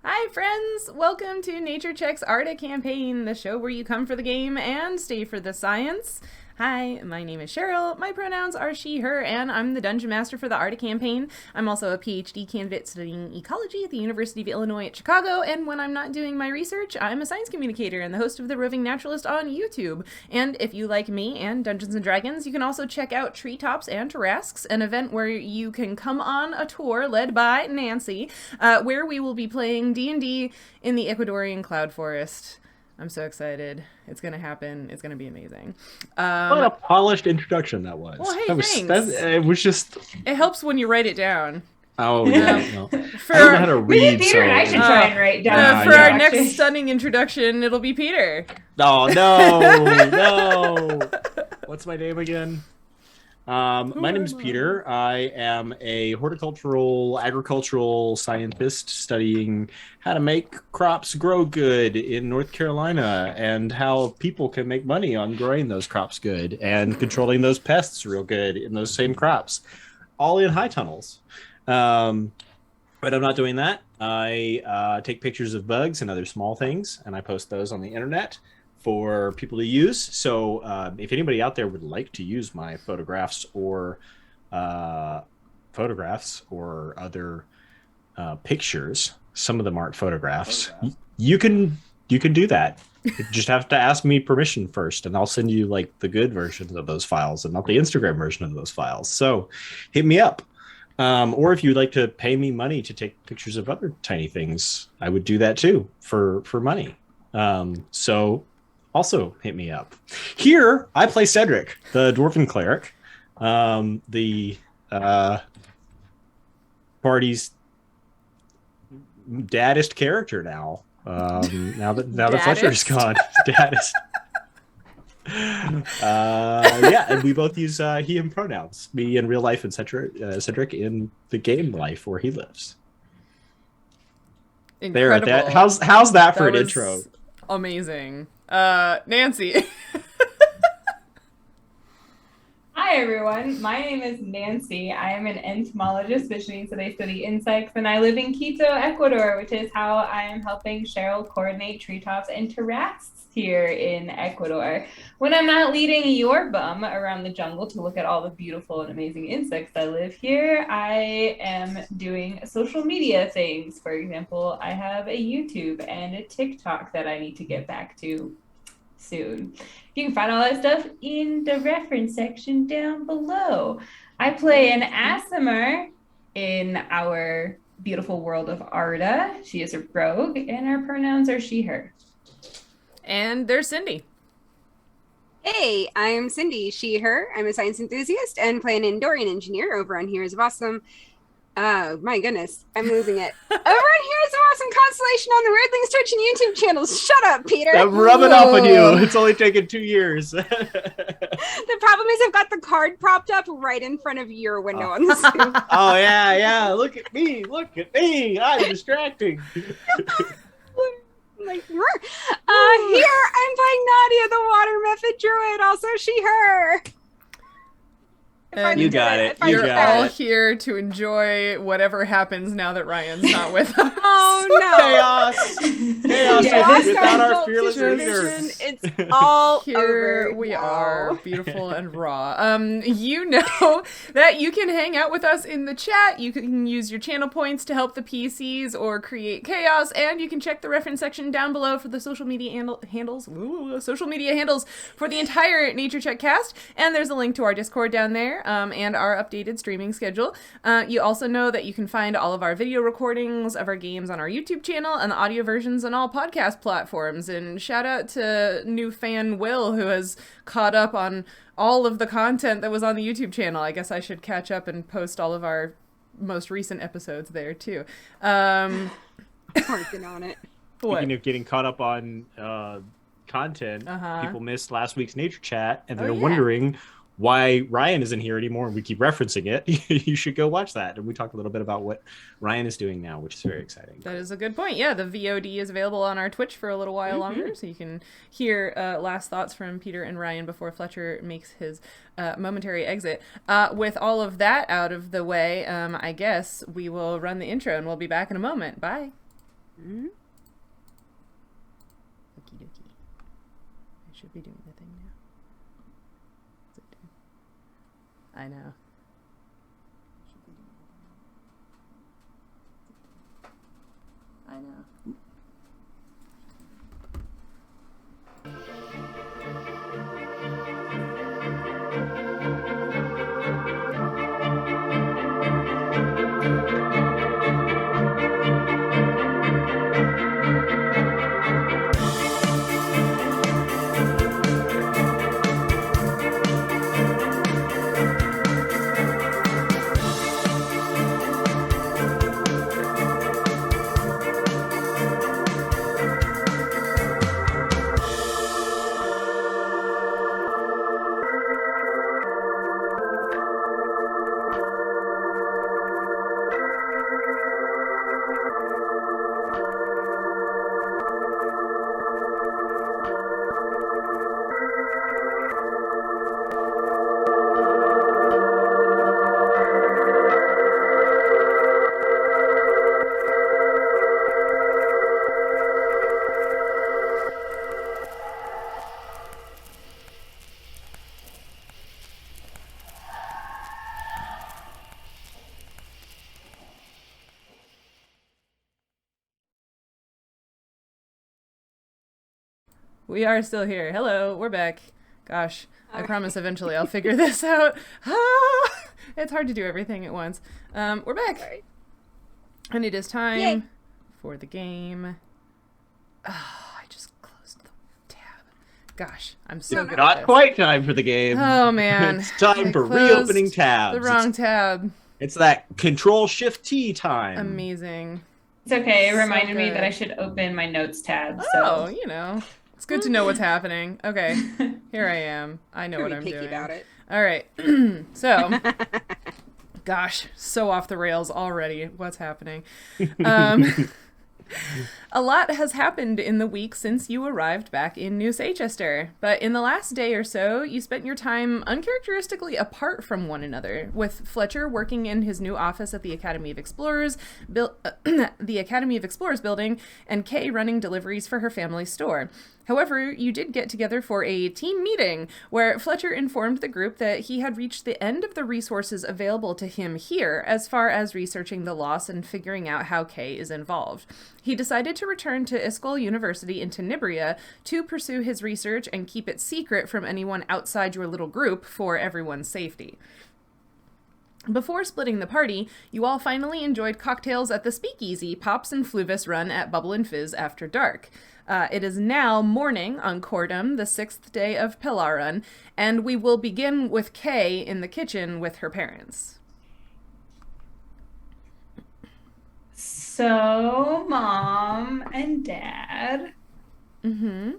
Hi, friends! Welcome to Nature Check's Arda Campaign, the show where you come for the game and stay for the science. Hi, my name is Sheryl, my pronouns are she, her, and I'm the Dungeon Master for the Arda Campaign. I'm also a PhD candidate studying ecology at the University of Illinois at Chicago, and when I'm not doing my research, I'm a science communicator and the host of the Roving Naturalist on YouTube. And if you like me and Dungeons & Dragons, you can also check out Treetops and Tarasques, an event where you can come on a tour led by Nancy, where we will be playing D&D in the Ecuadorian cloud forest. I'm so excited. It's going to happen. It's going to be amazing. What a polished introduction that was. Well, hey, thanks. It was just... It helps when you write it down. Oh, yeah. No. For, I don't know how to read, Peter and I should try and write down. For our next stunning introduction, it'll be Peter. Oh, no. What's my name again? My name is Peter. I am a agricultural scientist studying how to make crops grow good in North Carolina and how people can make money on growing those crops good and controlling those pests real good in those same crops, all in high tunnels. But I'm not doing that. I take pictures of bugs and other small things, and I post those on the internet for people to use. So if anybody out there would like to use my photographs or other pictures, some of them aren't photographs. You can do that. You just have to ask me permission first, and I'll send you like the good versions of those files and not the Instagram version of those files. So hit me up. Or if you'd like to pay me money to take pictures of other tiny things, I would do that too for money. So also hit me up. Here, I play Cedric, the Dwarven Cleric, the party's daddest character now. Now that Fletcher's gone, daddest. And we both use he him pronouns. Me in real life and Cedric in the game life where he lives. Incredible. There, that. How's that for an intro? Amazing. Nancy. Hi everyone, my name is Nancy. I am an entomologist, which means that I study insects, and I live in Quito, Ecuador, which is how I am helping Sheryl coordinate treetops and Tarasques here in Ecuador. When I'm not leading your bum around the jungle to look at all the beautiful and amazing insects that live here, I am doing social media things. For example, I have a YouTube and a TikTok that I need to get back to soon. You can find all that stuff in the reference section down below. I play an Aasimar in our beautiful world of Arda. She is a rogue, and our pronouns are she, her. And there's Cindy. Hey, I'm Cindy, she, her. I'm a science enthusiast and play an Andorian engineer. Over on Here is Awesome. Oh, my goodness. I'm losing it. Over on Here is Awesome Constellation on the Weirdlings Twitch and YouTube channels. Shut up, Peter. I'm rubbing off on you. It's only taken 2 years. The problem is I've got the card propped up right in front of your window on the Zoom. Oh, yeah. Look at me. I'm distracting. Here I'm playing Nautia, the water method druid, also she, her. You got it. You're all here to enjoy whatever happens now that Ryan's not with us. Oh no! Chaos without our fearless leader. It's all here. Over we now. are beautiful and raw. You know that you can hang out with us in the chat. You can use your channel points to help the PCs or create chaos, and you can check the reference section down below for the social media handles. Social media handles for the entire Nature Check cast, and there's a link to our Discord down there. And our updated streaming schedule. You also know that you can find all of our video recordings of our games on our YouTube channel and the audio versions on all podcast platforms. And shout out to new fan Will, who has caught up on all of the content that was on the YouTube channel. I guess I should catch up and post all of our most recent episodes there too. Working on it. Speaking of getting caught up on content, people missed last week's Nature Chat, and they're wondering why Ryan isn't here anymore, and we keep referencing it. You should go watch that. And we talked a little bit about what Ryan is doing now, which is very exciting. That is a good point. Yeah, the VOD is available on our Twitch for a little while longer, so you can hear last thoughts from Peter and Ryan before Fletcher makes his momentary exit. With all of that out of the way, I guess we will run the intro, and we'll be back in a moment. Bye. Mm-hmm. Okie dokie. I should be doing the thing now. What's it do? I know. I know. We are still here. Hello, we're back. Gosh, I promise eventually I'll figure this out. It's hard to do everything at once. We're back. Sorry. And it is time Yay. for the game. Oh, I just closed the tab. Gosh, I'm so good at Not this. quite time for the game. Oh, man. It's time I for closed reopening tabs. The wrong tab. It's that Control-Shift-T time. Amazing. It's okay. It So reminded me good. that I should open my notes tab. Oh, So. you know. It's good to know what's happening. Okay, here I am. I know what I'm picky doing. about it. All right. So, gosh, so off the rails already. What's happening? A lot has happened in the week since you arrived back in New Seychester, but in the last day or so, you spent your time uncharacteristically apart from one another, with Fletcher working in his new office at the Academy of Explorers, the Academy of Explorers building, and Kay running deliveries for her family's store. However, you did get together for a team meeting where Fletcher informed the group that he had reached the end of the resources available to him here as far as researching the loss and figuring out how Kay is involved. He decided to return to Iskol University in Tenebria to pursue his research and keep it secret from anyone outside your little group for everyone's safety. Before splitting the party, you all finally enjoyed cocktails at the Speakeasy Pops and Fluvis run at Bubble and Fizz after dark. It is now morning on Cordum, the 6th day of Pilarun, and we will begin with Kay in the kitchen with her parents. So, Mom and Dad. Mm-hmm.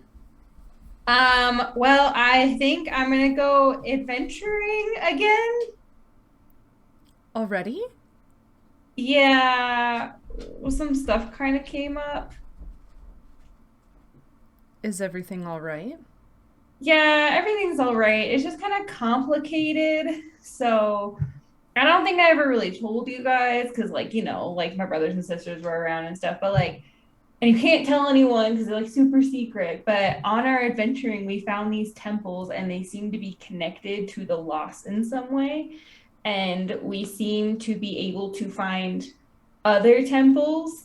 Well, I think I'm gonna go adventuring again. Already? Yeah, some stuff kind of came up. Is everything all right? Yeah, everything's all right. It's just kind of complicated. So I don't think I ever really told you guys because, like, you know, like my brothers and sisters were around and stuff, but like, and you can't tell anyone because they're like super secret. But on our adventuring, we found these temples and they seem to be connected to the lost in some way. And we seem to be able to find other temples.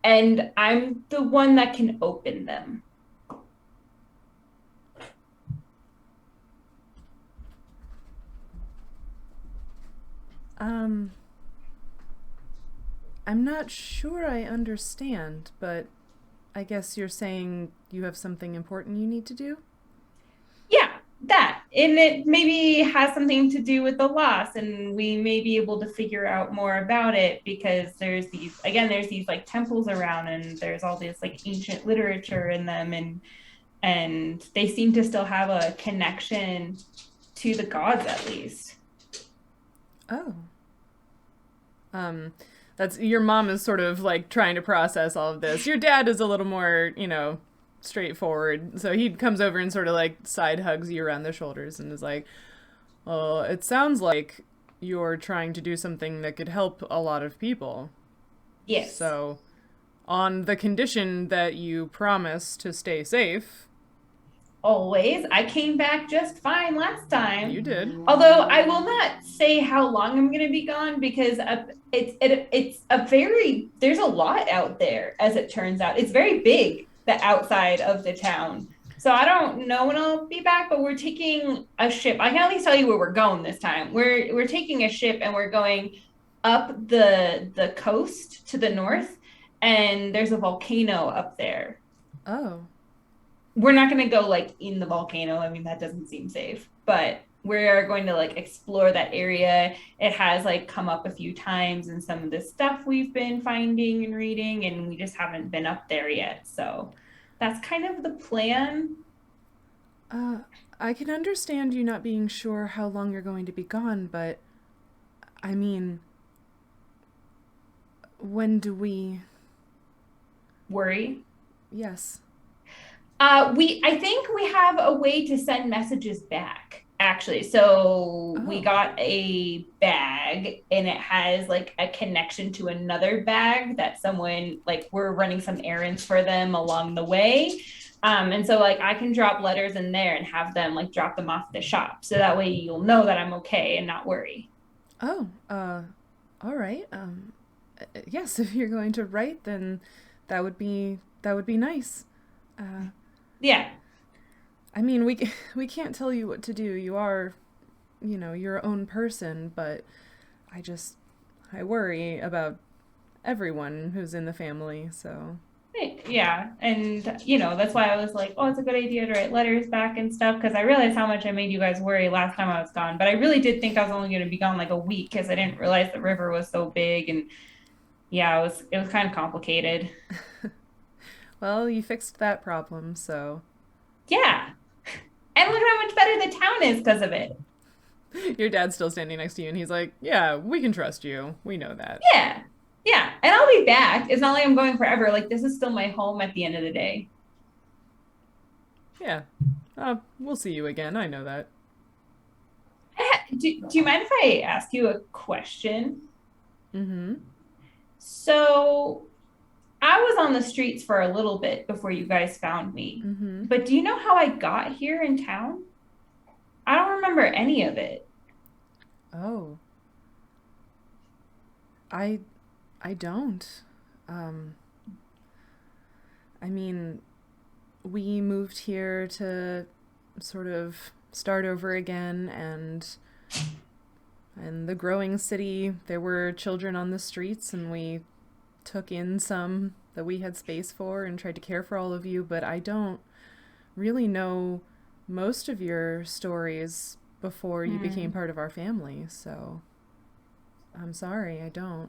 And I'm the one that can open them. I'm not sure I understand, but I guess you're saying you have something important you need to do? Yeah, that. And it maybe has something to do with the loss, and we may be able to figure out more about it because there's these like temples around, and there's all this like ancient literature in them, and they seem to still have a connection to the gods at least. Oh. That's your mom is sort of like trying to process all of this. Your dad is a little more, you know, straightforward. So he comes over and sort of like side hugs you around the shoulders and is like, "Well, it sounds like you're trying to do something that could help a lot of people." Yes. So, on the condition that you promise to stay safe. Always. I came back just fine last time. You did. Although I will not say how long I'm going to be gone because it's a very, there's a lot out there, as it turns out. It's very big, the outside of the town. So I don't know when I'll be back, but we're taking a ship. I can at least tell you where we're going this time. We're taking a ship and we're going up the coast to the north, and there's a volcano up there. Oh. We're not going to go like in the volcano. I mean, that doesn't seem safe, but we're going to like explore that area. It has like come up a few times in some of the stuff we've been finding and reading, and we just haven't been up there yet. So that's kind of the plan. I can understand you not being sure how long you're going to be gone, but I mean, when do we worry? Yes. I think we have a way to send messages back, actually. So we got a bag, and it has like a connection to another bag that someone, like, we're running some errands for them along the way. And so like I can drop letters in there and have them like drop them off at the shop. So that way you'll know that I'm okay and not worry. Oh, all right. Yes, if you're going to write, then that would be nice. Yeah. I mean, we can't tell you what to do. You are, your own person, but I worry about everyone who's in the family, so. Yeah, and that's why I was like, oh, it's a good idea to write letters back and stuff, because I realized how much I made you guys worry last time I was gone. But I really did think I was only going to be gone like a week, because I didn't realize the river was so big, and yeah, it was kind of complicated. Well, you fixed that problem, so. Yeah. And look at how much better the town is because of it. Your dad's still standing next to you, and he's like, yeah, we can trust you. We know that. Yeah. Yeah. And I'll be back. It's not like I'm going forever. Like, this is still my home at the end of the day. Yeah. We'll see you again. I know that. Do you mind if I ask you a question? Mm-hmm. So I was on the streets for a little bit before you guys found me. Mm-hmm. But do you know how I got here in town? I don't remember any of it. Oh. I don't. I mean, we moved here to sort of start over again, and in the growing city, there were children on the streets, and we took in some that we had space for and tried to care for all of you, but I don't really know most of your stories before you became part of our family, so I'm sorry, I don't.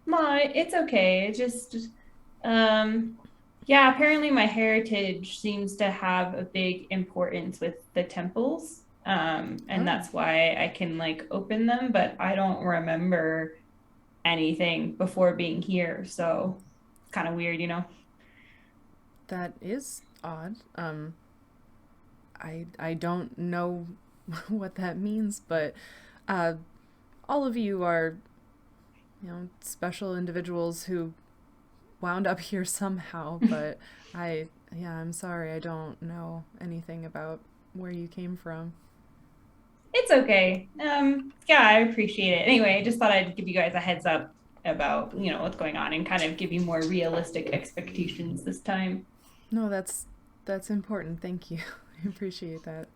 No, it's okay. It just yeah, apparently my heritage seems to have a big importance with the temples. And that's why I can like open them, but I don't remember anything before being here, so it's kind of weird, That is odd. I don't know what that means, but all of you are, special individuals who wound up here somehow, but I'm sorry, I don't know anything about where you came from. It's okay. Yeah, I appreciate it. Anyway, I just thought I'd give you guys a heads up about, what's going on and kind of give you more realistic expectations this time. No, that's important. Thank you. I appreciate that.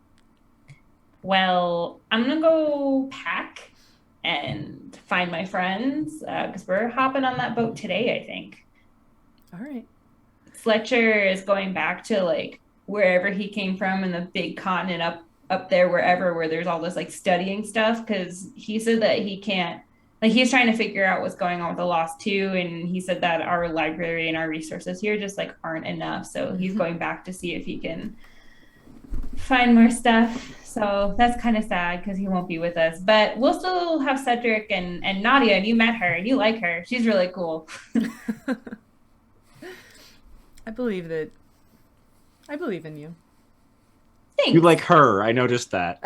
Well, I'm going to go pack and find my friends because we're hopping on that boat today, I think. All right. Fletcher is going back to like wherever he came from in the big continent up there, where there's all this like studying stuff, because he said that he can't, like, he's trying to figure out what's going on with the Lost too, and he said that our library and our resources here just like aren't enough, so he's going back to see if he can find more stuff. So that's kind of sad because he won't be with us, but we'll still have Cedric and Nautia, and you met her and you like her. She's really cool. I believe in you. Thanks. You like her. I noticed that.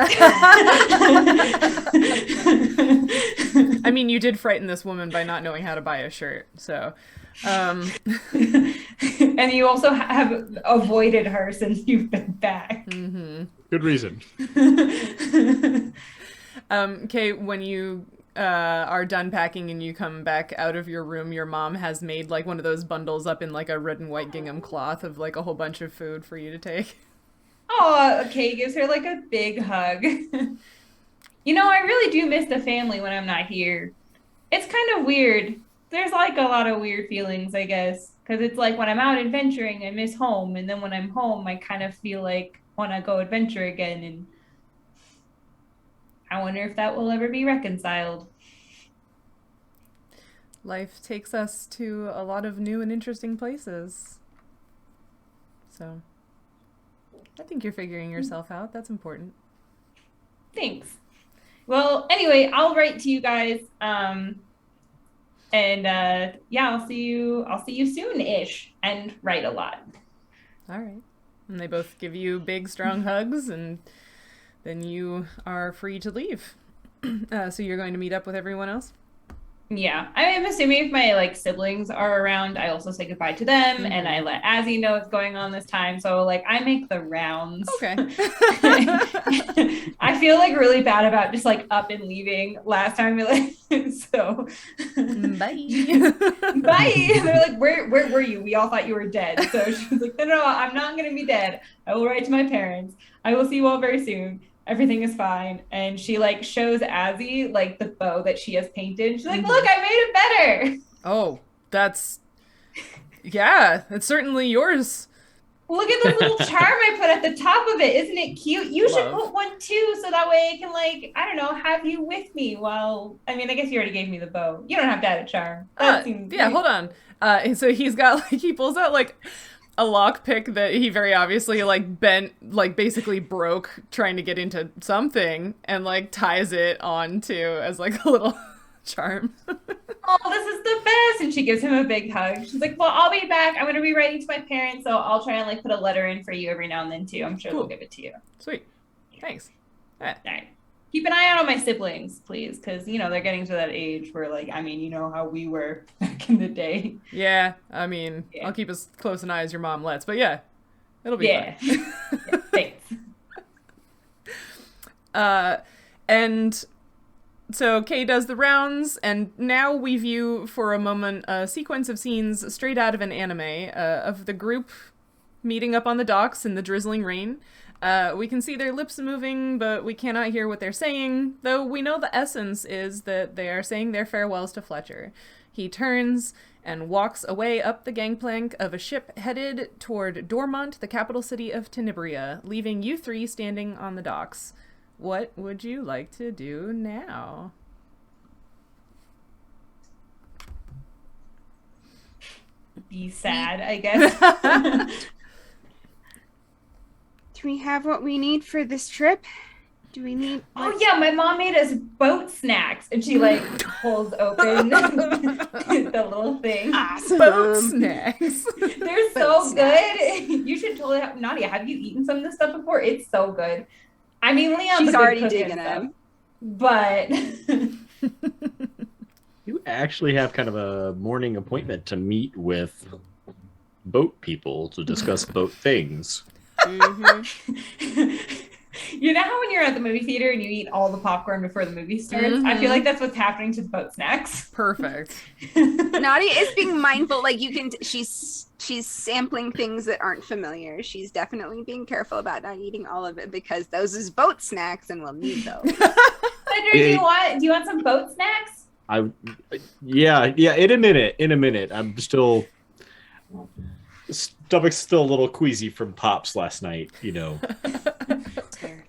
I mean, you did frighten this woman by not knowing how to buy a shirt, so. And you also have avoided her since you've been back. Mm-hmm. Good reason. Kay, when you are done packing and you come back out of your room, your mom has made like one of those bundles up in like a red and white gingham cloth of like a whole bunch of food for you to take. Oh, Kay gives her like a big hug. You know, I really do miss the family when I'm not here. It's kind of weird. There's like a lot of weird feelings, I guess, because it's like when I'm out adventuring, I miss home, and then when I'm home, I kind of feel like want to go adventure again, and I wonder if that will ever be reconciled. Life takes us to a lot of new and interesting places. So, I think you're figuring yourself out. That's important. Thanks. Well, anyway, I'll write to you guys. Yeah, I'll see you soon-ish, and write a lot. All right. And they both give you big, strong hugs, and then you are free to leave. So you're going to meet up with everyone else? Yeah, I'm assuming if my like siblings are around, I also say goodbye to them, and I let Azzy know what's going on this time. So like I make the rounds. Okay. I feel like really bad about just like up and leaving last time. So Bye. Bye. They're like, where were you? We all thought you were dead. So she was like, no, I'm not gonna be dead. I will write to my parents. I will see you all very soon. Everything is fine. And she like shows Azzy like the bow that she has painted. She's like, look, I made it better. Oh, that's certainly yours. Look at this little charm I put at the top of it. Isn't it cute? You should put one too, so that way I can like, I don't know, have you with me while, I mean, I guess you already gave me the bow. You don't have to add a charm. Hold on. So he's got like, he pulls out like a lockpick that he very obviously like bent, like basically broke trying to get into something, and like ties it onto as like a little charm. Oh, this is the best. And she gives him a big hug. She's like, well, I'll be back. I'm going to be writing to my parents, so I'll try and like put a letter in for you every now and then too. I'm sure they'll give it to you. Sweet. Thanks. All right. Keep an eye out on my siblings, please, because, you know, they're getting to that age where, like, I mean, you know how we were back in the day. Yeah, I mean, yeah. I'll keep as close an eye as your mom lets, but yeah, it'll be fine. Yeah, thanks. And so Kay does the rounds, and now we view for a moment a sequence of scenes straight out of an anime of the group meeting up on the docks in the drizzling rain. We can see their lips moving, but we cannot hear what they're saying, though we know the essence is that they are saying their farewells to Fletcher. He turns and walks away up the gangplank of a ship headed toward Dormont, the capital city of Tenebria, leaving you three standing on the docks. What would you like to do now? Be sad, I guess. Do we have what we need for this trip? Do we need... Oh, yeah, my mom made us boat snacks. And she, like, pulls open the little thing. Awesome. Boat snacks. They're so good. You should totally have... Nautia, have you eaten some of this stuff before? It's so good. I mean, Leon's She's already digging it. But... You actually have kind of a morning appointment to meet with boat people to discuss boat things. Mm-hmm. You know how when you're at the movie theater and you eat all the popcorn before the movie starts? Mm-hmm. I feel like that's what's happening to the boat snacks. Perfect. Naughty is being mindful. Like you can, she's sampling things that aren't familiar. She's definitely being careful about not eating all of it because those is boat snacks and we'll need those. Cedric, do you want some boat snacks? Yeah. In a minute. I'm still. Stomach's still a little queasy from Pops last night, you know. That's fair.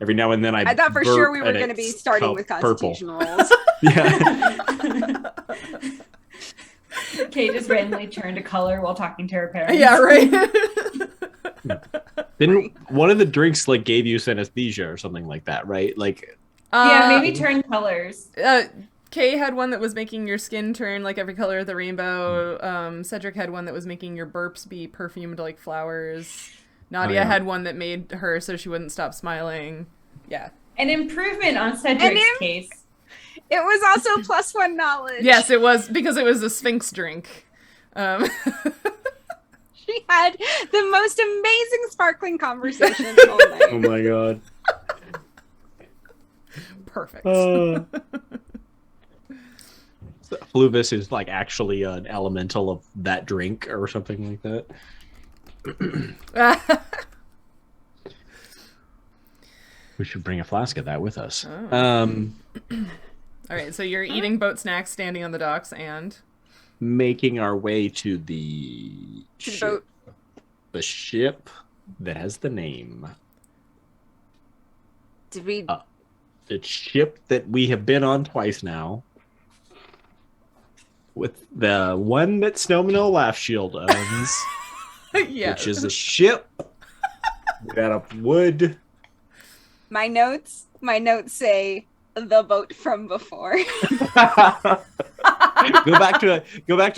Every now and then I thought for sure we were going to be starting with constitution rolls. Yeah. Kay just randomly turned a color while talking to her parents. Yeah, right. Didn't one of the drinks like gave you synesthesia or something like that, right? Like. Yeah, maybe turn colors. Kay had one that was making your skin turn like every color of the rainbow. Cedric had one that was making your burps be perfumed like flowers. Nautia had one that made her so she wouldn't stop smiling. Yeah. An improvement on Cedric's case. It was also +1 knowledge. Yes, it was, because it was a Sphinx drink. She had the most amazing sparkling conversation all night. Oh my god. Perfect. Fluvis is like actually an elemental of that drink or something like that. We should bring a flask of that with us. Oh. All right, so you're eating boat snacks, standing on the docks, and making our way to the boat. The ship that has the name. Did we? The ship that we have been on twice now. With the one that Stomonel Laughshield owns. yes. Which is a ship out of wood. My notes say the boat from before. Go back to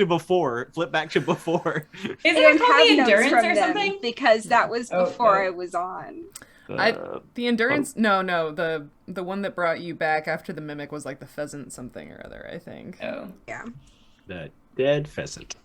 before. Flip back to before. Isn't it called the Endurance or something? Because that was before I was on. The Endurance? No, the one that brought you back after the Mimic was like the Pheasant something or other, I think. Oh. Yeah. The dead pheasant.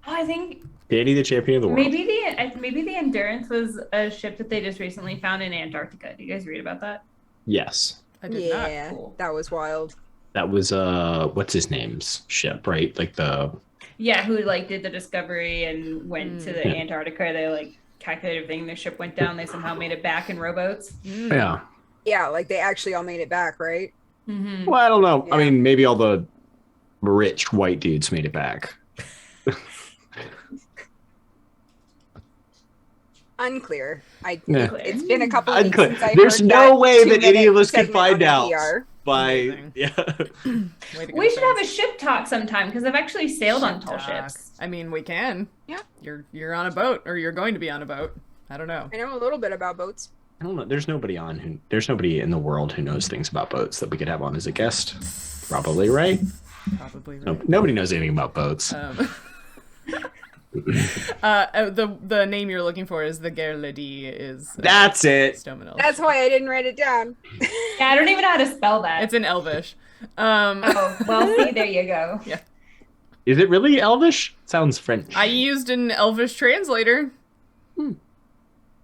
Oh, I think Danny, the champion of the world. maybe the Endurance was a ship that they just recently found in Antarctica. Do you guys read about that? Yes. I did not. Cool. That was wild. That was what's his name's ship, right? Like the who like did the discovery and went to the Antarctica. They like calculated everything. Their ship went down. They somehow made it back in rowboats. Yeah. Yeah, like they actually all made it back, right? Mm-hmm. Well, I don't know. Yeah. I mean, maybe all the rich white dudes made it back. Unclear. Yeah. It's been a couple weeks Unclear. since I There's heard no that way that 2-minute any of us can segment find on the out PR. by Amazing. yeah. We should have a ship talk sometime because I've actually sailed on tall ships. I mean, we can. Yeah. You're on a boat, or you're going to be on a boat. I don't know. I know a little bit about boats. I don't know. There's nobody in the world who knows things about boats that we could have on as a guest. Probably, right? Probably No, right. nobody knows anything about boats. The name you're looking for is the Gaer Ladui is. That's it. Stomonel. That's why I didn't write it down. Yeah, I don't even know how to spell that. It's in Elvish. Oh, well, see, there you go. Yeah. Is it really Elvish? Sounds French. I used an Elvish translator.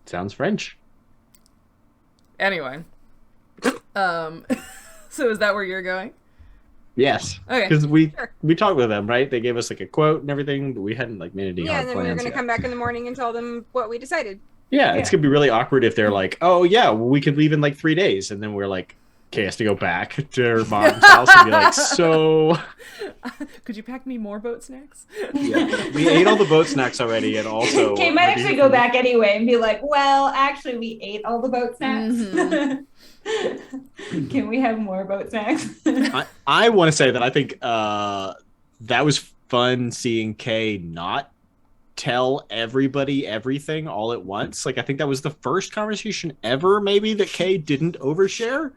Sounds French. Anyway. So is that where you're going? Yes. Okay. Because we talked with them, right? They gave us like a quote and everything, but we hadn't like made any Yeah, hard and then we were plans going to yet. come back in the morning and tell them what we decided. Yeah, it's gonna be really awkward if they're like, "Oh yeah, well, we could leave in like 3 days," and then we're like, "Okay, has to go back to her mom's house and be like, so." Could you pack me more boat snacks? Yeah, we ate all the boat snacks already, and also Kate might actually go back anyway and be like, well, actually, we ate all the boat snacks. Can we have more boat snacks? I want to say that I think that was fun seeing Kay not tell everybody everything all at once. Like, I think that was the first conversation ever, maybe, that Kay didn't overshare.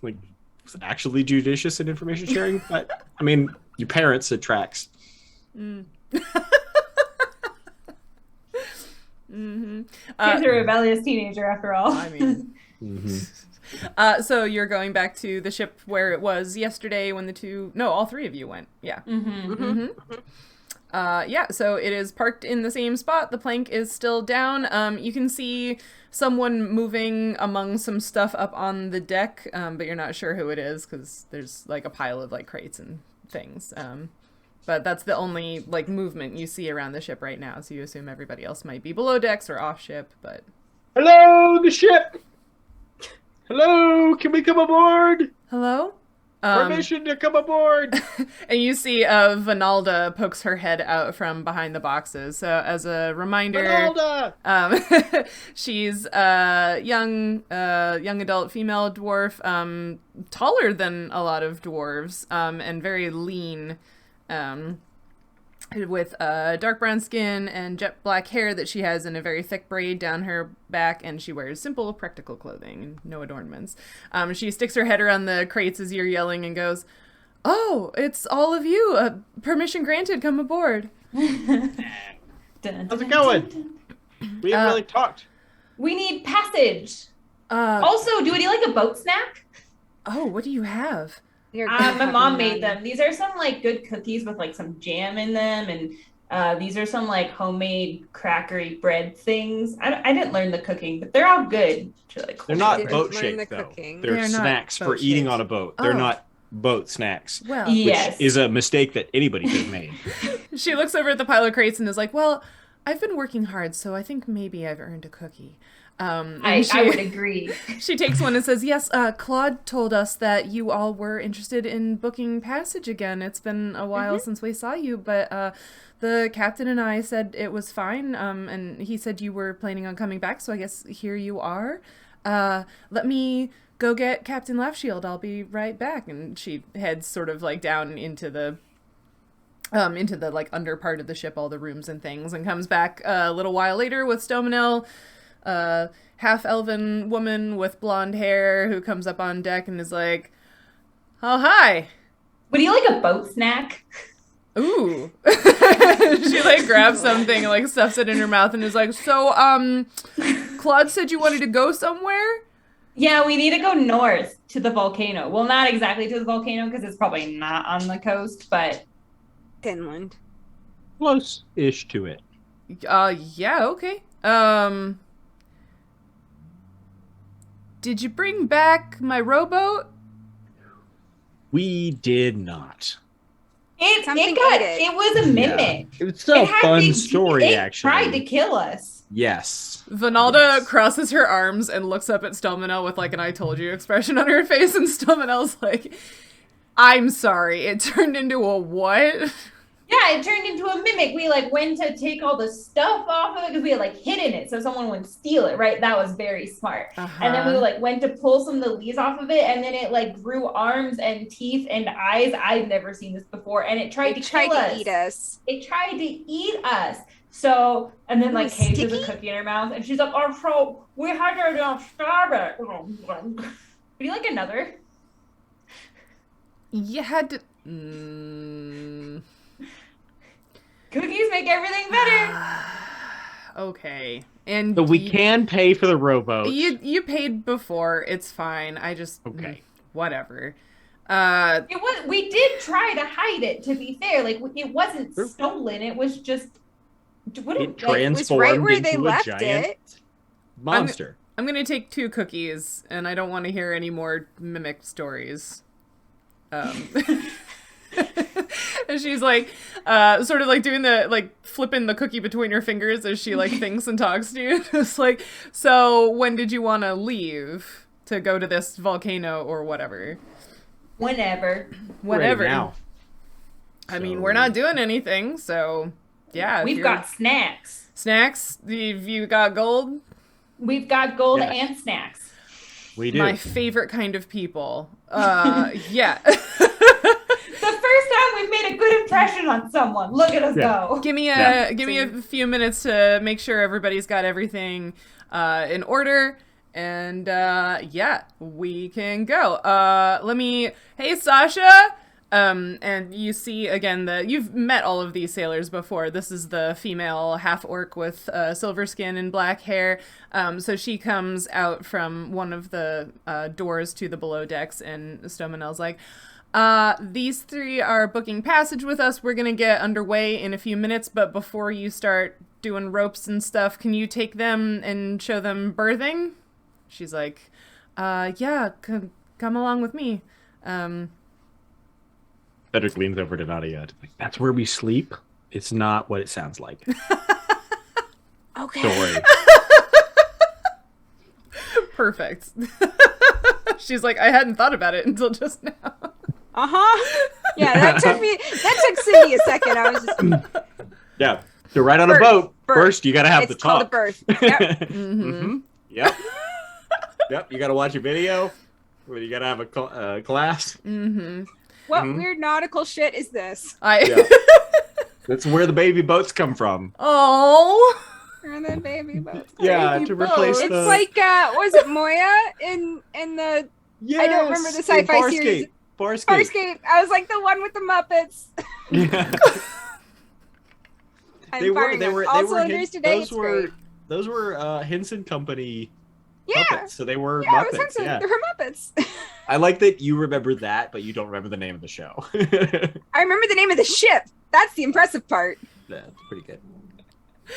Like, was actually judicious in information sharing. But, I mean, your parents, it tracks. She's a rebellious teenager, after all. I mean... So you're going back to the ship where it was yesterday when all three of you went. Yeah. Yeah, so it is parked in the same spot. The plank is still down. You can see someone moving among some stuff up on the deck, but you're not sure who it is because there's like a pile of like crates and things. But that's the only like movement you see around the ship right now. So you assume everybody else might be below decks or off ship, but... Hello, the ship! Hello, can we come aboard? Hello? Permission to come aboard! And you see Vinalda pokes her head out from behind the boxes. So as a reminder, Vinalda! she's a young adult female dwarf, taller than a lot of dwarves, and very lean, with dark brown skin and jet black hair that she has in a very thick braid down her back, and she wears simple, practical clothing and no adornments. She sticks her head around the crates as you're yelling and goes, "Oh, it's all of you! Permission granted, come aboard!" How's it going? We haven't really talked. We need passage. Also, do we need like a boat snack? Oh, what do you have? My mom made them. These are some like good cookies with like some jam in them, and these are some like homemade crackery bread things. I didn't learn the cooking, but they're all good. They're not boat shakes though. They're snacks for eating on a boat. They're not boat snacks. Well, which is a mistake that anybody could have made. She looks over at the pile of crates and is like, "Well, I've been working hard, so I think maybe I've earned a cookie." I would agree. She takes one and says, "Yes, Claude told us that you all were interested in booking passage again. It's been a while since we saw you, but the captain and I said it was fine, and he said you were planning on coming back, so I guess here you are. Let me go get Captain Laughshield. I'll be right back." And she heads sort of like down into the like under part of the ship, all the rooms and things, and comes back a little while later with Stomonel, half-elven woman with blonde hair who comes up on deck and is like, "Oh, hi. Would you like a boat snack?" Ooh. She like grabs something and like stuffs it in her mouth and is like, "So, Claude said you wanted to go somewhere?" Yeah, we need to go north to the volcano. Well, not exactly to the volcano because it's probably not on the coast, but Finland. Close-ish to it. Yeah, okay. Did you bring back my rowboat? We did not. It was a mimic. Yeah. It was a fun story, actually. It tried to kill us. Yes. Vanalda crosses her arms and looks up at Stomonel with like an "I told you" expression on her face, and Stomonel's like, "I'm sorry, it turned into a what?" Yeah, it turned into a mimic. We like went to take all the stuff off of it because we had like hidden it so someone wouldn't steal it, right? That was very smart. And then we like went to pull some of the leaves off of it, and then it like grew arms and teeth and eyes. I've never seen this before, and it tried to eat us. It tried to eat us. So, and then like Kay has a cookie in her mouth, and she's like, "Oh, so we had to starve it." Would you like another? You had to. Cookies make everything better. Okay. And so we can pay for the rowboat. You paid before. It's fine. I just whatever. We did try to hide it, to be fair. Like it wasn't stolen. It was just it transformed it was right where into they left it. Monster. I'm gonna take 2 cookies, and I don't want to hear any more mimic stories. And she's like, sort of like doing the, like, flipping the cookie between her fingers as she, like, thinks and talks to you. It's like, "So when did you want to leave to go to this volcano or whatever?" Whenever. Whatever. Right now. I mean, we're not doing anything, so yeah. We've got snacks. Snacks? You got gold? We've got gold and snacks. We do. My favorite kind of people. Yeah. The first time we've made a good impression on someone. Look at us go. Give me a few minutes to make sure everybody's got everything in order, and we can go. Hey Sasha. And you see again you've met all of these sailors before. This is the female half-orc with silver skin and black hair. So she comes out from one of the doors to the below decks, and Stomonel's like, "These 3 are booking passage with us. We're gonna get underway in a few minutes, but before you start doing ropes and stuff, can you take them and show them berthing?" She's like, "Yeah, come along with me." Cedric leans over to Nautia. Like, "That's where we sleep? It's not what it sounds like." Okay. Don't worry. Perfect. She's like, "I hadn't thought about it until just now." Yeah, that took Cindy a second. I was just Yeah. You're right on a boat. First, you gotta have the It's called a talk. birth. Yep. Yep. Yep. You gotta watch a video. You gotta have a class. What weird nautical shit is this? That's where the baby boats come from. Oh. Or the baby boats. Yeah, to replace It's the... like was it Moya in the Yes, I don't remember the sci-fi series. Farscape. I was like the one with the Muppets. Yeah. I'm firing on all cylinders today. It's great. Those were Henson Company Yeah. Muppets, so they were Yeah, Muppets. it was Henson. Yeah. They were Muppets. I like that you remember that, but you don't remember the name of the show. I remember the name of the ship. That's the impressive part. That's pretty good.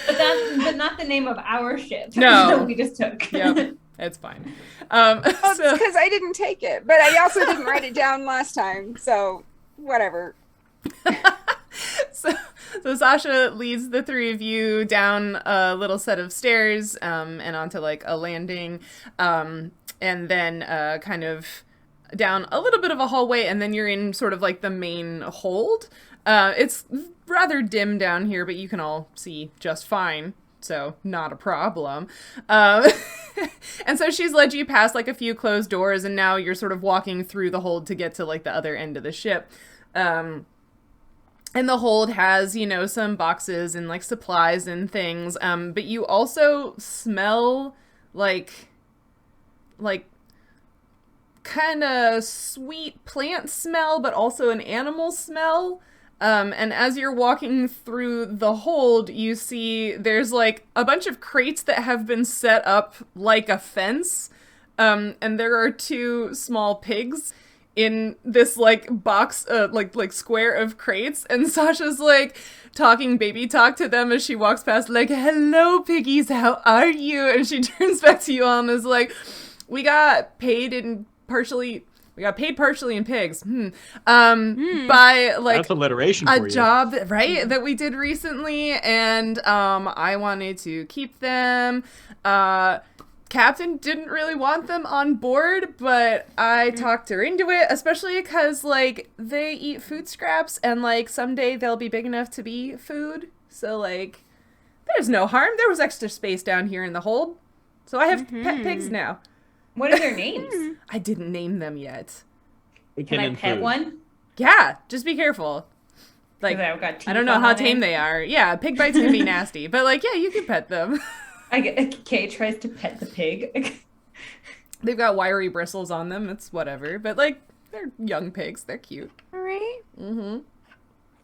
But not the name of our ship. No. that we just took. Yep, it's fine. Well, So, it's because I didn't take it, but I also didn't write it down last time, so whatever. so Sasha leads the three of you down a little set of stairs and onto like a landing, and then kind of down a little bit of a hallway, and then you're in sort of like the main hold. It's rather dim down here, but you can all see just fine, so not a problem. And so she's led you past like a few closed doors, and now you're sort of walking through the hold to get to like the other end of the ship. And the hold has, you know, some boxes and like supplies and things, but you also smell like kind of sweet plant smell, but also an animal smell. And as you're walking through the hold, you see there's like a bunch of crates that have been set up like a fence. And there are two small pigs in this like box, like square of crates. And Sasha's like talking baby talk to them as she walks past, like, "Hello, piggies, how are you?" And she turns back to you all and is like, we got paid partially in pigs. By like That's alliteration a for you. job, right, that we did recently, and I wanted to keep them. Captain didn't really want them on board, but I talked her into it, especially because like they eat food scraps, and like someday they'll be big enough to be food. So like, there's no harm. There was extra space down here in the hold, so I have pet pigs now. What are their names? I didn't name them yet. Can I pet one? Yeah, just be careful. Like, 'Cause I've got teeth I don't know on how one tame end. they are. Yeah, pig bites can be nasty, but like, yeah, you can pet them. Kay tries to pet the pig. They've got wiry bristles on them. It's whatever, but like, they're young pigs. They're cute. All right. Mm-hmm.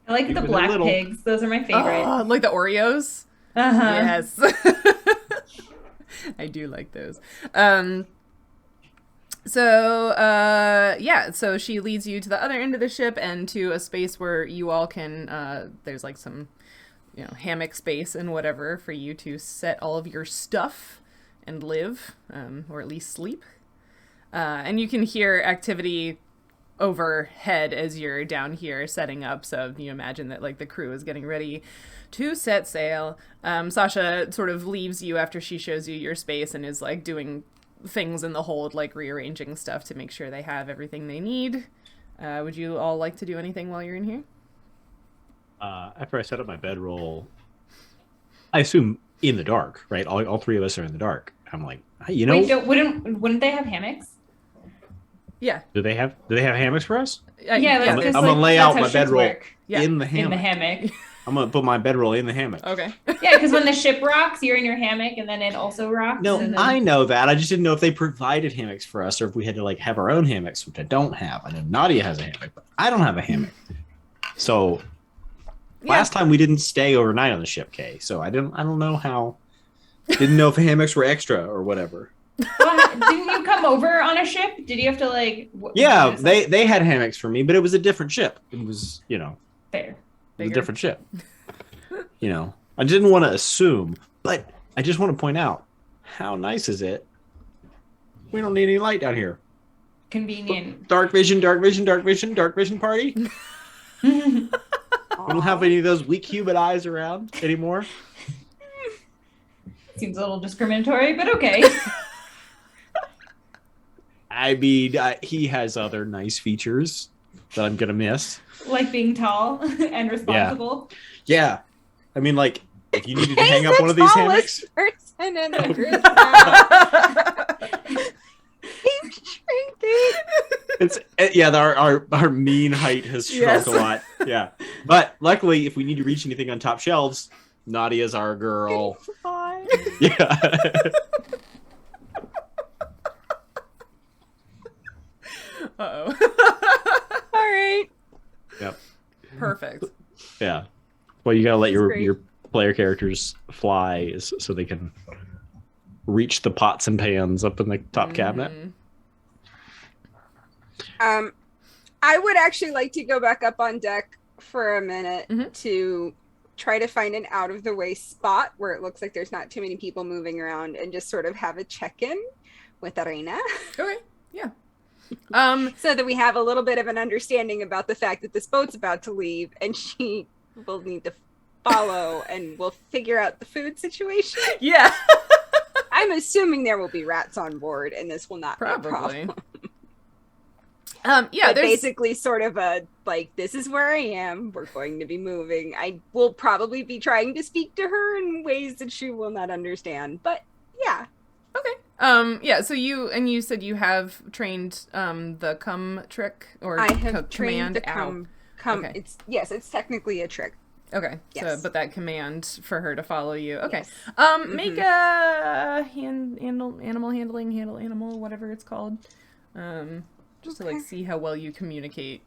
I like Even the they're black little. pigs. Those are my favorite. Oh, like the Oreos. Uh-huh. Yes. I do like those. So she leads you to the other end of the ship and to a space where you all can, there's like some, you know, hammock space and whatever for you to set all of your stuff and live, or at least sleep. And you can hear activity overhead as you're down here setting up. So you imagine that like the crew is getting ready to set sail. Sasha sort of leaves you after she shows you your space and is like doing things in the hold, like rearranging stuff to make sure they have everything they need. Would you all like to do anything while you're in here? After I set up my bedroll, I assume in the dark, right? All three of us are in the dark. I'm like, hey, you know, Wait, wouldn't they have hammocks? Yeah. do they have hammocks for us? Yeah, that's I'm just, gonna lay that's out how my ships bedroll work. Yeah. in the In hammock. the hammock. I'm gonna put my bedroll in the hammock. Okay. Yeah, because when the ship rocks, you're in your hammock, and then it also rocks. No, and then... I know that. I just didn't know if they provided hammocks for us or if we had to like have our own hammocks, which I don't have. I know Nautia has a hammock, but I don't have a hammock. So last time we didn't stay overnight on the ship, Kay. So I don't know how. Didn't know if hammocks were extra or whatever. Well, didn't you come over on a ship? Did you have to like? Yeah, they had hammocks for me, but it was a different ship. It was, you know, fair. it was a Bigger. different ship. You know, I didn't want to assume, but I just want to point out how nice is it? We don't need any light down here. Convenient. Dark vision party. We don't have any of those weak human eyes around anymore. Seems a little discriminatory, but okay. I mean, he has other nice features that I'm gonna miss. Like being tall and responsible. Yeah, I mean, like if you needed to He's hang up the one of these hammocks. tallest person in the group now. He's shrinking. It's yeah, our mean height has shrunk Yes. a lot. Yeah, but luckily, if we need to reach anything on top shelves, Nadia's our girl. Fine. Yeah. Uh-oh. All right. Yep. Perfect. Yeah. Well, you gotta let That's great. your player characters fly so they can reach the pots and pans up in the top cabinet. Mhm. I would actually like to go back up on deck for a minute to try to find an out of the way spot where it looks like there's not too many people moving around and just sort of have a check-in with Arena. Okay, yeah. So that we have a little bit of an understanding about the fact that this boat's about to leave and she will need to follow and we'll figure out the food situation. Yeah. I'm assuming there will be rats on board and this will not be a problem. Yeah, but basically sort of a, like, this is where I am. We're going to be moving. I will probably be trying to speak to her in ways that she will not understand. But yeah. Okay. Yeah, so you said you have trained the come trick or I have trained command the come. Okay. It's technically a trick. Okay. Yes. So but that command for her to follow you. Okay. Yes. Make a animal handling, handle animal, whatever it's called. Just to like see how well you communicate.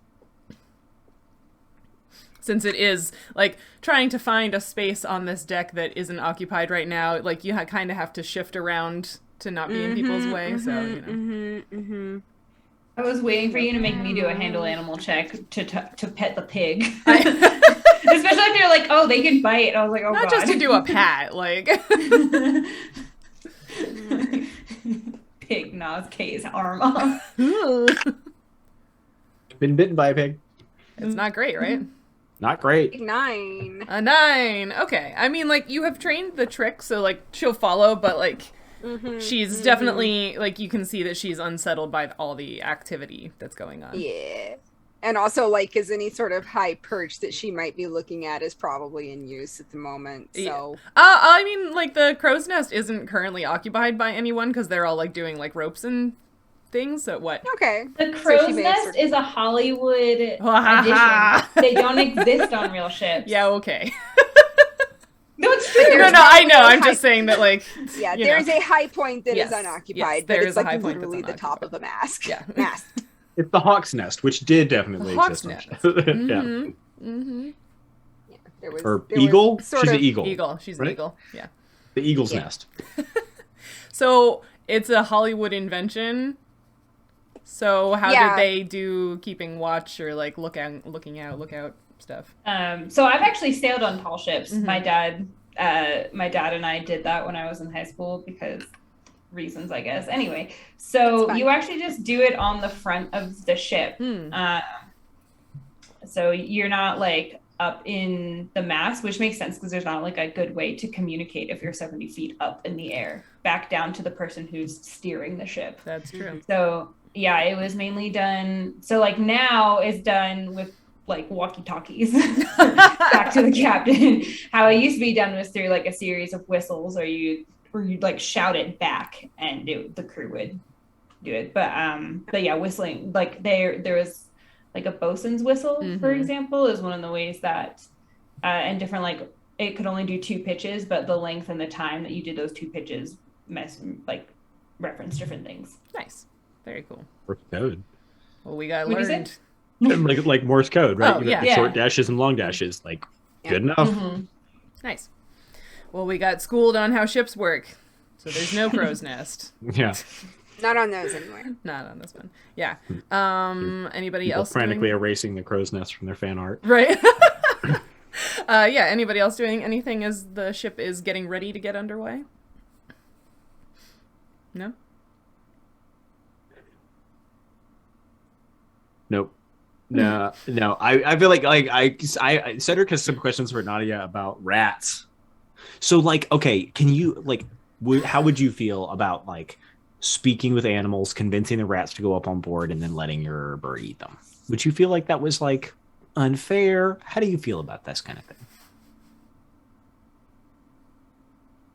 Since it is like trying to find a space on this deck that isn't occupied right now, like you kind of have to shift around to not be in people's way. So you know. I was waiting for you to make me do a handle animal check to pet the pig. Especially if you're like, oh, they can bite. I was like, oh, not God. just to do a pat, like. Pig gnaws Kay's arm off. Been bitten by a pig. It's not great, right? Not great. 9. A 9. Okay. I mean, like, you have trained the trick, so, like, she'll follow, but, like, she's definitely, like, you can see that she's unsettled by all the activity that's going on. Yeah. And also, like, is any sort of high perch that she might be looking at is probably in use at the moment, so... Yeah. I mean, like, the crow's nest isn't currently occupied by anyone, because they're all, like, doing, like, ropes and things, so what? Okay. The crow's nest is a Hollywood addition. They don't exist on real ships. Yeah, okay. No, it's true. No, I know. I'm just saying that, like... Yeah, there's a high point that is unoccupied, yes, but it's, a like, high point literally the top of a mast. Yeah. Mast. It's the hawk's nest, which did definitely exist. Mm-hmm. Yeah. There was, or eagle? She's an eagle. Eagle. She's an eagle. Yeah. The eagle's nest. So it's a Hollywood invention. So how did they do keeping watch or like looking out stuff? So I've actually sailed on tall ships. My dad and I did that when I was in high school because reasons, I guess. Anyway, so you actually just do it on the front of the ship. So you're not like up in the mast, which makes sense because there's not like a good way to communicate if you're 70 feet up in the air back down to the person who's steering the ship. That's true. So yeah, it was mainly done. So like now it's done with like walkie-talkies back to the captain. How it used to be done was through like a series of whistles or you'd like shout it back and the crew would do it. But yeah, whistling, like there was like a bosun's whistle, for example, is one of the ways that and different, like it could only do 2 pitches, but the length and the time that you did those 2 pitches reference different things. Nice. Very cool. Morse code. Well, we got What'd you learned. like Morse code, right? Oh, You got yeah. short dashes and long dashes. Like, good enough. Nice. Well, we got schooled on how ships work, so there's no crow's nest. Yeah. Not on those anyway. Not on this one. Yeah. Anybody People else frantically erasing the crow's nest from their fan art. Right. Yeah. Anybody else doing anything as the ship is getting ready to get underway? No. Nope. No. I feel like Cedric has some questions for Nautia about rats. So like, okay, can you like, how would you feel about like speaking with animals, convincing the rats to go up on board, and then letting your bird eat them? Would you feel like that was like unfair? How do you feel about this kind of thing?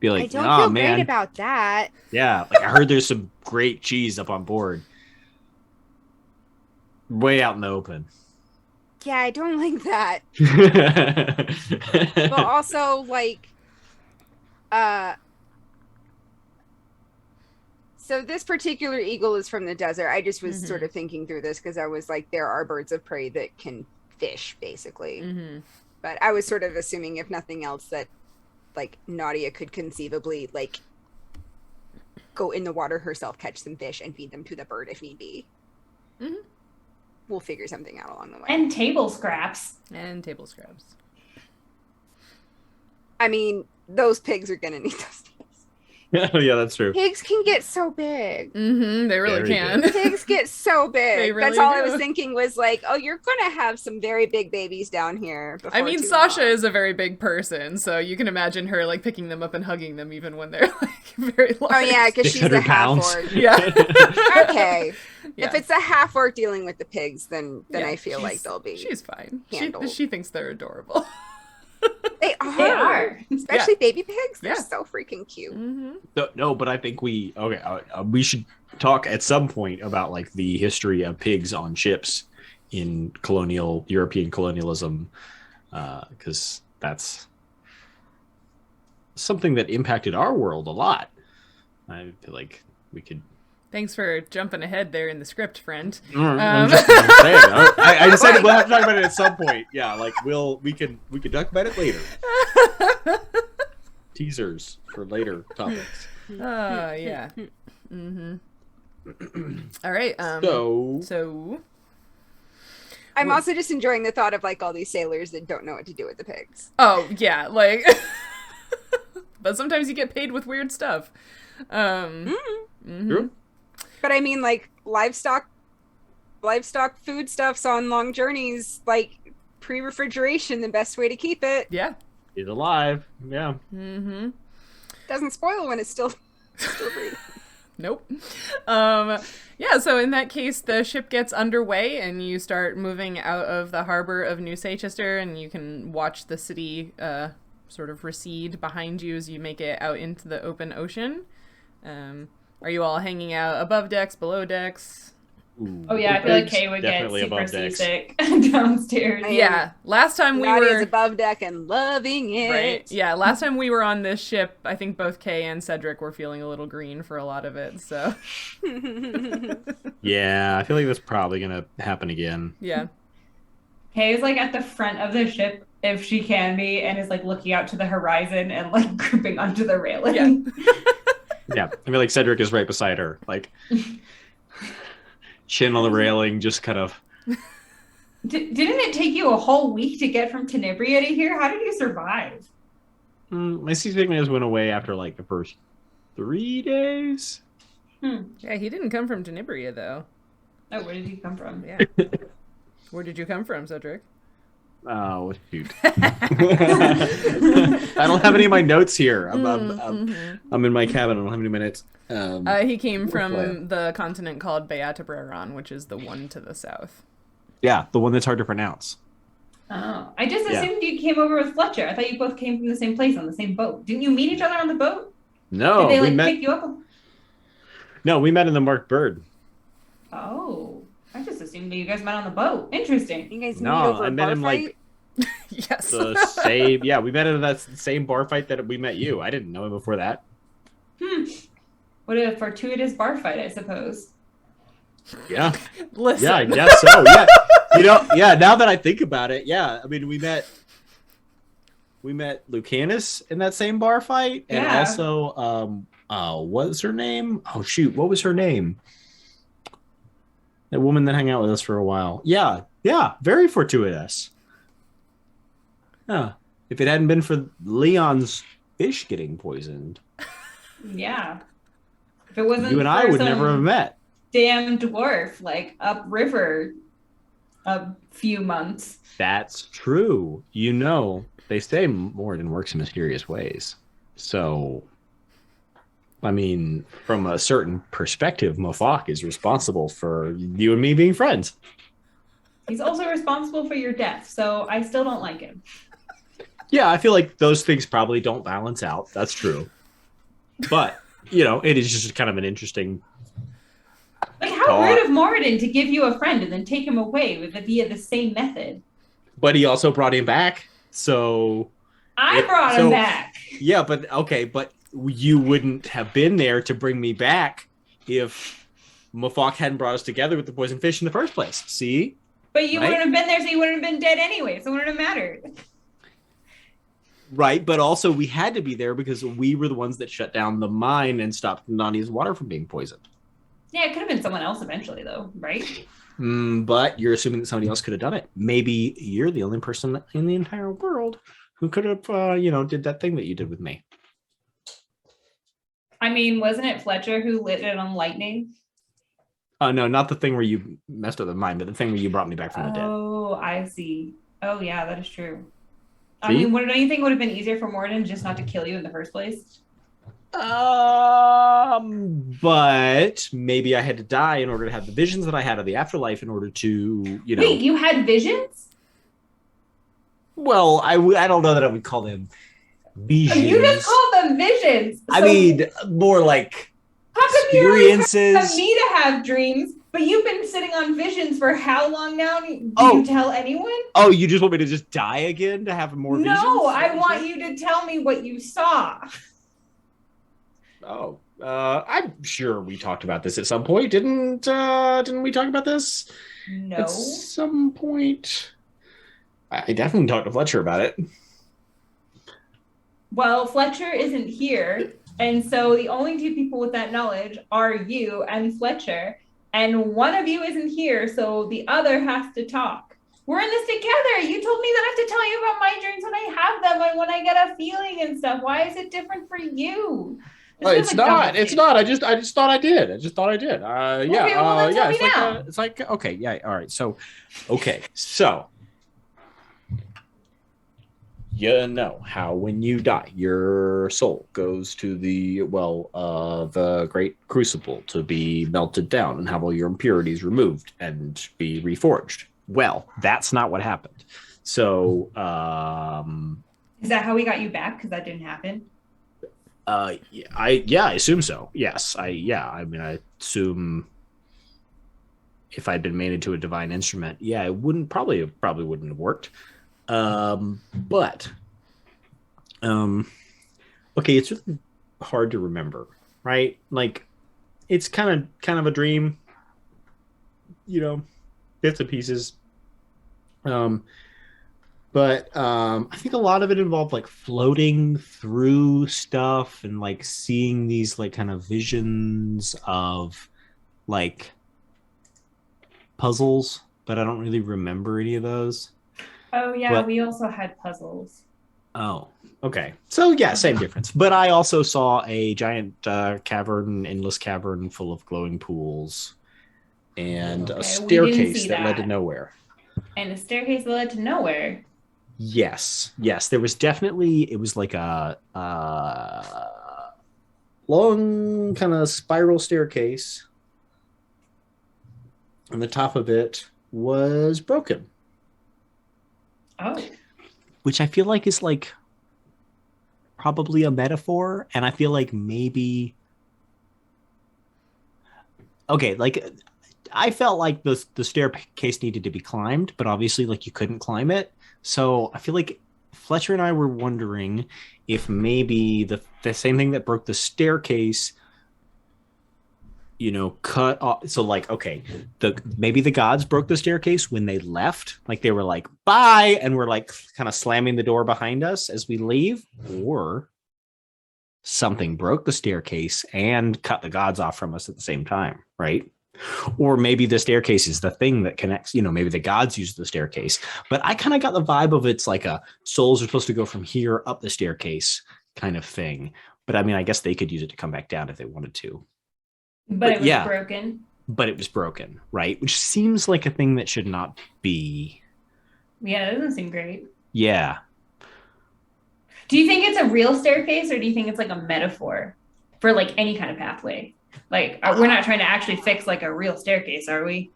Be like, I don't feel great about that. Yeah, like I heard there's some great cheese up on board. Way out in the open. Yeah, I don't like that. But also, like, so this particular eagle is from the desert. I just was sort of thinking through this because I was like, there are birds of prey that can fish, basically. But I was sort of assuming, if nothing else, that like Nautia could conceivably like go in the water herself, catch some fish, and feed them to the bird if need be. we'll figure something out along the way. And table scraps. And table scraps. I mean, those pigs are gonna need those. Yeah, that's true. Pigs can get so big. Mm-hmm, they really Very can. Pigs get so big. They really That's all I do. was thinking was like, oh, you're gonna have some very big babies down here. I mean, too Sasha long. is a very big person, so you can imagine her like picking them up and hugging them even when they're like very large. Oh yeah, because she's a 600 half pounds. orc. Yeah. Okay. Yeah. If it's a half orc dealing with the pigs, then Yeah, I feel like they'll be. She's fine. handled. She thinks they're adorable. They are. They are. Especially baby pigs. They're Yeah. so freaking cute. Mm-hmm. No, but I think we should talk at some point about like the history of pigs on ships in European colonialism, because that's something that impacted our world a lot. I feel like we could. Thanks for jumping ahead there in the script, friend. I'm just saying. I decided we'll have to talk about it at some point. Yeah, like we can talk about it later. Teasers for later topics. Yeah. Mm-hmm. All right. So I'm also just enjoying the thought of like all these sailors that don't know what to do with the pigs. oh yeah, like, but sometimes you get paid with weird stuff. True. But I mean, like livestock food stuffs on long journeys, like pre-refrigeration, the best way to keep it. Yeah. He's alive. Yeah. Mm-hmm. Doesn't spoil when it's still breathing. Nope. Yeah, so in that case, the ship gets underway and you start moving out of the harbor of New Seychester, and you can watch the city sort of recede behind you as you make it out into the open ocean. Are you all hanging out above decks, below decks? Ooh, Oh yeah, I feel like pigs, Kay would get definitely super above decks. seasick downstairs. I am- Yeah, last time we Nadia's were... above deck and loving it. Right. Yeah, last time we were on this ship, I think both Kay and Cedric were feeling a little green for a lot of it, so... Yeah, I feel like that's probably gonna happen again. Yeah. Kay is like at the front of the ship if she can be, and is like looking out to the horizon and like gripping onto the railing. Yeah. Yeah, I feel like Cedric is right beside her, like chin on the railing, just kind of. Didn't it take you a whole week to get from Tenebria to here? How did you survive? My seasickness went away after like the first 3 days. Yeah, he didn't come from Tenebria, though. Oh, where did you come from? Yeah. Where did you come from, Cedric? Oh shoot! I don't have any of my notes here. I'm in my cabin. I don't have any minutes. He came from Where? the continent called Beatabreron, which is the one to the south. Yeah, the one that's hard to pronounce. Oh, I just Yeah. assumed you came over with Fletcher. I thought you both came from the same place on the same boat. Didn't you meet each other on the boat? No, Did they we like met. pick you up? No, we met in the Marked Bird. Oh, I just assumed that you guys met on the boat. Interesting. You guys No, meet over I a met bar him, like, fight? Yes. The same. Yeah, we met in that same bar fight that we met you. I didn't know him before that. What a fortuitous bar fight, I suppose. Yeah. Listen. Yeah, I guess so. Yeah. Yeah, now that I think about it, yeah. I mean, we met Lucanus in that same bar fight, and Yeah. also what was her name? Oh shoot, what was her name? That woman that hung out with us for a while. Yeah, very fortuitous. Yeah. If it hadn't been for Leon's fish getting poisoned, Yeah. If it wasn't you and I for would some never have met. damn dwarf like upriver a few months. That's true. You know, they say Moradin works in mysterious ways. So, I mean, from a certain perspective, Mofok is responsible for you and me being friends. He's also responsible for your death, so I still don't like him. Yeah, I feel like those things probably don't balance out. That's true. But, it is just kind of an interesting... Like, how rude of Moradin to give you a friend and then take him away via the same method. But he also brought him back, so... I brought him back. Yeah, but you wouldn't have been there to bring me back if Mofok hadn't brought us together with the poison fish in the first place. See? But you Right? wouldn't have been there, so you wouldn't have been dead anyway, so it wouldn't have mattered. Right, but also we had to be there because we were the ones that shut down the mine and stopped Nani's water from being poisoned. Yeah, it could have been someone else eventually, though, right? But you're assuming that somebody else could have done it. Maybe you're the only person in the entire world who could have, did that thing that you did with me. I mean, wasn't it Fletcher who lit it on lightning? No, not the thing where you messed up the mind, but the thing where you brought me back from the dead. Oh, I see. Oh, yeah, that is true. See? I mean, don't you think it would have been easier for Morden just not to kill you in the first place? But maybe I had to die in order to have the visions that I had of the afterlife in order to, Wait, you had visions? Well, I don't know that I would call them visions. You just called them visions. I mean, more like experiences. How come you me to have dreams, but you've been sitting on visions for how long now? Do you tell anyone? Oh, you just want me to just die again to have more visions? No, I want you to tell me what you saw. Oh, I'm sure we talked about this at some point. Didn't we talk about this? No. At some point. I definitely talked to Fletcher about it. Well, Fletcher isn't here, and so the only two people with that knowledge are you and Fletcher, and one of you isn't here, so the other has to talk. We're in this together. You told me that I have to tell you about my dreams when I have them and when I get a feeling and stuff. Why is it different for you? It's not. I just thought I did. Okay, well, then tell me now. It's like okay, yeah, all right. So, okay, so how when you die, your soul goes to the great crucible to be melted down and have all your impurities removed and be reforged. Well, that's not what happened. So, is that how we got you back? Because that didn't happen. I assume so. Yes, I assume if I'd been made into a divine instrument, it wouldn't probably wouldn't have worked. But okay, it's really hard to remember, right? Like, it's kind of a dream, bits and pieces. But I think a lot of it involved like floating through stuff and like seeing these like kind of visions of like puzzles, but I don't really remember any of those. Oh yeah, we also had puzzles. Oh, okay. So yeah, same difference. But I also saw a giant endless cavern full of glowing pools and a staircase that led to nowhere. And a staircase that led to nowhere. Yes. There was definitely, it was like a long kind of spiral staircase. And the top of it was broken. Oh. Which I feel like is like probably a metaphor. And I feel like maybe... Okay, like... I felt like the staircase needed to be climbed, but obviously like you couldn't climb it. So I feel like Fletcher and I were wondering if maybe the same thing that broke the staircase, cut off. So like, okay, maybe the gods broke the staircase when they left. Like they were like, bye. And we're like kind of slamming the door behind us as we leave. Or something broke the staircase and cut the gods off from us at the same time, right? Or maybe the staircase is the thing that connects, maybe the gods use the staircase. But I kind of got the vibe of it's like a souls are supposed to go from here up the staircase kind of thing. But I mean, I guess they could use it to come back down if they wanted to. But it was broken. But it was broken, right? Which seems like a thing that should not be. Yeah, that doesn't seem great. Yeah. Do you think it's a real staircase or do you think it's like a metaphor for like any kind of pathway? Like, we're not trying to actually fix like a real staircase, are we?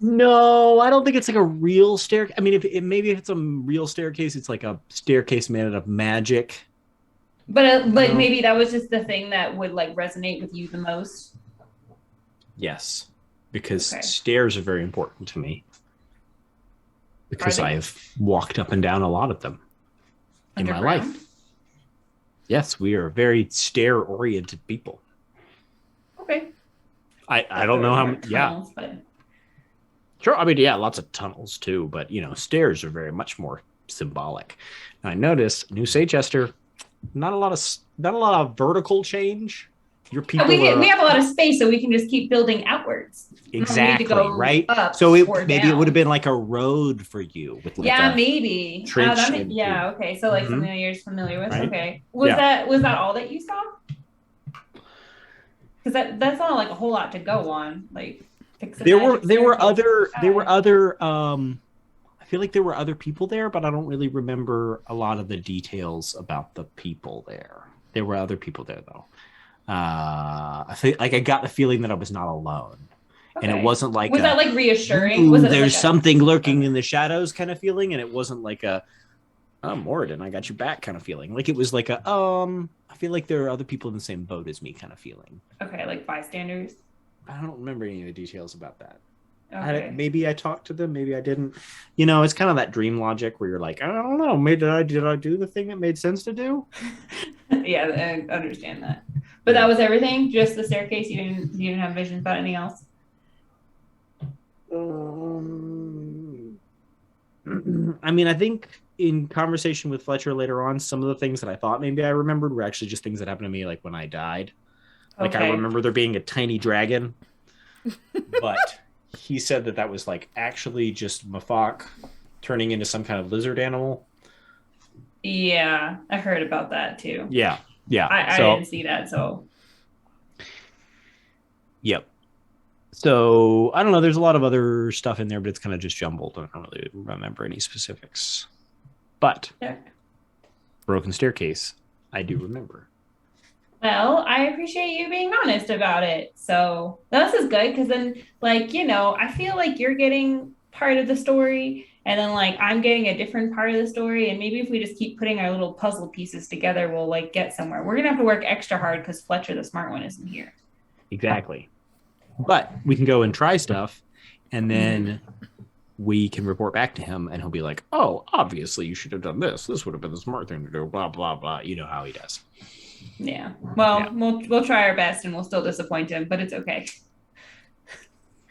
No, I don't think it's like a real staircase. I mean, maybe if it's a real staircase, it's like a staircase made out of magic. But maybe that was just the thing that would like resonate with you the most. Yes, because stairs are very important to me. Because I have walked up and down a lot of them in my life. Yes, we are very stair-oriented people. Okay. I don't know how many. Yeah. But... Sure. I mean, yeah, lots of tunnels too, but stairs are very much more symbolic. Now, I noticed New Sagechester, not a lot of vertical change, your people we have a lot of space, so we can just keep building outwards. Exactly, right? Up so maybe it would have been like a road for you with like maybe trench okay, so like something that you're just familiar with. Right? Okay, was that all that you saw? Because that's not like a whole lot to go on. Like there were other I feel like there were other people there, but I don't really remember a lot of the details about the people there. There were other people there though. I feel like I got the feeling that I was not alone. Okay. And it wasn't like that like reassuring? Was it there's something lurking in the shadows kind of feeling, and it wasn't like Moradin, I got your back kind of feeling. Like it was like I feel like there are other people in the same boat as me kind of feeling. Okay, like bystanders. I don't remember any of the details about that. Okay. Maybe I talked to them, maybe I didn't. You know, it's kind of that dream logic where you're like, I don't know, maybe did I do the thing that made sense to do? Yeah, I understand that. But that was everything? Just the staircase? You didn't have visions about anything else? I mean, I think in conversation with Fletcher later on, some of the things that I thought maybe I remembered were actually just things that happened to me, like when I died. Like I remember there being a tiny dragon, but he said that was like actually just Mafak turning into some kind of lizard animal. Yeah, I heard about that too. Yeah. I didn't see that, so. Yep. So, I don't know. There's a lot of other stuff in there, but it's kind of just jumbled. I don't really remember any specifics. But, Broken Staircase, I do remember. Well, I appreciate you being honest about it. So, this is good, because then, like, you know, I feel like you're getting part of the story, and then, like, I'm getting a different part of the story, and maybe if we just keep putting our little puzzle pieces together, we'll, like, get somewhere. We're going to have to work extra hard, because Fletcher, the smart one, isn't here. Exactly. But we can go and try stuff, and then we can report back to him, and he'll be like, oh, obviously you should have done this. This would have been the smart thing to do, blah, blah, blah. You know how he does. Yeah. Well, we'll try our best, and we'll still disappoint him, but it's okay.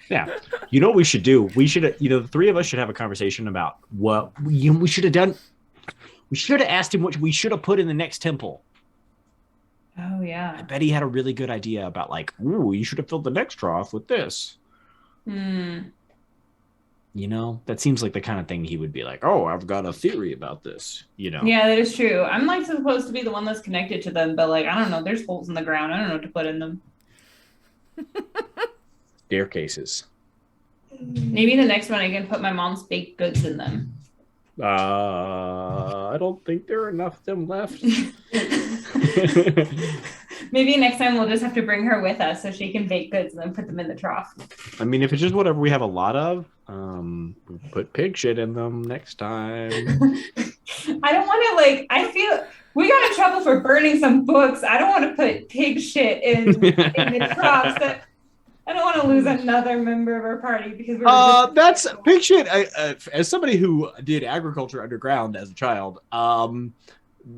Yeah. You know what we should do? We should, the three of us should have a conversation about what we should have done. We should have asked him what we should have put in the next temple. Oh, yeah. I bet he had a really good idea about like, ooh, you should have filled the next trough with this. You know, that seems like the kind of thing he would be like, oh, I've got a theory about this, you know? Yeah, that is true. I'm like supposed to be the one that's connected to them, but like, I don't know. There's holes in the ground. I don't know what to put in them. Staircases. Maybe the next one I can put my mom's baked goods in them. I don't think there are enough of them left. Maybe next time we'll just have to bring her with us so she can bake goods and then put them in the trough. I mean, if it's just whatever we have a lot of, we'll put pig shit in them next time. I don't want to, like, I feel we got in trouble for burning some books. I don't want to put pig shit in the troughs. I don't want to lose another member of our party because we're that's pig shit. As somebody who did agriculture underground as a child,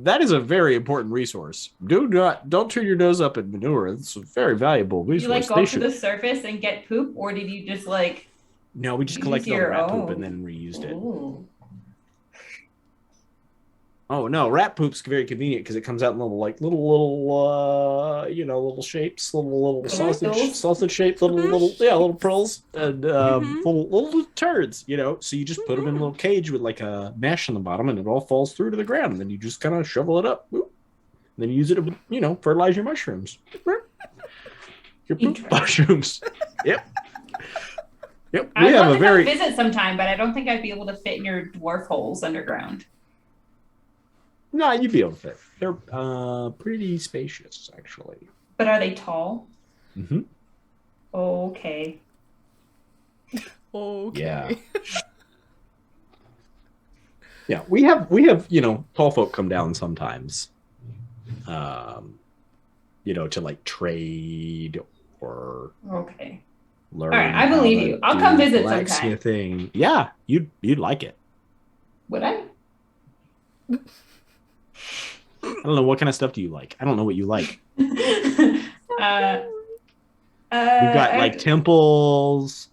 that is a very important resource. Don't turn your nose up at manure. It's a very valuable resource. Did you like go up to the surface and get poop, or did you just like? No, we just collected all the rat poop and then reused it. Ooh. Oh no, rat poop's very convenient because it comes out in little shapes, little sausage shaped little pearls and little turds, you know. So you just put them in a little cage with like a mesh on the bottom, and it all falls through to the ground. And then you just kind of shovel it up, and then you use it to, fertilize your mushrooms. Your poop mushrooms. Yep. Yep. I'd love to come visit sometime, but I don't think I'd be able to fit in your dwarf holes underground. No, you'd be able to fit. They're pretty spacious, actually. But are they tall? Mm-hmm. Okay. Yeah. Yeah, we have tall folk come down sometimes. To like trade or learn. All right, I believe you. I'll come visit sometime. Blacksmithing. Yeah, you'd like it. Would I? I don't know, what kind of stuff do you like? I don't know what you like. We've got like temples.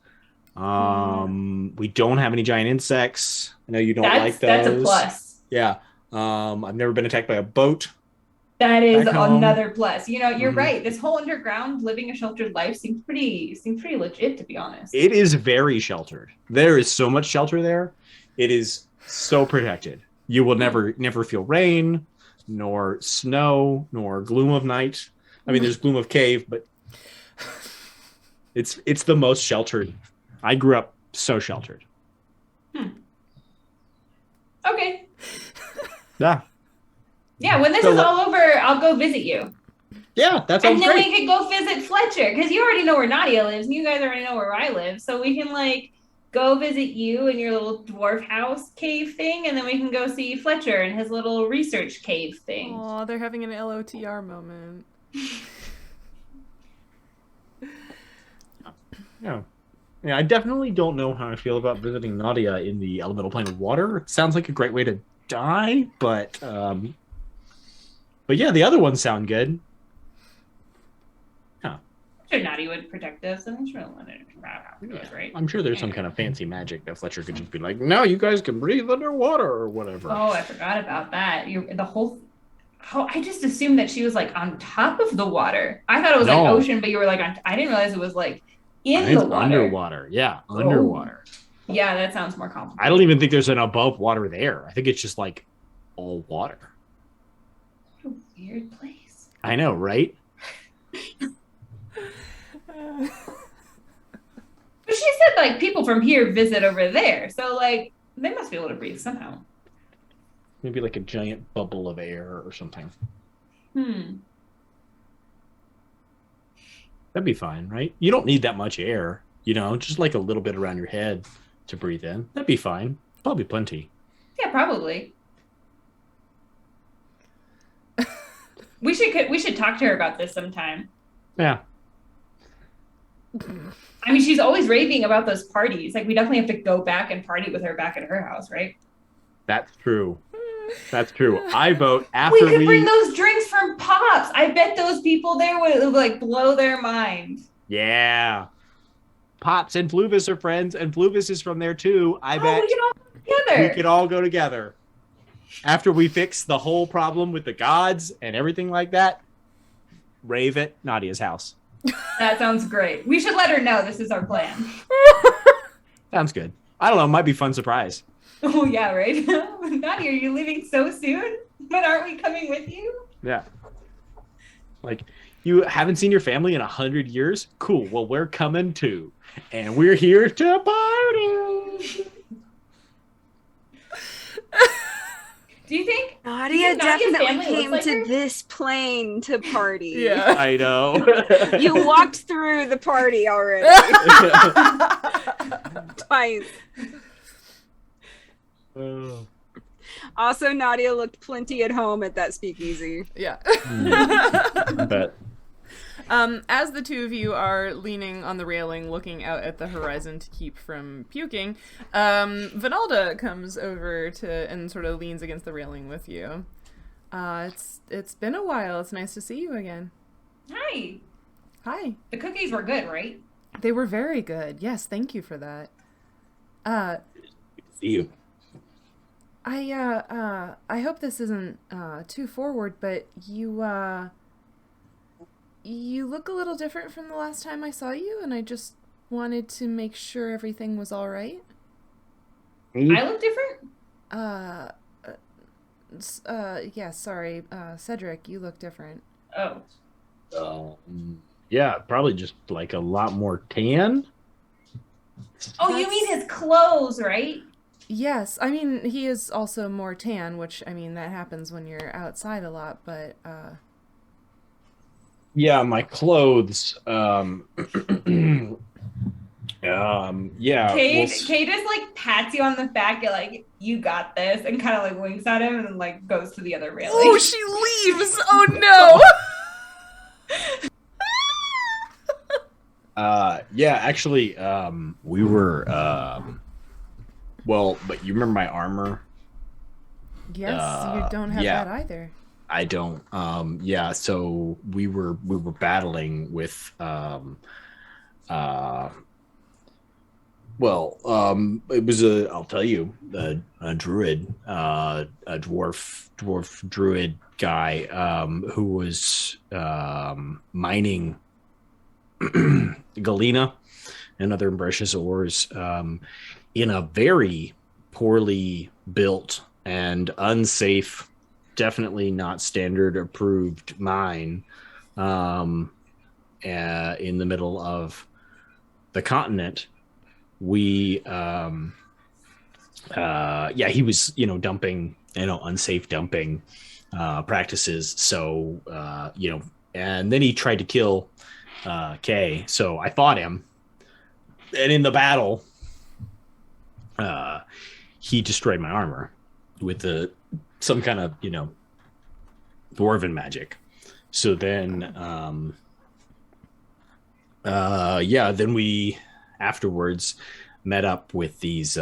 We don't have any giant insects. I know you don't like those. That's a plus. Yeah. I've never been attacked by a boat. That is back home. another plus. You know, you're Mhm. right. This whole underground living a sheltered life seems pretty legit, to be honest. It is very sheltered. There is so much shelter there. It is so protected. You will never feel rain, nor snow, nor gloom of night. I mean, there's gloom of cave, but it's the most sheltered. I grew up so sheltered. Okay. Yeah. Yeah, when this is all over, I'll go visit you. Yeah, that sounds great. And then great. we could go visit Fletcher, because you already know where Nautia lives, and you guys already know where I live. So we can, like, go visit you in your little dwarf house cave thing, and then we can go see Fletcher and his little research cave thing. Aw, they're having an LOTR moment. Yeah. Yeah, I definitely don't know how I feel about visiting Nautia in the elemental plane of water. It sounds like a great way to die, but yeah, the other ones sound good. I'm sure Naughty would protect us, and I'm sure he'll let it right? I'm sure there's some kind of fancy magic that Fletcher could just be like, "No, you guys can breathe underwater," or whatever. Oh, I forgot about that. I just assumed that she was like on top of the water. I thought it was like ocean, but you were like I didn't realize it was like in the water. Underwater, yeah, underwater. Yeah, that sounds more complicated. I don't even think there's an above water there. I think it's just like all water. What a weird place. I know, right? But she said like people from here visit over there, so like they must be able to breathe somehow. Maybe like a giant bubble of air or something. That'd be fine, right? You don't need that much air, just like a little bit around your head to breathe in. That'd be fine. Probably plenty. Yeah, probably. We should talk to her about this sometime. Yeah. I mean, she's always raving about those parties. Like, we definitely have to go back and party with her back at her house, right? That's true. That's true. I vote after we could bring those drinks from Pops. I bet those people there would like blow their mind. Yeah. Pops and Fluvis are friends, and Fluvis is from there too. I bet we can all go together. We could all go together. After we fix the whole problem with the gods and everything like that, rave at Nadia's house. That sounds great. We should let her know this is our plan. Sounds good. I don't know. It might be a fun surprise. Oh, yeah, right? Nadia, are you leaving so soon? But aren't we coming with you? Yeah. Like, you haven't seen your family in 100 years? Cool. Well, we're coming too. And we're here to party. Do you think Nadia definitely came to this plane to party? Yeah. I know. You walked through the party already. Twice. Also, Nadia looked plenty at home at that speakeasy. Yeah. But as the two of you are leaning on the railing, looking out at the horizon to keep from puking, Vinalda comes over and sort of leans against the railing with you. It's been a while. It's nice to see you again. Hi. Hi. The cookies were good, right? They were very good. Yes, thank you for that. see you. I hope this isn't too forward, but you look a little different from the last time I saw you, and I just wanted to make sure everything was all right. I look different? Yeah, sorry. Cedric, you look different. Oh. Yeah, probably just like a lot more tan. Oh, you mean his clothes, right? Yes, I mean, he is also more tan, which, I mean, that happens when you're outside a lot, but, Yeah, my clothes, yeah. Kate just, like, pats you on the back, and, like, you got this, and kind of, like, winks at him, and then, like, goes to the other railing. Oh, she leaves! Oh, no! Yeah, actually, we were, well, but you remember my armor? Yes, you don't have that either. I don't. Yeah, so we were Well, it was I'll tell you, a druid, a dwarf druid guy, who was mining galena and other precious ores, in a very poorly built and unsafe, definitely not standard approved mine, in the middle of the continent. We he was dumping, unsafe dumping practices. So and then he tried to kill Kay. So I fought him, and in the battle he destroyed my armor with some kind of dwarven magic. So then then we afterwards met up with these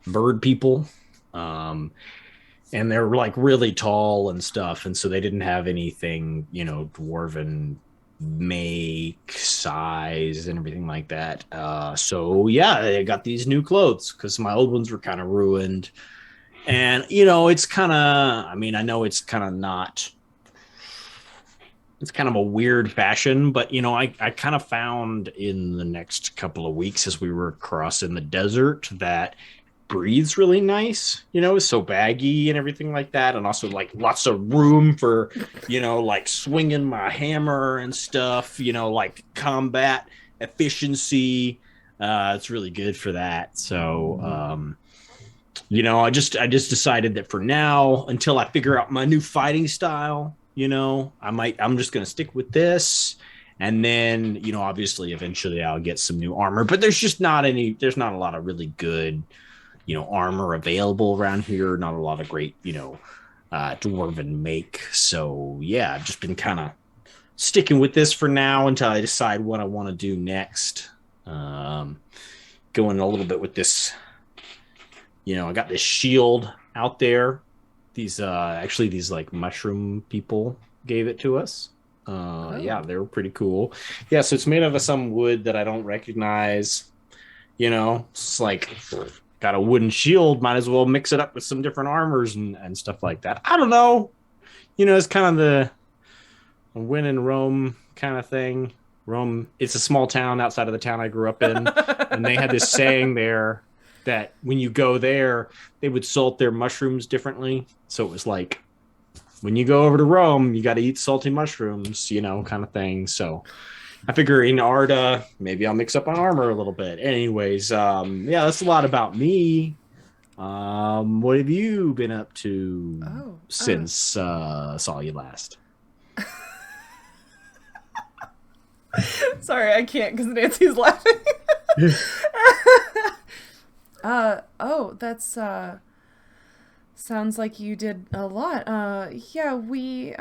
bird people, and they're like really tall and stuff, and so they didn't have anything dwarven make size and everything like that. So I got these new clothes because my old ones were kind of ruined. And it's kind of, I know it's kind of not, it's kind of a weird fashion, but I kind of found in the next couple of weeks as we were crossing the desert that breathes really nice. It's so baggy and everything like that, and also like lots of room for like swinging my hammer and stuff, like combat efficiency. It's really good for that. So I just decided that for now, until I figure out my new fighting style, I'm just going to stick with this. And then, obviously, eventually I'll get some new armor. But there's not a lot of really good, armor available around here. Not a lot of great, dwarven make. So, I've just been kind of sticking with this for now until I decide what I want to do next. Going a little bit with this, I got this shield out there. These like mushroom people gave it to us. They were pretty cool. So it's made out of some wood that I don't recognize. It's like got a wooden shield, might as well mix it up with some different armors and stuff like that. I don't know. It's kind of the win in Rome kind of thing. Rome, it's a small town outside of the town I grew up in, and they had this saying there that when you go there, they would salt their mushrooms differently. So it was like, when you go over to Rome, you got to eat salty mushrooms, kind of thing. So I figure in Arda, maybe I'll mix up on armor a little bit. Anyways, that's a lot about me. What have you been up to since saw you last? Sorry, I can't because Nancy's laughing. That's sounds like you did a lot. We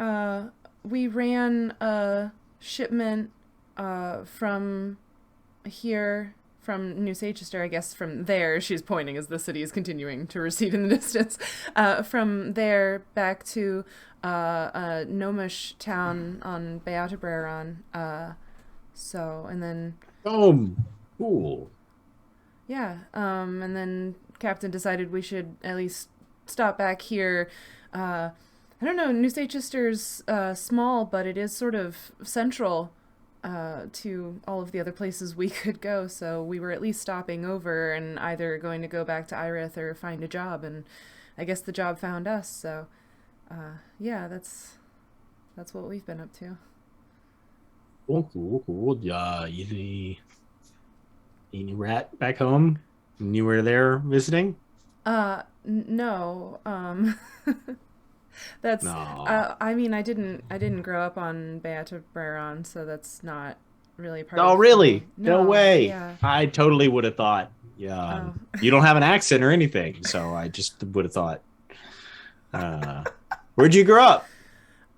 ran a shipment from here, from New Sachester, I guess from there, she's pointing as the city is continuing to recede in the distance, from there back to a gnomish town on Beatabraron. And then... Oh, cool. Yeah, and then Captain decided we should at least stop back here. I don't know, New Sachester's small, but it is sort of central to all of the other places we could go, so we were at least stopping over and either going to go back to Irith or find a job, and I guess the job found us, so that's what we've been up to. Cool. Any rat back home? You were there visiting? No. That's No. I didn't grow up on Beatabraron, so that's not really part Oh, of really? No, No way. Yeah. I totally would have thought. Yeah. You don't have an accent or anything, so I just would have thought. Where'd you grow up?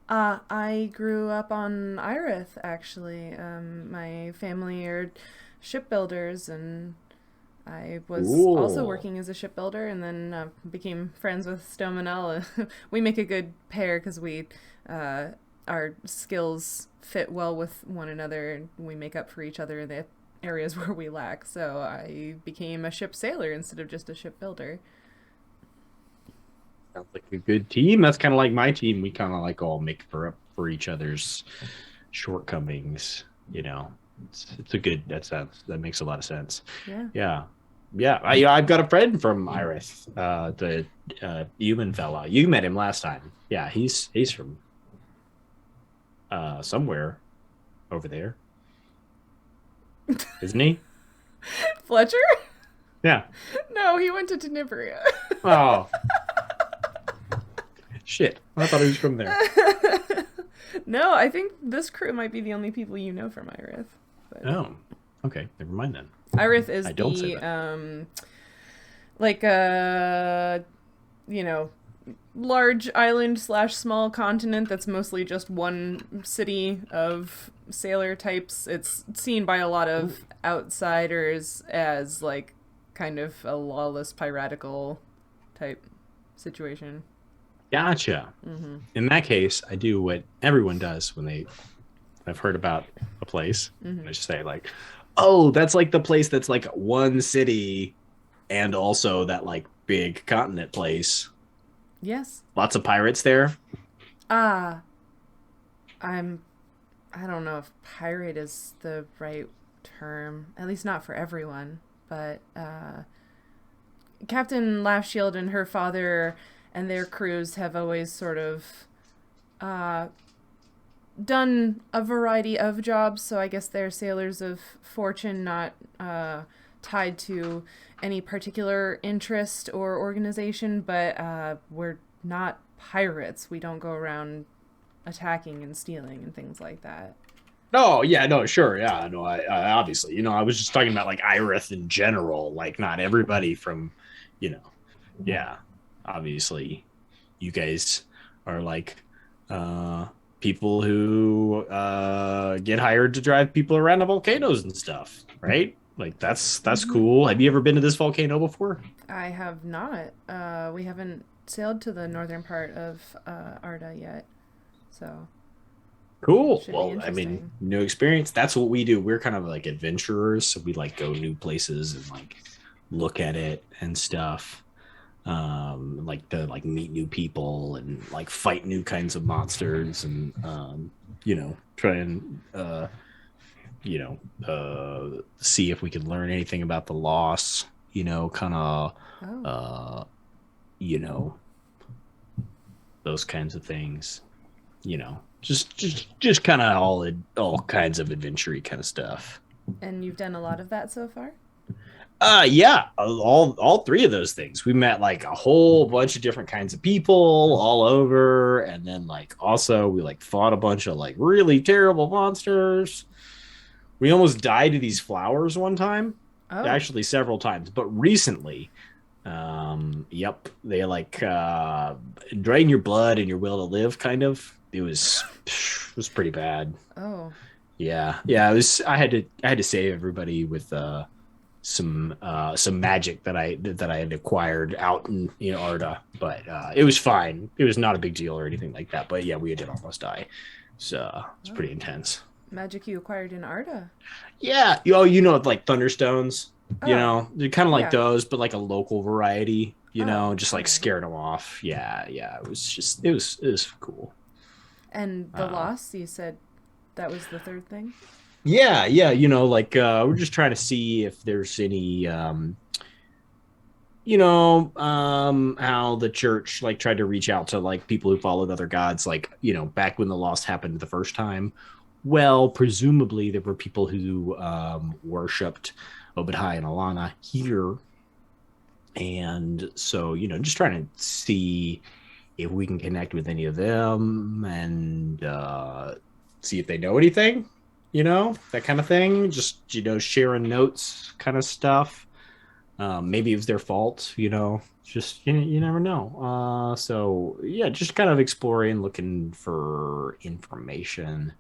I grew up on Irith, actually. My family are shipbuilders, and I was also working as a shipbuilder, and then became friends with Stomonel. We make a good pair because our skills fit well with one another, and we make up for each other. areas where we lack. So I became a ship sailor instead of just a ship builder. Sounds like a good team. That's kind of like my team. We kind of like all make up for each other's shortcomings. It's a good. That makes a lot of sense. Yeah. I've got a friend from Iris, the human fella. You met him last time. Yeah, he's from somewhere over there, isn't he? Fletcher? Yeah. No, he went to Tenebria. Oh. Shit. I thought he was from there. No, I think this crew might be the only people you know from Iris. But... Oh. Okay. Never mind then. Iris is large island / small continent that's mostly just one city of sailor types. It's seen by a lot of outsiders as like kind of a lawless piratical type situation. Gotcha. Mm-hmm. In that case, I do what everyone does when I've heard about a place. Mm-hmm. I just say like, oh, that's like the place that's like one city and also that like big continent place. Yes. Lots of pirates there. I don't know if pirate is the right term, at least not for everyone, but Captain Laughshield and her father and their crews have always sort of done a variety of jobs, so I guess they're sailors of fortune, not tied to any particular interest or organization, but we're not pirates. We don't go around attacking and stealing and things like that. Oh, yeah, no, sure, yeah, no, I obviously, I was just talking about, like, Irith in general, like, not everybody from, yeah, obviously, you guys are, like, people who get hired to drive people around the volcanoes and stuff, right? Like, that's cool. Have you ever been to this volcano before? I have not. We haven't sailed to the northern part of Arda yet, so... Cool. Well, I mean, new experience. That's what we do. We're kind of like adventurers, so we like go new places and like look at it and stuff. Like to like meet new people and like fight new kinds of monsters and try and see if we can learn anything about the loss. Kind of those kinds of things. Just kind of all kinds of adventure-y kind of stuff. And you've done a lot of that so far? Yeah, all three of those things. We met like a whole bunch of different kinds of people all over, and then like also we like fought a bunch of like really terrible monsters. We almost died to these flowers one time. Oh. Actually several times, but recently they like drain your blood and your will to live kind of. It was pretty bad. Oh. Yeah. It was. I had to save everybody with some magic that I had acquired out in Arda, but it was fine. It was not a big deal or anything like that. But yeah, we did almost die. So it's pretty intense. Magic you acquired in Arda? Yeah. Like thunderstones. Oh. They're kind of like those, but like a local variety. Just like scared them off. Yeah. It was cool. And the loss, you said that was the third thing? Yeah. We're just trying to see if there's any, how the church like tried to reach out to like people who followed other gods, like, back when the loss happened the first time. Well, presumably there were people who worshipped Obadai and Alana here. And so, just trying to see if we can connect with any of them and see if they know anything, that kind of thing. Just, sharing notes kind of stuff. Maybe it was their fault, just, you never know. So, yeah, just kind of exploring, looking for information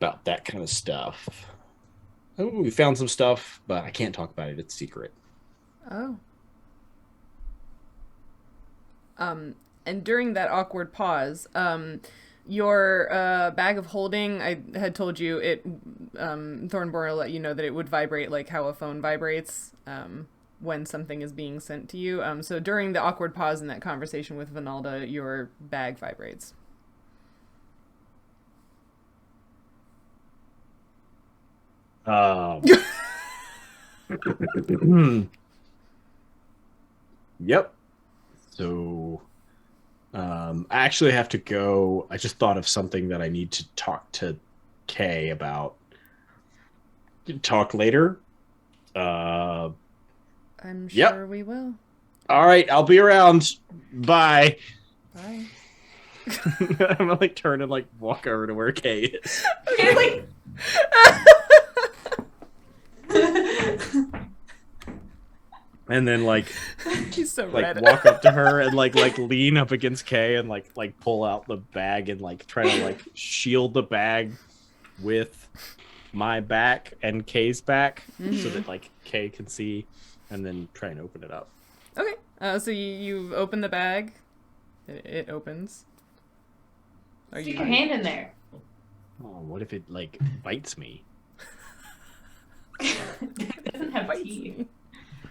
about that kind of stuff. Oh, we found some stuff, but I can't talk about it. It's secret. Oh. And during that awkward pause, Your bag of holding, I had told you it, Thornburrow let you know that it would vibrate like how a phone vibrates when something is being sent to you. So during the awkward pause in that conversation with Vinalda, your bag vibrates. Yep. So, I actually have to go. I just thought of something that I need to talk to Kay about. Talk later. I'm sure we will. All right, I'll be around. Bye. Bye. I'm gonna like turn and like walk over to where Kay is. Okay, like. And then like He's so like red. walk up to her and like lean up against Kay and like pull out the bag and like try to like shield the bag with my back and Kay's back so that like Kay can see, and then try and open it up. Okay. So you open the bag. It opens. Stick your hand in there. Oh, what if it like bites me? It doesn't have teeth.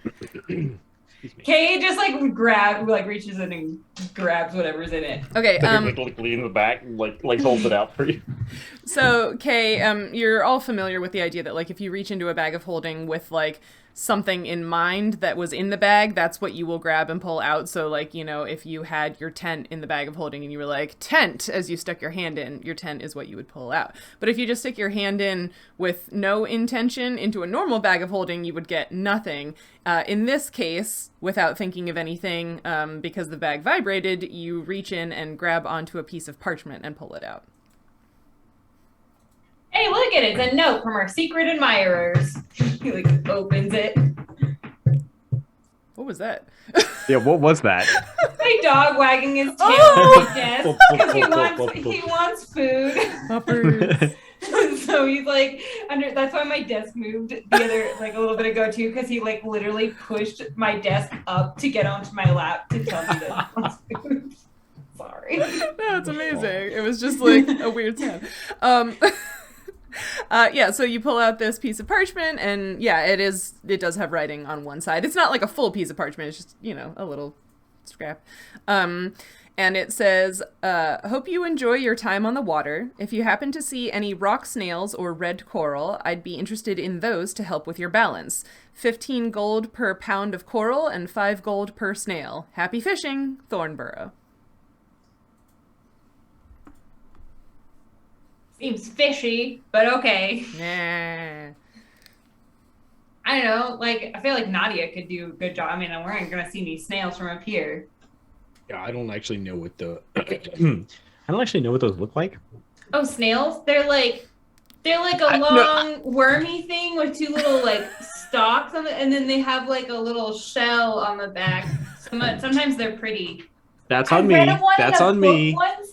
Excuse me. Kay just like reaches in and grabs whatever's in it. Okay. Like lean in the back and like holds it out for you. So Kay, you're all familiar with the idea that like if you reach into a bag of holding with like something in mind that was in the bag, that's what you will grab and pull out. So like, you know, if you had your tent in the bag of holding and you were like, tent, as you stuck your hand in, your tent is what you would pull out. But if you just stick your hand in with no intention into a normal bag of holding, you would get nothing. In this case, without thinking of anything, because the bag vibrated, you reach in and grab onto a piece of parchment and pull it out. Hey, look at it. It's a note from our secret admirers. He like opens it. What was that? Yeah, what was that? My dog wagging his tail Oh! at my desk because he wants food. Uppers. So he's like that's why my desk moved the other like a little bit ago too, because he like literally pushed my desk up to get onto my lap to tell me that he wants food. Sorry. That's amazing. It was just like a weird sound. Yeah, so you pull out this piece of parchment, and yeah, it does have writing on one side. It's not like a full piece of parchment, it's just, you know, a little scrap. And it says, hope you enjoy your time on the water. If you happen to see any rock snails or red coral, I'd be interested in those to help with your balance. 15 gold per pound of coral and 5 gold per snail. Happy fishing, Thornburrow. Seems fishy, but okay. Nah. I don't know, like, I feel like Nautia could do a good job. I mean, we aren't going to see any snails from up here. Yeah, I don't actually know what the I don't actually know what those look like. Oh, snails? They're like a long wormy thing with two little like stalks on it, and then they have like a little shell on the back. Sometimes they're pretty. That's on me. That's on me. Ones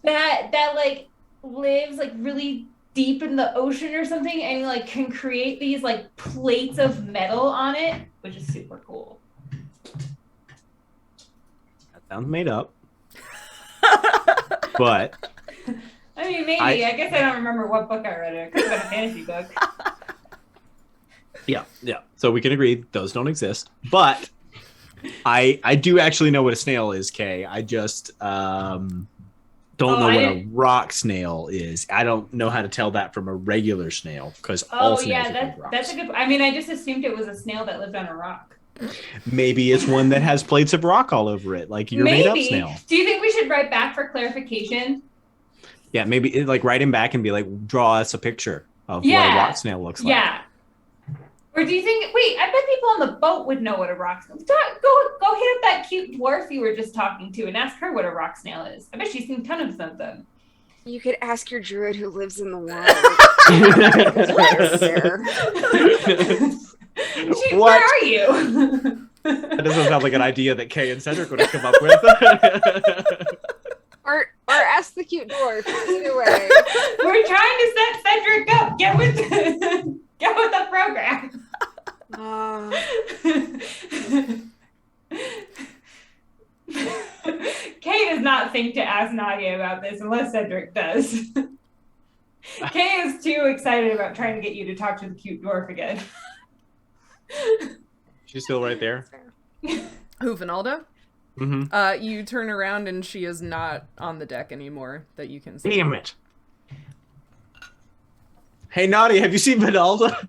that like lives like really deep in the ocean or something, and like can create these like plates of metal on it, which is super cool. That sounds made up. But I mean, maybe. I guess I don't remember what book I read. It could have been a fantasy book. Yeah. So we can agree those don't exist. But I do actually know what a snail is, Kay. I just don't know what a rock snail is. I don't know how to tell that from a regular snail because all snails are rocks. That's a good. I mean, I just assumed it was a snail that lived on a rock. Maybe it's one that has plates of rock all over it, like your made-up snail. Do you think we should write back for clarification? Yeah, maybe like write him back and be like, draw us a picture of what a rock snail looks like. Yeah. Or do you think? Wait, I bet people on the boat would know what a rock snail. Go hit up that cute dwarf you were just talking to and ask her what a rock snail is. I bet she's seen a ton of them. You could ask your druid who lives in the water. What? Where are you? That doesn't sound like an idea that Kay and Cedric would have come up with. or ask the cute dwarf. Either way. We're trying to set Cedric up. Get with the program. Kate is does not think to ask Nautia about this unless Cedric does. Kay is too excited about trying to get you to talk to the cute dwarf again. She's still right there. Who, Vinalda? Mm-hmm. You turn around and she is not on the deck anymore that you can see. Damn it. Hey, Naughty, have you seen Vinalda?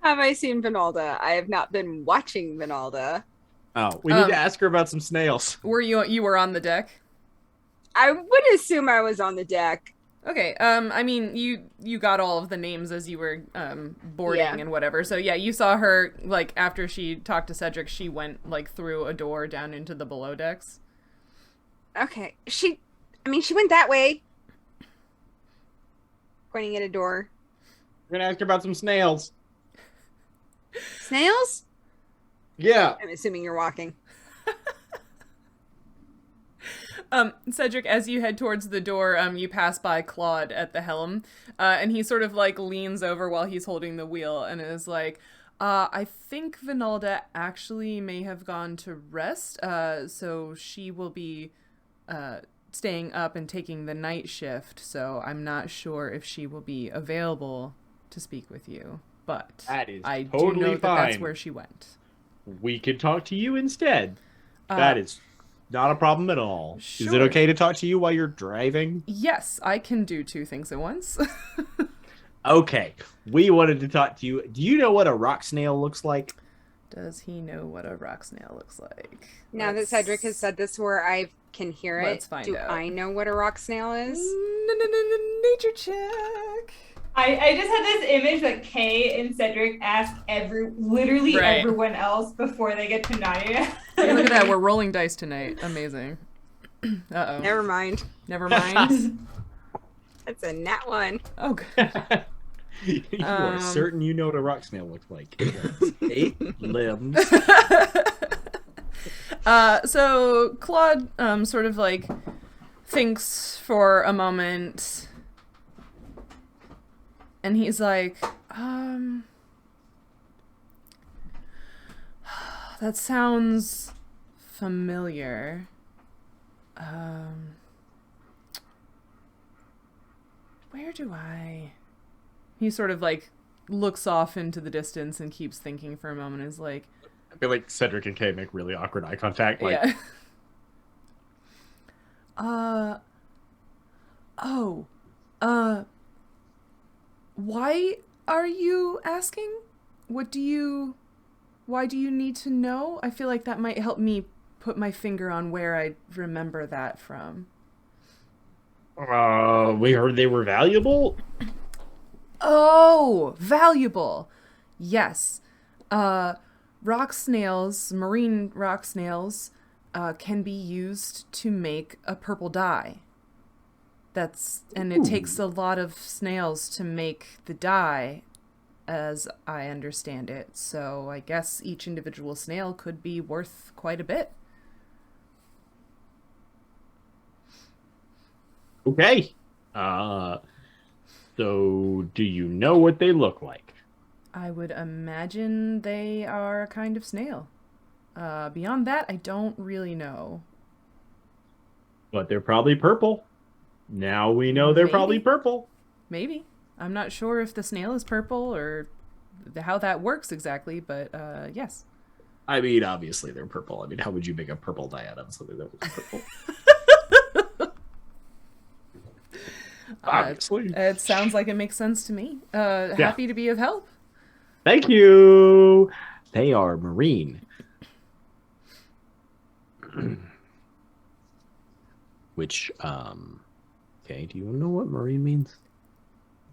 Have I seen Vinalda? I have not been watching Vinalda. Oh, we need to ask her about some snails. You were on the deck? I would assume I was on the deck. Okay, I mean, you got all of the names as you were boarding and whatever. So yeah, you saw her, like, after she talked to Cedric, she went, like, through a door down into the below decks. Okay. She went that way. Pointing at a door. We're gonna ask her about some snails. Snails? Yeah. I'm assuming you're walking. Cedric, as you head towards the door, you pass by Claude at the helm, and he sort of, like, leans over while he's holding the wheel and is like, I think Vinalda actually may have gone to rest, so she will be, staying up and taking the night shift, so I'm not sure if she will be available to speak with you, but that is I totally do know that fine. that's where she went. We could talk to you instead. That is not a problem at all. Sure. Is it okay to talk to you while you're driving? Yes, I can do two things at once. Okay. We wanted to talk to you. Do you know what a rock snail looks like? Does he know what a rock snail looks like? Now that Cedric has said this where I can hear Let's it, find do out. I know what a rock snail is? Nature check. I just had this image that Kay and Cedric ask literally Right. everyone else before they get to Nautia. Hey, look at that. We're rolling dice tonight. Amazing. Uh-oh. Never mind. Never mind. That's a nat one. Oh, God. You are certain you know what a rock snail looks like. It has 8 limbs. So Claude sort of, like, thinks for a moment, and he's like, that sounds familiar. Where do I... He sort of, like, looks off into the distance and keeps thinking for a moment, is like... I feel like Cedric and Kay make really awkward eye contact. Like, Yeah. Why are you asking? Why do you need to know? I feel like that might help me put my finger on where I remember that from. we heard they were valuable. Oh, valuable. Yes. Rock snails, marine rock snails, can be used to make a purple dye. It takes a lot of snails to make the dye, as I understand it. So I guess each individual snail could be worth quite a bit. Okay. So do you know what they look like? I would imagine they are a kind of snail. Beyond that, I don't really know. But they're probably purple. Now we know they're probably purple. Maybe. I'm not sure if the snail is purple or how that works exactly, but yes. I mean, obviously they're purple. I mean, how would you make a purple dye out of something that was purple? Obviously. It sounds like it makes sense to me. Happy to be of help. Thank you. They are marine. Which, okay, do you know what marine means?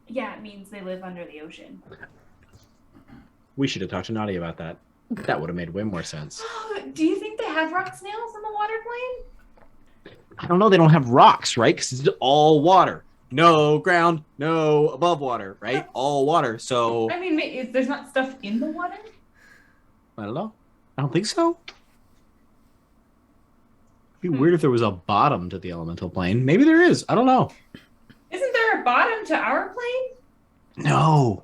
Yeah, it means they live under the ocean. We should have talked to Naughty about that. That would have made way more sense. Do you think they have rock snails on the water plane? I don't know. They don't have rocks, right? Because it's all water. No ground, no above water, right? All water. So I mean, there's not stuff in the water? I don't know. I don't think so. It'd be weird if there was a bottom to the elemental plane. Maybe there is. I don't know. Isn't there a bottom to our plane? No.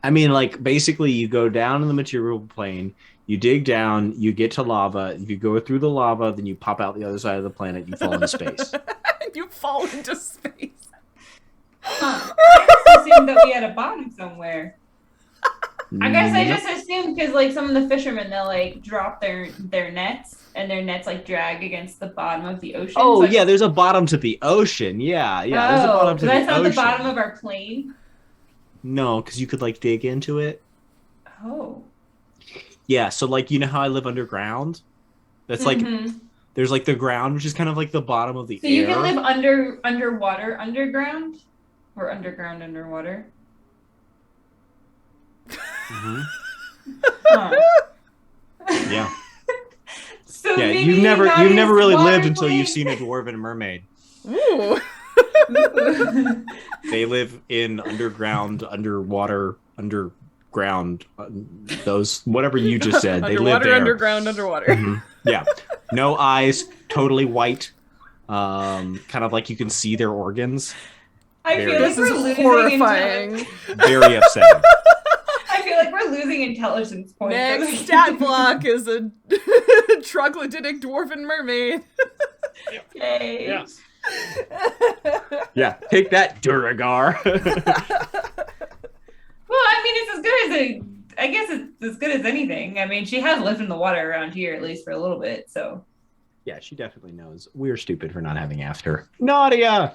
I mean, like, basically, you go down in the material plane, you dig down, you get to lava, you go through the lava, then you pop out the other side of the planet, you fall into space. You fall into space. Huh. I just assumed that we had a bottom somewhere. I guess I just assumed because, like, some of the fishermen, they'll, like, drop their nets, and their nets, like, drag against the bottom of the ocean. Oh, so yeah, there's a bottom to the ocean. Yeah, there's a bottom to the ocean. That's not the bottom of our plane? No, because you could, like, dig into it. Oh. Yeah, so, like, you know how I live underground? That's, like, there's, like, the ground, which is kind of, like, the bottom of the air. So you can live underwater underground? Or underground underwater? Mm-hmm. Huh. Yeah. So Yeah, maybe you've never really water lived until plane. you've seen a dwarven mermaid. Ooh. They live in underwater, those, whatever you just said. They live Underwater, there. underground, underwater. Mhm. Yeah. No eyes, totally white. Kind of like you can see their organs. I feel like This we're is losing horrifying. Very upsetting. I feel like we're losing intelligence points. Next stat block is a troglodytic dwarven mermaid. Yay. Yes. Yeah, take that, Duragar. Well, I mean, it's as good as I guess it's as good as anything. I mean, she has lived in the water around here, at least for a little bit, so. Yeah, she definitely knows. We're stupid for not having asked her. Nautia!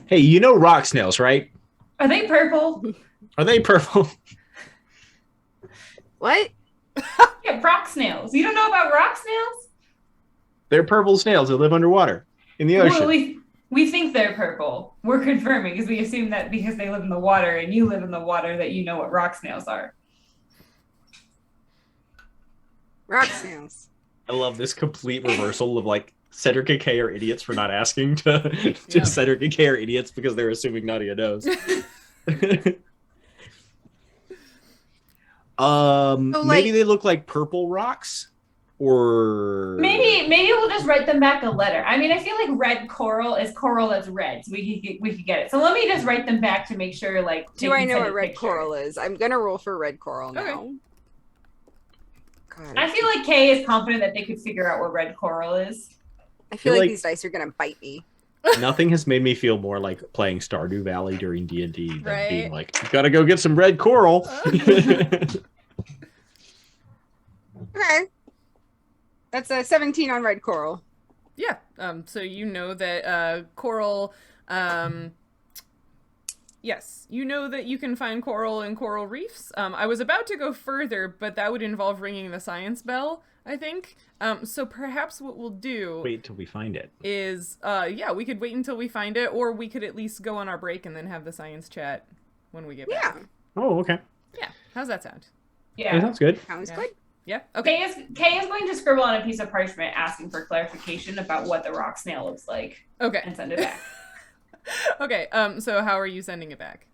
Hey, you know rock snails, right? Are they purple? Are they purple? What? Yeah, rock snails. You don't know about rock snails? They're purple snails that live underwater in the ocean. Well, we think they're purple. We're confirming because we assume that because they live in the water and you live in the water that you know what rock snails are. Rock snails. I love this complete reversal of like Cedric and Kay are idiots for not asking to Yeah. Cedric and Kay are idiots because they're assuming Nautia knows. Maybe they look like purple rocks, or Maybe we'll just write them back a letter. I mean, I feel like red coral is coral that's red, so we could get it. So let me just write them back to make sure. Like, Do I know what red coral is? I'm gonna roll for red coral now. Okay. God, I feel like Kay is confident that they could figure out what red coral is. I feel feel like like- these dice are gonna bite me. nothing has made me feel more like playing Stardew Valley during D&D than Right. being like, you gotta go get some red coral. Okay. That's a 17 on red coral. Yeah. So you know that coral. Yes, you know that you can find coral in coral reefs. I was about to go further, but that would involve ringing the science bell, I think. So perhaps what we'll do Wait till we find it. is, we could wait until we find it, or we could at least go on our break and then have the science chat when we get Yeah. back. Oh, okay. Yeah. How's that sound? That Yeah. sounds good. Sounds Yeah. good. Yeah. Okay. Kay is going to scribble on a piece of parchment asking for clarification about what the rock snail looks like Okay. and send it back. Okay. So how are you sending it back?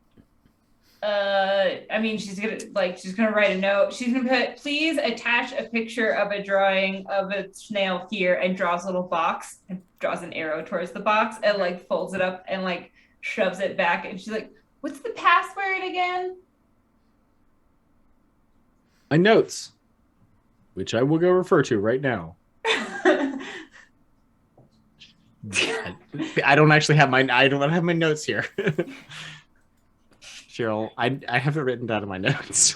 I mean, she's gonna write a note. She's gonna put, please attach a picture of a drawing of a snail here, and draws a little box and draws an arrow towards the box and like folds it up and like shoves it back. And she's like, what's the password again? My notes, which I will go refer to right now. I don't actually have my notes here. Sheryl, I have it written down in my notes.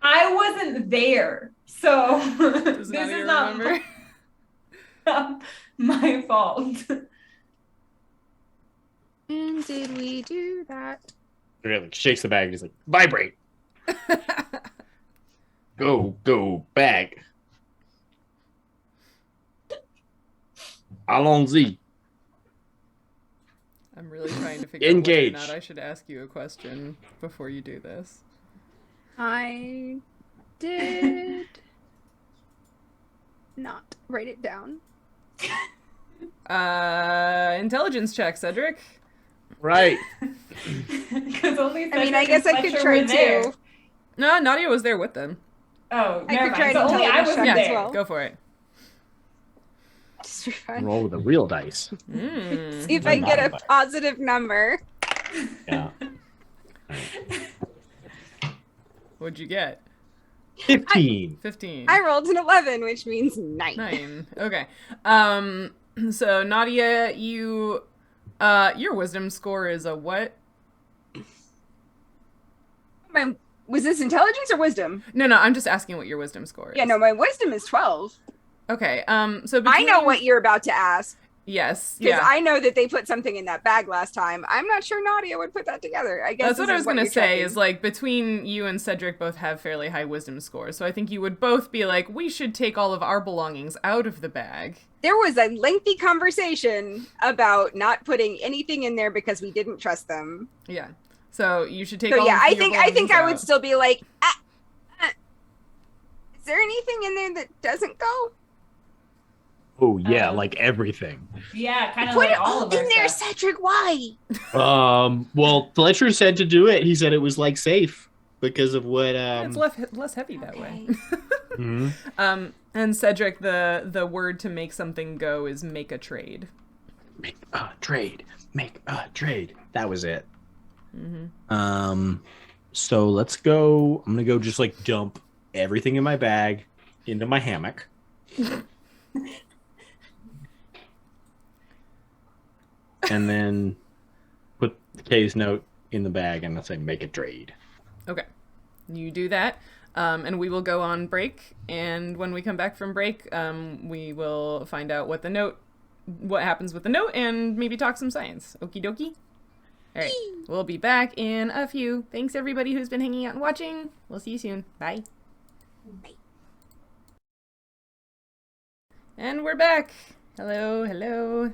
I wasn't there, so Does this Nadia is not remember? my fault. And did we do that? Really shakes the bag and he's like, vibrate. Go back. Allons-y. I'm really trying to figure Engage. out whether or not I should ask you a question before you do this. I did not write it down. Intelligence check, Cedric. Right. Because only I mean, I Cedric guess and I could Fletcher try were there. to. No, Nadia was there with them. Oh, I never could try mind. So to only I intelligence was check Yeah, as there. well. Go for it. Just for fun. Roll with a real dice. See if I get a positive number. Yeah. What'd you get? 15. 15. I rolled an 11, which means 9. 9. Okay. So Nautia, you your wisdom score is a what? Was this intelligence or wisdom? No, I'm just asking what your wisdom score is. Yeah, no, my wisdom is 12. Okay. So I know what you're about to ask. Yes. Because Yeah. I know that they put something in that bag last time. I'm not sure Nautia would put that together. I guess That's what I was going to say checking. is like between you and Cedric both have fairly high wisdom scores. So I think you would both be like, we should take all of our belongings out of the bag. There was a lengthy conversation about not putting anything in there because we didn't trust them. Yeah. So you should take So all yeah, of I your think belongings I would out. still be like, is there anything in there that doesn't go? Oh, yeah, like everything. Yeah, kind of Put like it all all of our in there, stuff. Cedric. Why? Well, Fletcher said to do it. He said it was like safe because of what It's less heavy that way. mhm. And Cedric, the word to make something go is make a trade. Make a trade. Make a trade. That was it. Mm-hmm. So let's go. I'm gonna go just like dump everything in my bag into my hammock. And then put Kay's note in the bag and I'll say make a trade. Okay. You do that. And we will go on break. And when we come back from break, we will find out what happens with the note and maybe talk some science. Okie dokie. All right. We'll be back in a few. Thanks everybody who's been hanging out and watching. We'll see you soon. Bye. Bye. And we're back. Hello. Hello.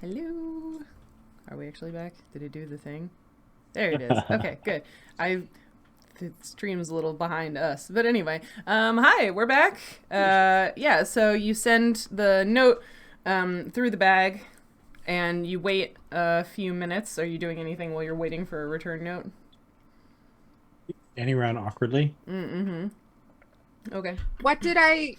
Hello. Are we actually back? Did it do the thing? There it is. Okay, good. The stream's a little behind us. But anyway, hi, we're back. Yeah, so you send the note through the bag and you wait a few minutes. Are you doing anything while you're waiting for a return note? Standing around awkwardly. Mm-hmm. Okay. What did I...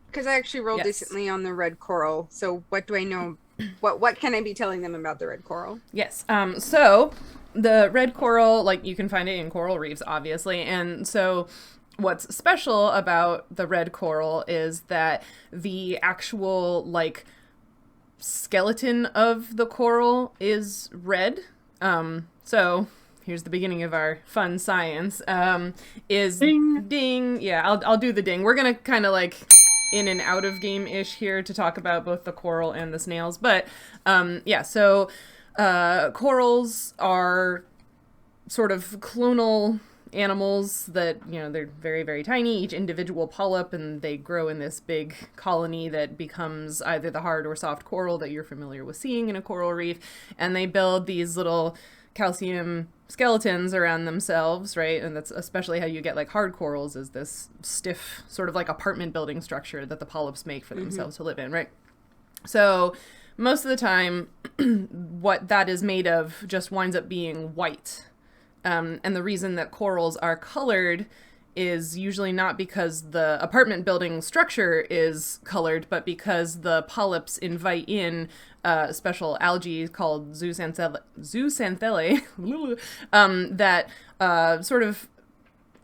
Because I actually rolled Yes. decently on the red coral. So what do I know? What can I be telling them about the red coral? Yes. So the red coral, like you can find it in coral reefs, obviously. And so what's special about the red coral is that the actual like skeleton of the coral is red. So here's the beginning of our fun science. Is ding. Yeah, I'll do the ding. We're gonna kind of like in and out of game-ish here to talk about both the coral and the snails. But yeah, so corals are sort of clonal animals that, you know, they're very, very tiny, each individual polyp, and they grow in this big colony that becomes either the hard or soft coral that you're familiar with seeing in a coral reef. And they build these little calcium skeletons around themselves, right? And that's especially how you get like hard corals, is this stiff sort of like apartment building structure that the polyps make for themselves to live in, right? So most of the time what that is made of just winds up being white. And the reason that corals are colored is usually not because the apartment building structure is colored, but because the polyps invite in special algae called zooxanthellae that sort of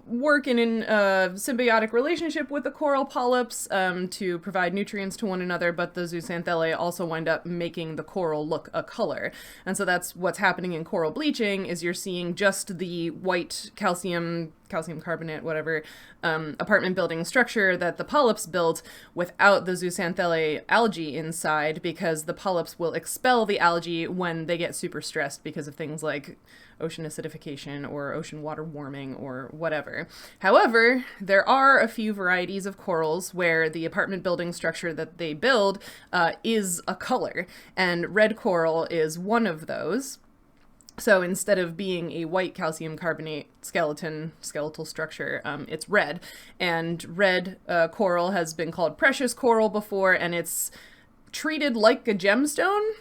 work in a symbiotic relationship with the coral polyps to provide nutrients to one another, but the zooxanthellae also wind up making the coral look a color. And so that's what's happening in coral bleaching, is you're seeing just the white calcium carbonate, whatever, apartment building structure that the polyps built without the zooxanthellae algae inside, because the polyps will expel the algae when they get super stressed because of things like ocean acidification or ocean water warming or whatever. However, there are a few varieties of corals where the apartment building structure that they build is a color, and red coral is one of those. So instead of being a white calcium carbonate skeletal structure, it's red. And red coral has been called precious coral before, and it's treated like a gemstone.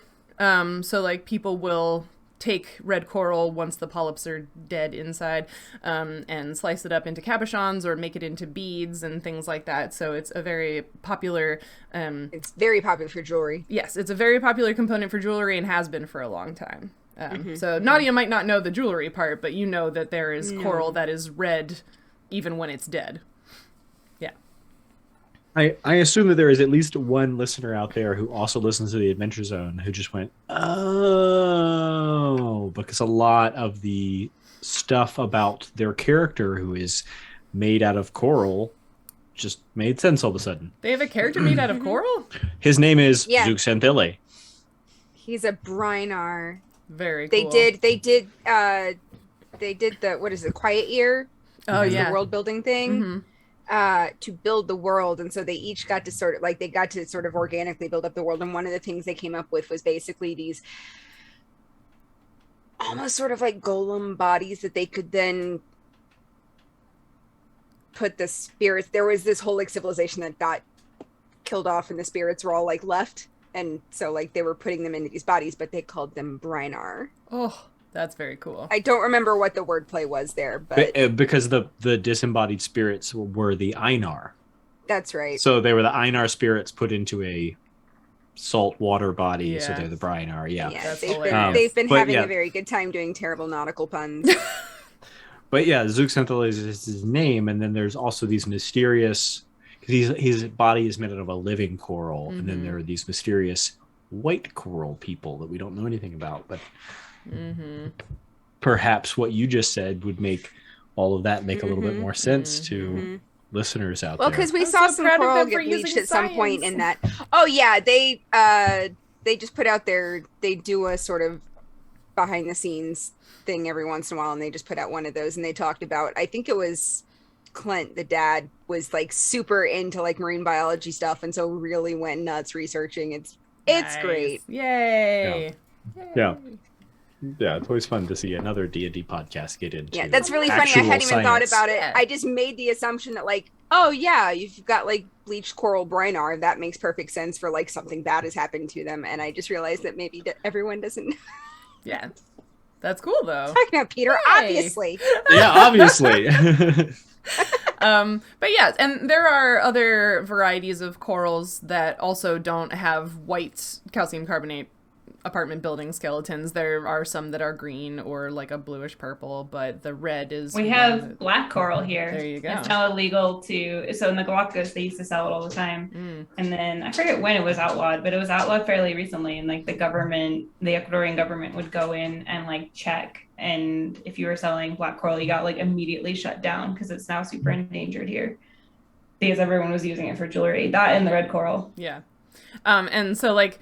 So like people will take red coral once the polyps are dead inside, and slice it up into cabochons or make it into beads and things like that. So it's a very popular... it's very popular for jewelry. Yes, it's a very popular component for jewelry and has been for a long time. So Nautia might not know the jewelry part, but you know that there is coral that is red even when it's dead. Yeah. I assume that there is at least one listener out there who also listens to the Adventure Zone who just went, oh, because a lot of the stuff about their character who is made out of coral just made sense all of a sudden. They have a character made out of coral? His name is Zuxanthille. He's a Brynar. Very They cool. did the, what is it, Quiet Ear? Oh, yeah. The world building thing. To build the world, and so they each got to sort of organically build up the world. And one of the things they came up with was basically these almost sort of like golem bodies that they could then put the spirits. There was this whole like civilization that got killed off, and the spirits were all like left, and so like they were putting them into these bodies, but they called them Brynar. Oh, that's very cool. I don't remember what the wordplay was there, but because the disembodied spirits were the Einar. That's right. So they were the Einar spirits put into a salt water body, so they're the Brynar. Yeah. That's they've been having a very good time doing terrible nautical puns. But yeah, Zuxanthille is his name, and then there's also these mysterious... his body is made out of a living coral, and then there are these mysterious white coral people that we don't know anything about, but... Perhaps what you just said would make all of that make a little bit more sense to listeners out there. Well, because we saw some coral get bleached at some point in that. Oh yeah, they just put out they do a sort of behind the scenes thing every once in a while, and they just put out one of those, and they talked about, I think it was Clint, the dad, was like super into like marine biology stuff, and so really went nuts researching. It's great. Yay. Yeah. Yeah, it's always fun to see another D&D podcast get into. Yeah, that's really funny. I hadn't even thought about it. I just made the assumption that like, oh yeah, you've got like bleached coral Brynar. That makes perfect sense for like something bad has happened to them. And I just realized that maybe everyone doesn't. Yeah, that's cool though. Talking about Peter, obviously. Yeah, obviously. But yeah, and there are other varieties of corals that also don't have white calcium carbonate apartment building skeletons. There are some that are green or like a bluish purple, but the red is... We have black coral here. There you go. It's now illegal to... So in the Galapagos, they used to sell it all the time. And then I forget when it was outlawed, but it was outlawed fairly recently. And like the Ecuadorian government would go in and like check. And if you were selling black coral, you got like immediately shut down because it's now super endangered here. Because everyone was using it for jewelry. That and the red coral. Yeah. And so like...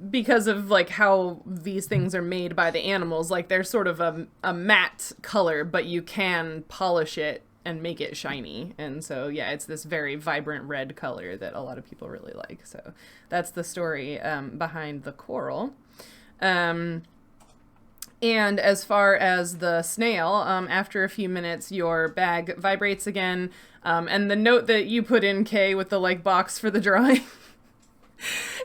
because of like how these things are made by the animals, like they're sort of a matte color, but you can polish it and make it shiny. And so, yeah, it's this very vibrant red color that a lot of people really like. So that's the story behind the coral. And as far as the snail, after a few minutes, your bag vibrates again. And the note that you put in, Kay, with the like box for the drawing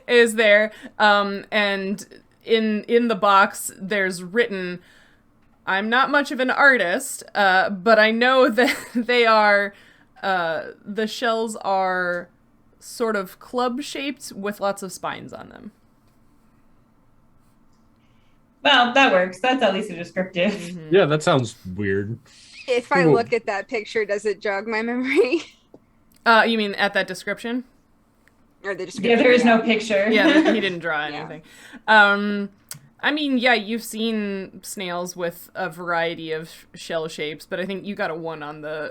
is there. And in the box, there's written, I'm not much of an artist, but I know that they are, the shells are sort of club-shaped with lots of spines on them. Well, that works. That's at least a descriptive. Mm-hmm. Yeah, that sounds weird. If I look at that picture, does it jog my memory? You mean at that description? Or the description? Yeah, there is no picture. Yeah, he didn't draw anything. I mean, yeah, you've seen snails with a variety of shell shapes, but I think you got a 1 on the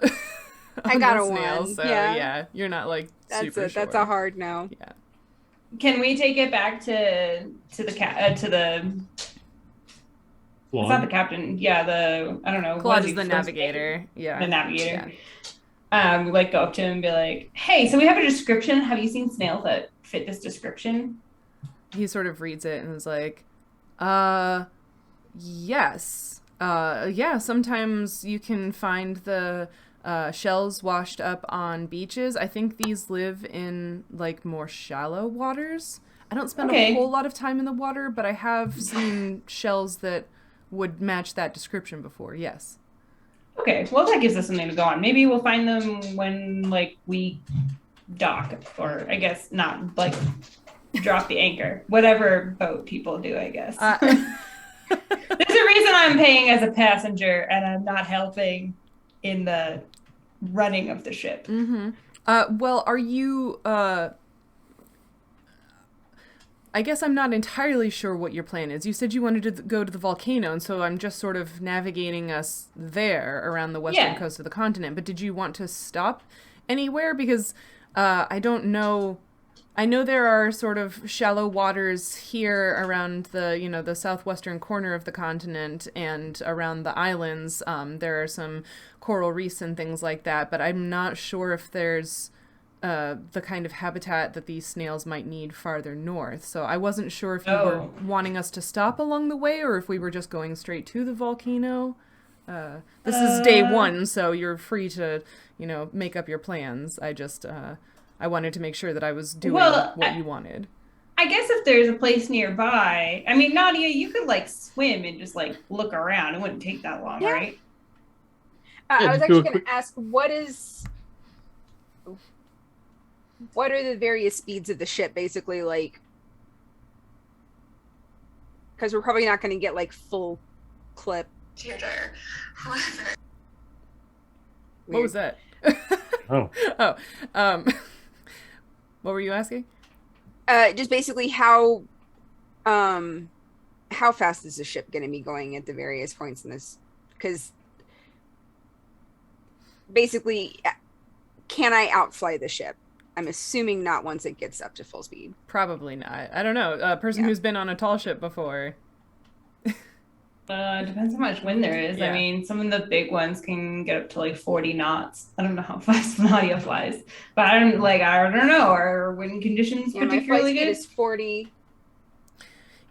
on I got the a snail, 1. So yeah, you're not like super sure. That's a hard no. Yeah. Can we take it back to the it's not the captain. Yeah, I don't know. Claude is the navigator. Yeah. The navigator. Yeah. We like go up to him and be like, hey, so we have a description. Have you seen snails that fit this description? He sort of reads it and is like, yes. Yeah, sometimes you can find the shells washed up on beaches. I think these live in like more shallow waters. I don't spend a whole lot of time in the water, but I have seen shells that would match that description before, yes. Okay, well, that gives us something to go on. Maybe we'll find them when, like, we dock, or I guess not, like, drop the anchor. Whatever boat people do, I guess. There's a reason I'm paying as a passenger and I'm not helping in the running of the ship. Mm-hmm. Well, are you, I guess I'm not entirely sure what your plan is. You said you wanted to go to the volcano, and so I'm just sort of navigating us there around the western coast of the continent. But did you want to stop anywhere? Because I don't know. I know there are sort of shallow waters here around the, you know, the southwestern corner of the continent and around the islands. There are some coral reefs and things like that, but I'm not sure if there's the kind of habitat that these snails might need farther north. So I wasn't sure if you were wanting us to stop along the way or if we were just going straight to the volcano. This is day one, so you're free to, you know, make up your plans. I just, I wanted to make sure that I was doing what you wanted. I guess if there's a place nearby, I mean, Nautia, you could like swim and just like look around. It wouldn't take that long, right? I was actually going to ask, what are the various speeds of the ship, basically, like, because we're probably not going to get like full clip. What was that? Oh. What were you asking? Just basically how fast is the ship going to be going at the various points in this? Because basically, can I outfly the ship? I'm assuming not once it gets up to full speed. Probably not. I don't know. A person who's been on a tall ship before. Depends how much wind there is. Yeah. I mean, some of the big ones can get up to like 40 knots. I don't know how fast Nautia flies, but I don't know. Are wind conditions particularly good? Is 40.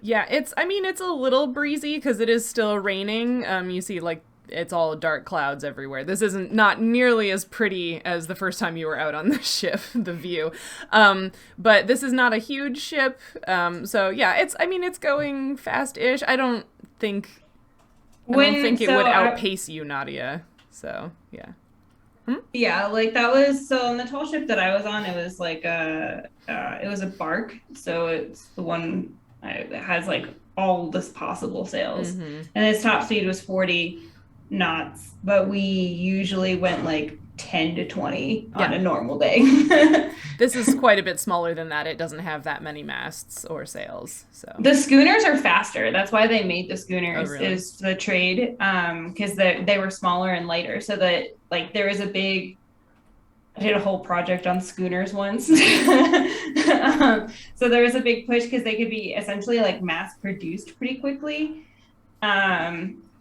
Yeah, it's a little breezy because it is still raining. You see, like, it's all dark clouds everywhere. This isn't not nearly as pretty as the first time you were out on the ship, the view. But this is not a huge ship. So yeah, it's going fast-ish. I don't think it would outpace you, Nautia. So yeah. Yeah, like that was, so on the tall ship that I was on, it was like it was a bark. So it's the one that has like all this possible sails. Mm-hmm. And its top speed was 40 knots, but we usually went like 10 to 20 on a normal day. This is quite a bit smaller than that. It doesn't have that many masts or sails. So the schooners are faster. That's why they made the schooners. Really? Is the trade, because they were smaller and lighter. So that like there was I did a whole project on schooners once. So there was a big push because they could be essentially like mass produced pretty quickly.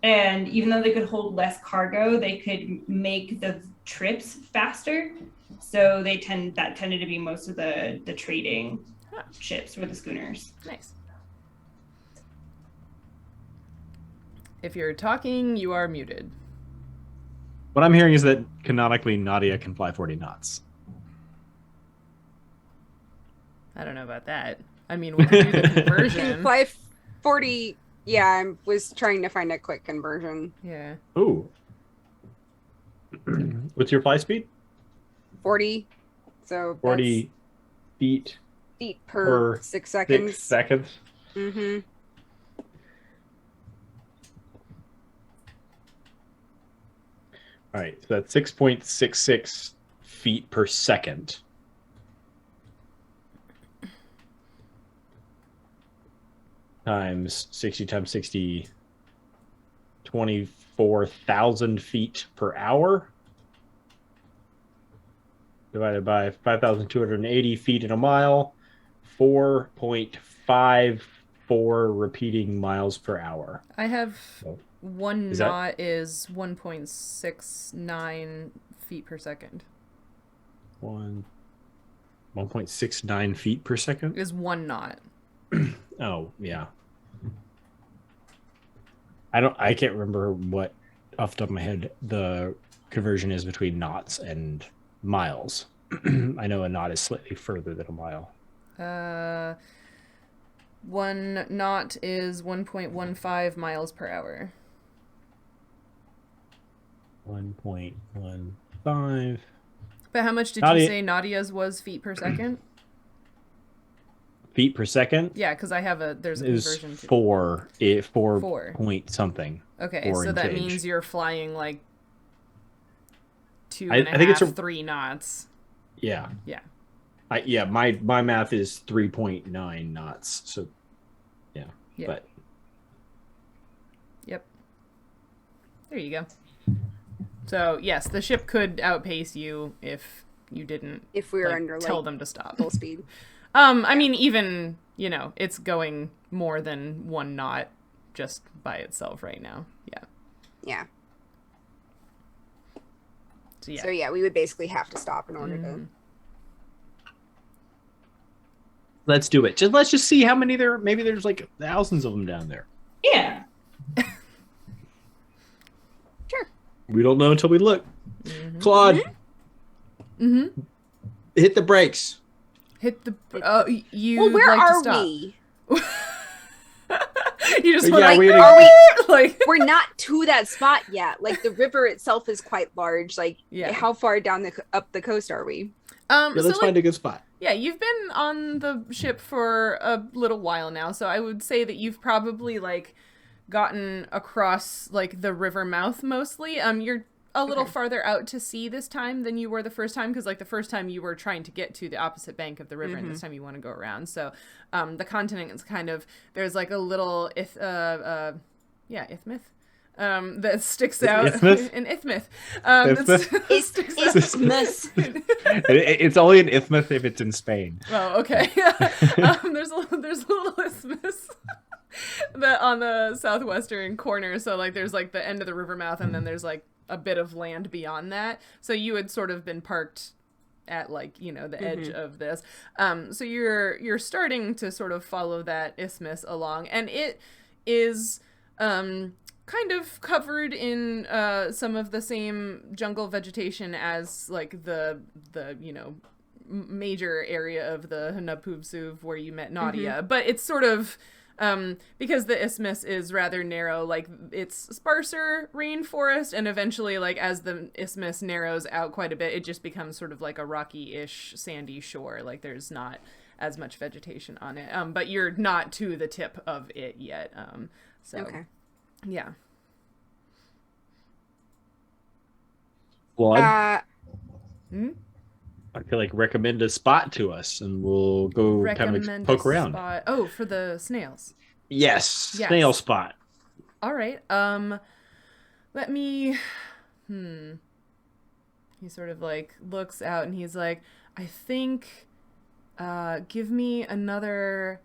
And even though they could hold less cargo, they could make the trips faster. So that tended to be most of the trading ships were the schooners. Nice. If you're talking, you are muted. What I'm hearing is that canonically Nautia can fly 40 knots. I don't know about that. I mean, we can do the conversion. Fly 40. Yeah, I was trying to find a quick conversion. Yeah. Ooh. What's your fly speed? 40. So 40 feet per 6 seconds. 6 seconds. Mm-hmm. All right, so that's 6.66 feet per second. Times 60 times 60, 24,000 feet per hour. Divided by 5,280 feet in a mile, 4.54 repeating miles per hour. I have one knot is 1.69 feet per second. 1.69 feet per second? Is one knot. Oh, yeah. I can't remember what off the top of my head the conversion is between knots and miles. I know a knot is slightly further than a mile. 1 knot is 1.15 miles per hour. 1.15. But how much did Nautia. you say Nautia's was feet per second? Feet per second? Yeah, because there's a Is conversion to 4 4 point something. Okay, 4 so and that change. means you're flying like two I and a think it's half, a- 3 knots. Yeah. Yeah. My math is 3.9 knots. So yeah. Yeah. But Yep. There you go. So yes, the ship could outpace you if you didn't If we were like, under tell like them to stop. full speed. I mean, even, it's going more than 1 knot just by itself right now. Yeah. Yeah. So yeah. So yeah, we would basically have to stop in order to. let's do it. Let's just see how many there. Maybe there's like thousands of them down there. Yeah. Sure. We don't know until we look. Claude, hit the brakes. Hit the you Well, where like to are stop. we? You just Yeah, want we to had Are we? like We're not to that spot yet. Like the river itself is quite large. Like, Yeah. how far down up the coast are we? Yeah, so let's find a good spot. yeah, you've been on the ship for a little while now, so I would say that you've probably like gotten across like the river mouth mostly. You're a little farther out to sea this time than you were the first time, because like the first time you were trying to get to the opposite bank of the river, and this time you want to go around. So the continent is kind of, there's like a little isthmus that sticks out. Isthmus? An isthmus. Isthmus? Isthmus. It's only an isthmus if it's in Spain. Oh, okay. There's a little isthmus that on the southwestern corner. So like there's like the end of the river mouth, and then there's like a bit of land beyond that. So you had sort of been parked at like, the edge of this. So you're starting to sort of follow that isthmus along, and it is kind of covered in some of the same jungle vegetation as like the major area of the Nabpubsuv where you met Nautia, but it's sort of because the isthmus is rather narrow, like it's sparser rainforest, and eventually like as the isthmus narrows out quite a bit, it just becomes sort of like a rocky-ish sandy shore. Like there's not as much vegetation on it, but you're not to the tip of it yet. So Okay. yeah. Claude, Uh, I feel like recommend a spot to us, and we'll go kind of Recommend poke a around. spot. Oh, for the snails. Yes, Yes. snail spot. All right. Let me. He sort of like looks out and he's like, I think, give me another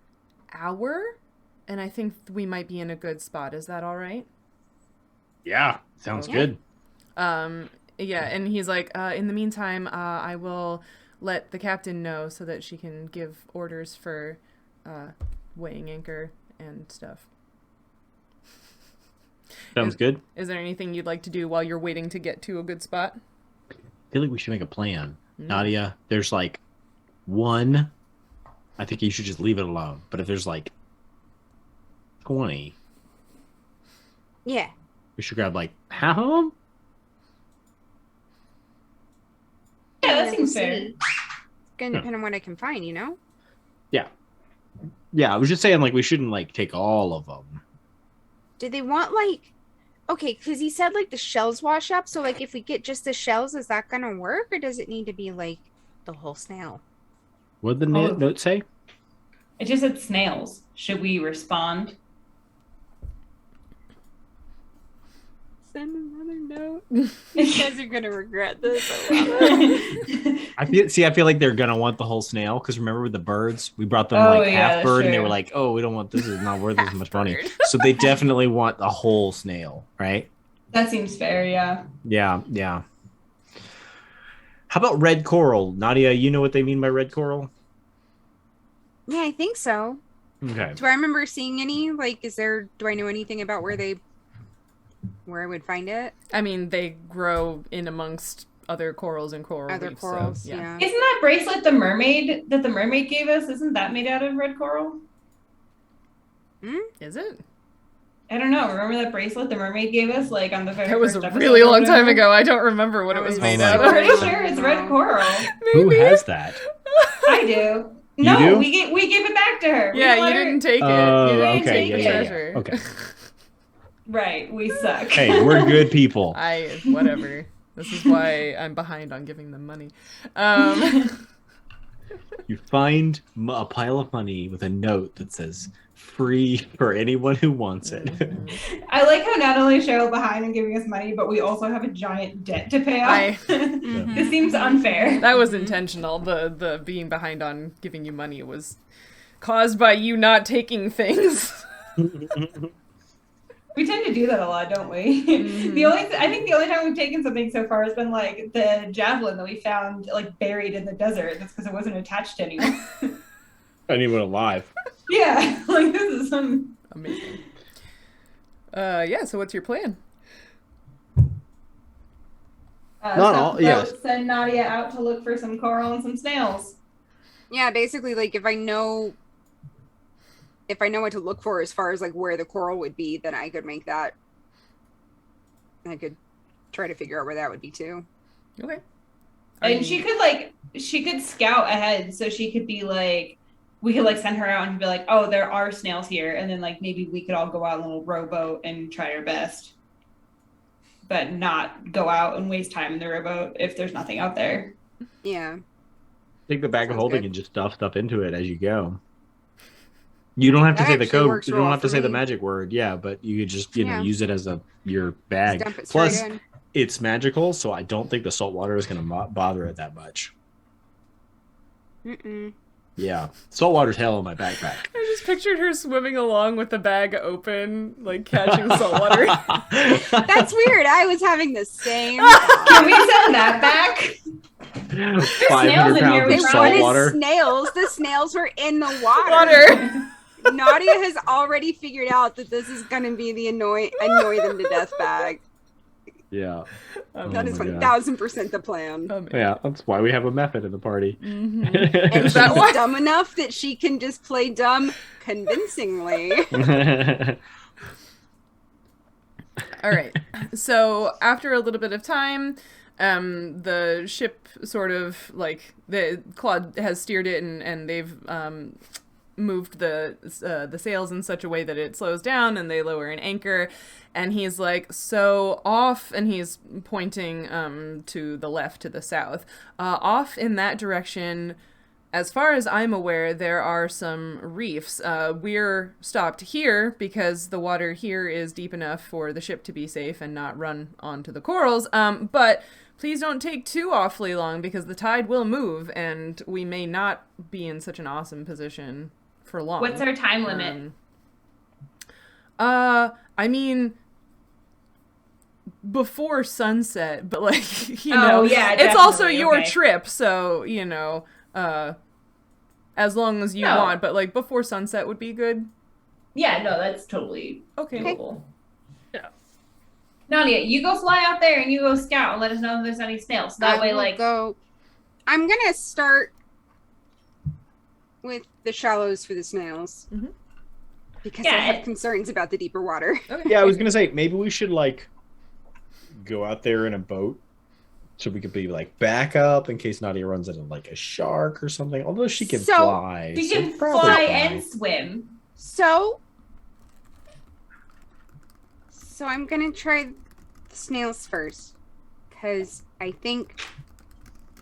hour, and I think we might be in a good spot. Is that all right? Yeah, sounds Okay. good. Yeah, and he's like, in the meantime, I will let the captain know so that she can give orders for weighing anchor and stuff. Sounds good. Is there anything you'd like to do while you're waiting to get to a good spot? I feel like we should make a plan. Nautia, there's like one. I think you should just leave it alone. But if there's like 20, yeah. we should grab like half of them. Yeah, that We'll seems fair. see. It's gonna depend on what I can find, Yeah, I was just saying like we shouldn't like take all of them. Do they want like, okay, because he said like the shells wash up. So like if we get just the shells, is that gonna work, or does it need to be like the whole snail? What did the Oh. note say? It just said snails. Should we respond? Send another note. You guys are gonna regret this. I I feel like they're gonna want the whole snail because remember with the birds, we brought them Oh, like yeah, half bird, and they sure. were like, "Oh, we don't want this. Is not worth as Half much money." bird. So they definitely want the whole snail, right? That seems fair, yeah. Yeah, yeah. How about red coral, Nautia? You know what they mean by red coral? Yeah, I think so. Okay. Do I remember seeing any? Like, do I know anything about where I would find it? I mean, they grow in amongst other corals and coral Other reefs, corals, so, yeah. Isn't that bracelet the mermaid gave us? Isn't that made out of red coral? Is it? I don't know. Remember that bracelet the mermaid gave us, like on the very That was first a episode really or long time whatever? ago. I don't remember what it was made out I'm of. pretty sure it's red coral. Who Maybe. has that? I do. You No, do? we gave it back to her. We Yeah, let you her- didn't take it. Oh, You didn't okay, take yeah, the yeah, treasure. yeah. Okay. Right, we suck. Hey, we're good people. Whatever. This is why I'm behind on giving them money. You find a pile of money with a note that says free for anyone who wants it. I like how not only is Sheryl behind in giving us money, but we also have a giant debt to pay off. This seems unfair. That was intentional. The being behind on giving you money was caused by you not taking things. We tend to do that a lot, don't we? I think the only time we've taken something so far has been like the javelin that we found like buried in the desert. That's because it wasn't attached to anyone. Anyone alive. Yeah, like this is some Amazing. Yeah, so what's your plan? Not all- yeah. Send Nautia out to look for some coral and some snails. Yeah, basically, like if I know what to look for as far as like where the coral would be, then I could make that. I could try to figure out where that would be too. Okay. And she could scout ahead, so she could be like, we could like send her out and be like, oh, there are snails here, and then like maybe we could all go out in a little rowboat and try our best, but not go out and waste time in the rowboat if there's nothing out there. Yeah. Take the bag of Sounds holding good. and just stuff into it as you go. You don't have to That say the actually code. works You don't well have to for say the me. magic word. Yeah, but you could just Yeah. use it as your bag. Dump it straight Plus, in. it's magical, so I don't think the salt water is going to bother it that much. Mm-mm. Yeah, salt water's hell in my backpack. I just pictured her swimming along with the bag open, like catching saltwater. That's weird. I was having the same. Can we send that back? 500 in here, pounds we of They salt wanted water. snails. The snails were in the water. Water. Nautia has already figured out that this is going to be the annoy them to death bag. Yeah. That is my God. 1000% the plan. Yeah, that's why we have a method in the party. And Is she's that why? dumb enough that she can just play dumb convincingly. All right. So after a little bit of time, the ship sort of like Claude has steered it, and they've moved the sails in such a way that it slows down, and they lower an anchor. And he's like, so off, and he's pointing to the left, to the south. Off in that direction, as far as I'm aware, there are some reefs. We're stopped here because the water here is deep enough for the ship to be safe and not run onto the corals. But please don't take too awfully long because the tide will move, and we may not be in such an awesome position for long. What's our time limit? I mean, before sunset, but like, you Oh, know, yeah, it's also definitely, your okay. trip, so, you know, as long as you No. want, but like before sunset would be good. Yeah, no, that's totally Okay. doable. Yeah. Nautia, you go fly out there and you go scout and let us know if there's any snails. That I way, will like, go. I'm gonna start with the shallows for the snails Mhm. because Yeah, I have it- concerns about the deeper water. Okay. Yeah, I was gonna say maybe we should like go out there in a boat so we could be like back up in case Nadia runs into like a shark or something. Although she can So, fly, you so can probably fly fine. and swim. So I'm gonna try the snails first because I think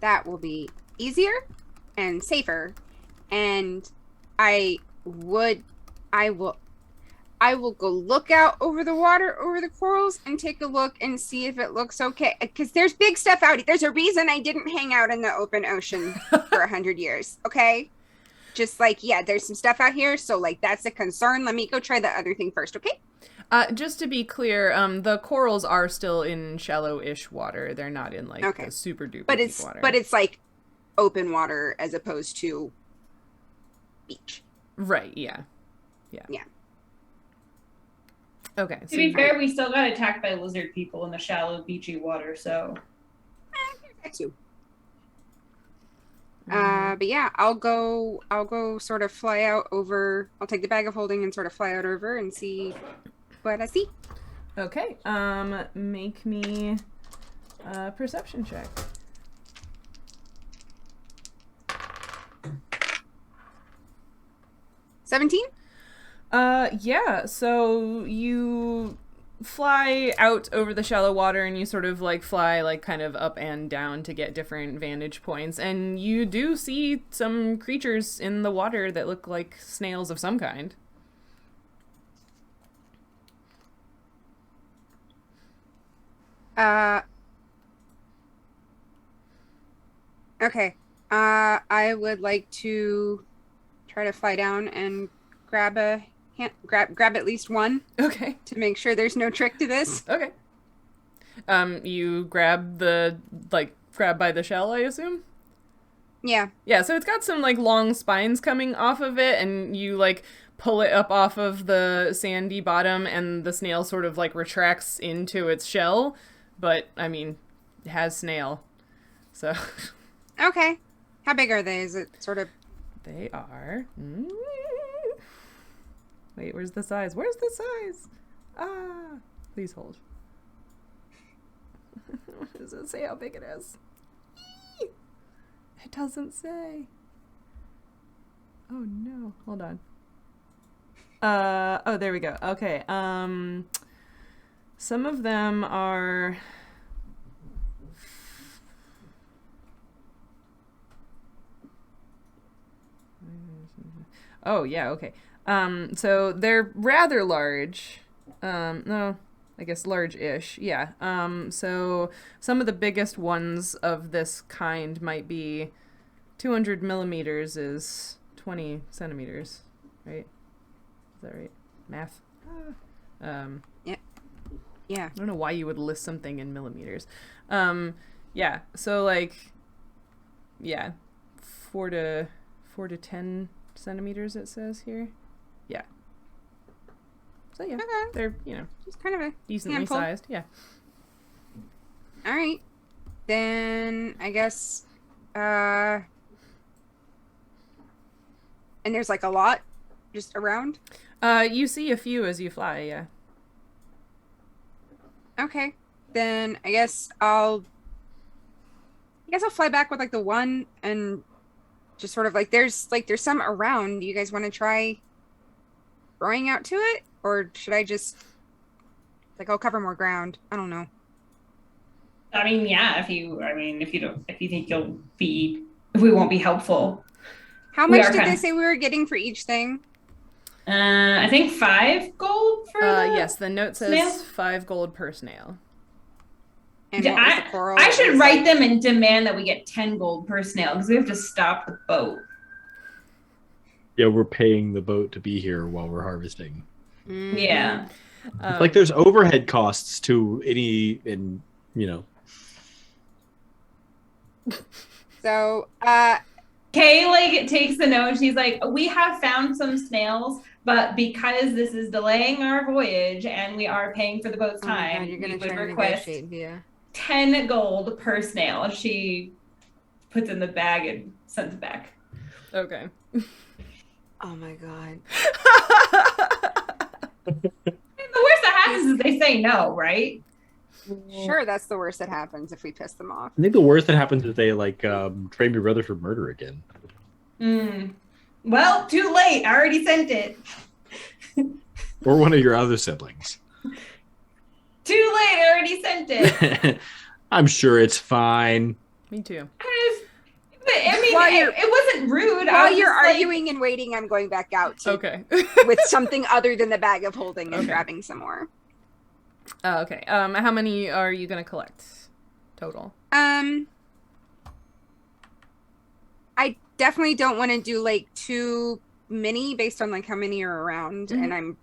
that will be easier and safer, and I will go look out over the water, over the corals, and take a look and see if it looks okay. Because there's big stuff out here. There's a reason I didn't hang out in the open ocean for 100 years, okay? Just like, yeah, there's some stuff out here, so like that's a concern. Let me go try the other thing first, okay? Just to be clear, the corals are still in shallow-ish water. They're not in like Okay. the super duper But deep it's water. like open water as opposed to beach. Right, yeah. Yeah. Okay. To be fair, we still got attacked by lizard people in the shallow, beachy water, so. That too. But yeah, I'll go sort of fly out over. I'll take the bag of holding and sort of fly out over and see what I see. Okay. Make me a perception check. 17? Yeah, so you fly out over the shallow water and you sort of like fly like kind of up and down to get different vantage points, and you do see some creatures in the water that look like snails of some kind. Okay. I would like to try to fly down and grab at least one Okay. to make sure there's no trick to this. Okay. You grab by the shell, I assume? Yeah. Yeah, so it's got some like long spines coming off of it, and you like pull it up off of the sandy bottom, and the snail sort of like retracts into its shell, but I mean, it has snail. So Okay. How big are they? Is it sort of... they are... Wait, where's the size? Where's the size? Ah, please hold. Does it say how big it is? It doesn't say. Oh no, hold on. Oh, there we go. Okay. Some of them are... Oh, yeah, okay. So they're rather large. No, I guess large-ish, yeah. So some of the biggest ones of this kind might be 200 millimeters is 20 centimeters, right? Is that right? Math? Yeah. I don't know why you would list something in millimeters. Yeah, so like, yeah, 4 to 10 centimeters it says here. Yeah. So yeah, Okay. they're, you know, Just kind of a decently handful. sized. Yeah. All right. Then I guess and there's like a lot just around. You see a few as you fly, yeah. Okay. Then I guess I'll fly back with like the one and just sort of like there's some around. Do you guys want to try throwing out to it, or should I just like I'll cover more ground? I don't know. I mean, yeah, if you think we won't be helpful. How We much are did they kinda- say we were getting for each thing? I think 5 gold for the Yes, the note says snail? 5 gold per snail. And Yeah, what was the coral? I It should was, write like- them and demand that we get 10 gold per snail because we have to stop the boat. Yeah, we're paying the boat to be here while we're harvesting. Mhm. Yeah. Like there's overhead costs to any, and you know. So, Kay like takes the note. She's like, we have found some snails, but because this is delaying our voyage and we are paying for the boat's oh my time, God, you're gonna we would try to request negotiate, yeah. 10 gold per snail. She puts in the bag and sends it back. Okay. Oh my God. The worst that happens is they say no, right? Sure, that's the worst that happens if we piss them off. I think the worst that happens is they like train your brother for murder again. Well, too late. I already sent it. Or one of your other siblings. Too late. I already sent it. I'm sure it's fine. Me too. I mean, While you're- it wasn't rude. I While was you're just like- arguing and waiting, I'm going back out to, Okay. with something other than the bag of holding and Okay. grabbing some more. Okay. How many are you gonna collect total? I definitely don't want to do like too many based on like how many are around, Mhm. and I'm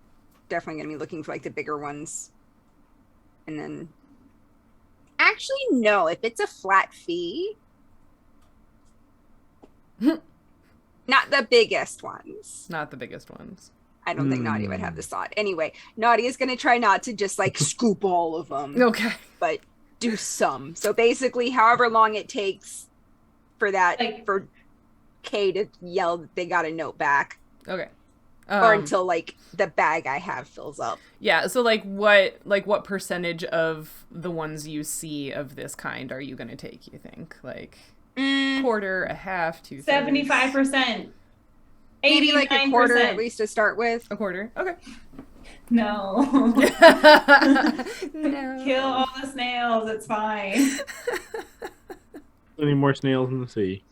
definitely gonna be looking for like the bigger ones. And then, actually, no. If it's a flat fee, not the biggest ones. Not the biggest ones. I don't think Nautia would have this thought. Anyway, Nautia's gonna try not to just like scoop all of them, Okay. but do some. So basically, however long it takes for that, Like- for Kay to yell that they got a note back. Okay. Or until like the bag I have fills up. Yeah, so what percentage of the ones you see of this kind are you gonna take, you think? Like quarter, a half, 2/3? 75%. Maybe like a quarter at least to start with. A quarter. Okay. No. No. Kill all the snails. It's fine. Any more snails in the sea?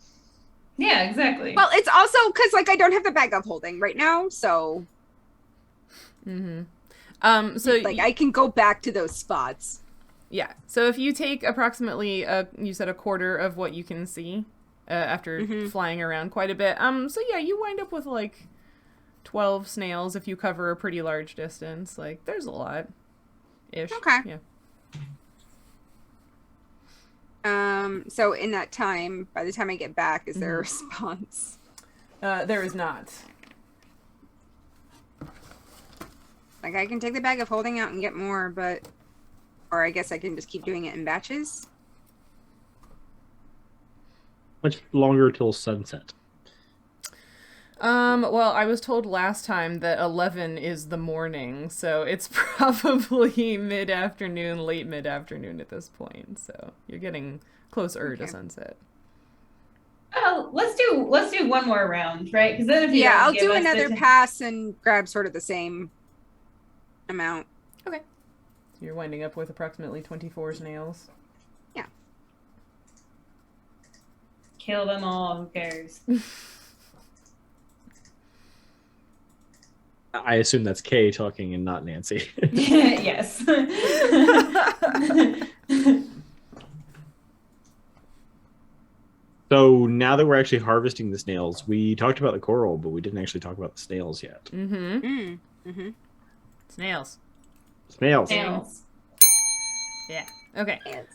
Yeah, exactly. Well, it's also because like I don't have the bag of holding right now, so. So like I can go back to those spots. Yeah. So if you take approximately, you said a quarter of what you can see after flying around quite a bit. So yeah, you wind up with like 12 snails if you cover a pretty large distance. Like there's a lot. Ish. Okay. Yeah. So in that time, by the time I get back, is there a response? There is not. Like I can take the bag of holding out and get more, but, or I guess I can just keep doing it in batches. Much longer till sunset. Well, I was told last time that 11 is the morning, so it's probably mid-afternoon, late mid-afternoon at this point. So you're getting closer to sunset. Oh, let's do one more round, right? Because then if you I'll do another pass and grab sort of the same amount. Okay. So you're winding up with approximately 24 snails. Yeah. Kill them all. Who cares? I assume that's Kay talking and not Nancy. Yes. So now that we're actually harvesting the snails, we talked about the coral, but we didn't actually talk about the snails yet. Snails. Snails. Yeah. Okay. Yes.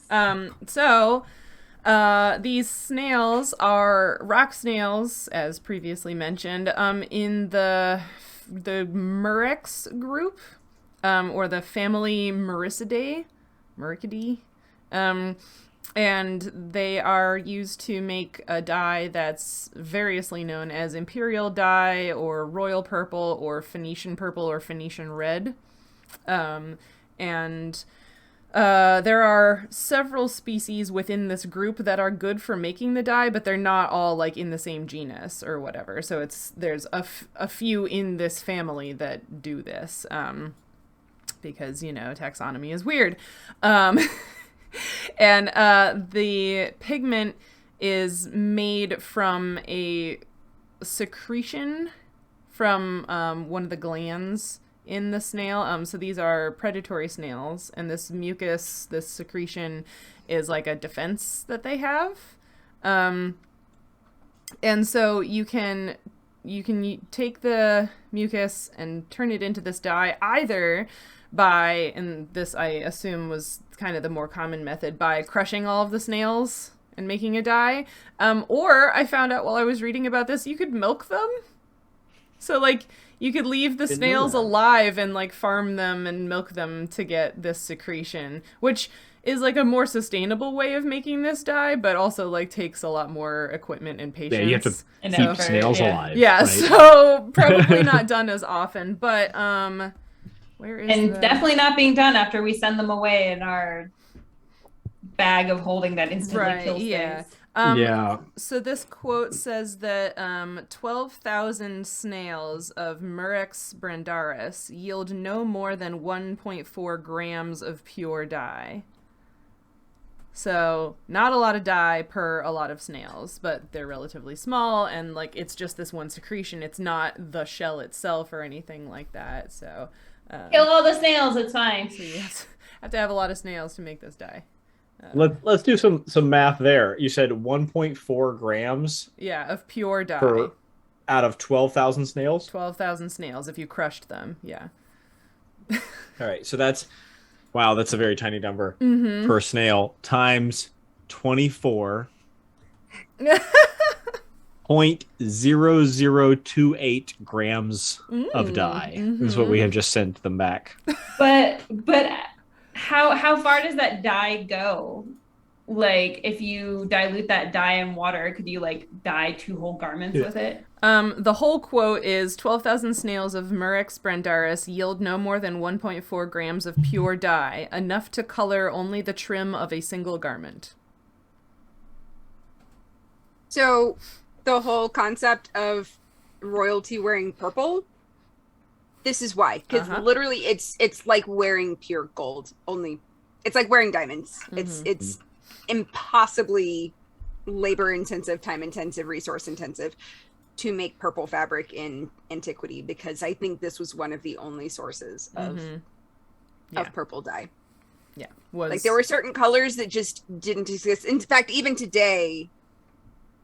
So these snails are rock snails, as previously mentioned, in the Murex group, or the family Muricidae. And they are used to make a dye that's variously known as Imperial Dye, or Royal Purple, or Phoenician Purple, or Phoenician Red. And there are several species within this group that are good for making the dye, but they're not all like in the same genus or whatever. So there's a few in this family that do this, because, taxonomy is weird. And the pigment is made from a secretion from one of the glands in the snail. So these are predatory snails, and this mucus, this secretion, is like a defense that they have. And so you can take the mucus and turn it into this dye, either by, and this I assume was kind of the more common method, by crushing all of the snails and making a dye. Or I found out while I was reading about this, you could milk them. So like you could leave the snails alive and like farm them and milk them to get this secretion, which is like a more sustainable way of making this dye, but also like takes a lot more equipment and patience. Yeah, you have to keep snails alive. Yeah, right? So probably not done as often, but where is definitely not being done after we send them away in our bag of holding that instantly kills things. So this quote says that 12,000 snails of Murex brandaris yield no more than 1.4 grams of pure dye. So not a lot of dye per a lot of snails, but they're relatively small, and like it's just this one secretion. It's not the shell itself or anything like that. So kill all the snails. It's fine. So you have to have a lot of snails to make this dye. Let's do some math there. You said 1.4 grams. Yeah, of pure dye. Out of 12,000 snails? 12,000 snails if you crushed them, yeah. All right, so that's a very tiny number per snail times 24. 0.0028 grams of dye is what we have just sent them back. But how far does that dye go? like if you dilute that dye in water, could you like dye 2 whole garments with it? The whole quote is 12,000 snails of Murex brandaris yield no more than 1.4 grams of pure dye, enough to color only the trim of a single garment. So the whole concept of royalty wearing purple, this is why. Because literally it's like wearing pure gold. Only it's like wearing diamonds. It's impossibly labor intensive, time intensive, resource intensive to make purple fabric in antiquity, because I think this was one of the only sources of purple dye. Yeah. Like there were certain colors that just didn't exist. In fact, even today,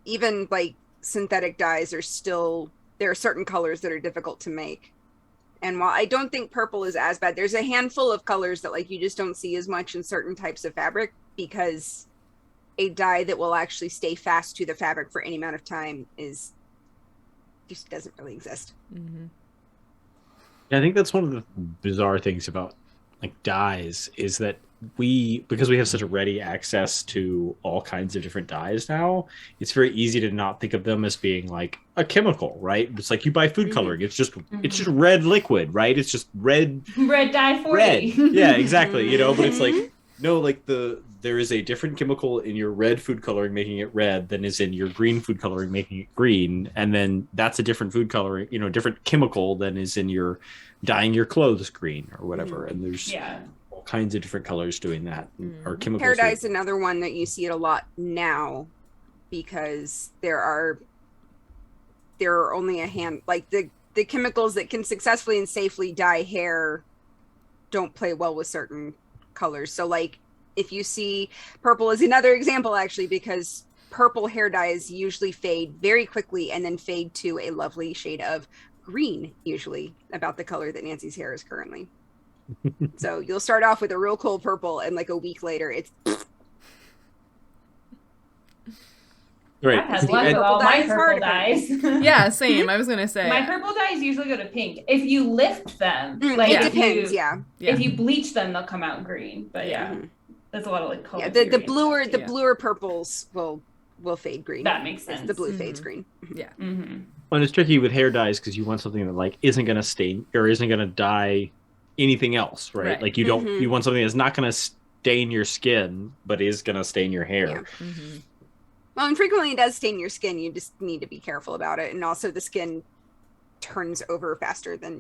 even like synthetic dyes are still, there are certain colors that are difficult to make. And while I don't think purple is as bad, there's a handful of colors that like you just don't see as much in certain types of fabric, because a dye that will actually stay fast to the fabric for any amount of time just doesn't really exist. Yeah, I think that's one of the bizarre things about like dyes is that because we have such a ready access to all kinds of different dyes now, it's very easy to not think of them as being like a chemical, right? It's like you buy food coloring, it's just red liquid, right? It's just red dye 40. Red. Yeah, exactly. You know, but it's like no, like there is a different chemical in your red food coloring making it red than is in your green food coloring making it green, and then that's a different food coloring, different chemical than is in your dyeing your clothes green or whatever. And there's all kinds of different colors doing that, or chemicals. Hair dye is another one that you see it a lot now, because there are only a hand, like the chemicals that can successfully and safely dye hair don't play well with certain colors. So like if you see purple is another example, actually, because purple hair dyes usually fade very quickly and then fade to a lovely shade of green, usually about the color that Nancy's hair is currently. So you'll start off with a real cool purple, and like a week later it's right. I've had luck with all my purple dyes. Yeah, same. I was gonna say my purple dyes usually go to pink if you lift them. Like it depends. If you bleach them, they'll come out green. But there's a lot of like color. Yeah, the bluer purples will fade green. That makes sense. The blue fades green. Yeah. Well, it's tricky with hair dyes because you want something that like isn't going to stain or isn't going to dye anything else, right? Like you don't you want something that's not going to stain your skin but is going to stain your hair. Yeah. Well, and frequently it does stain your skin. You just need to be careful about it, and also the skin turns over faster than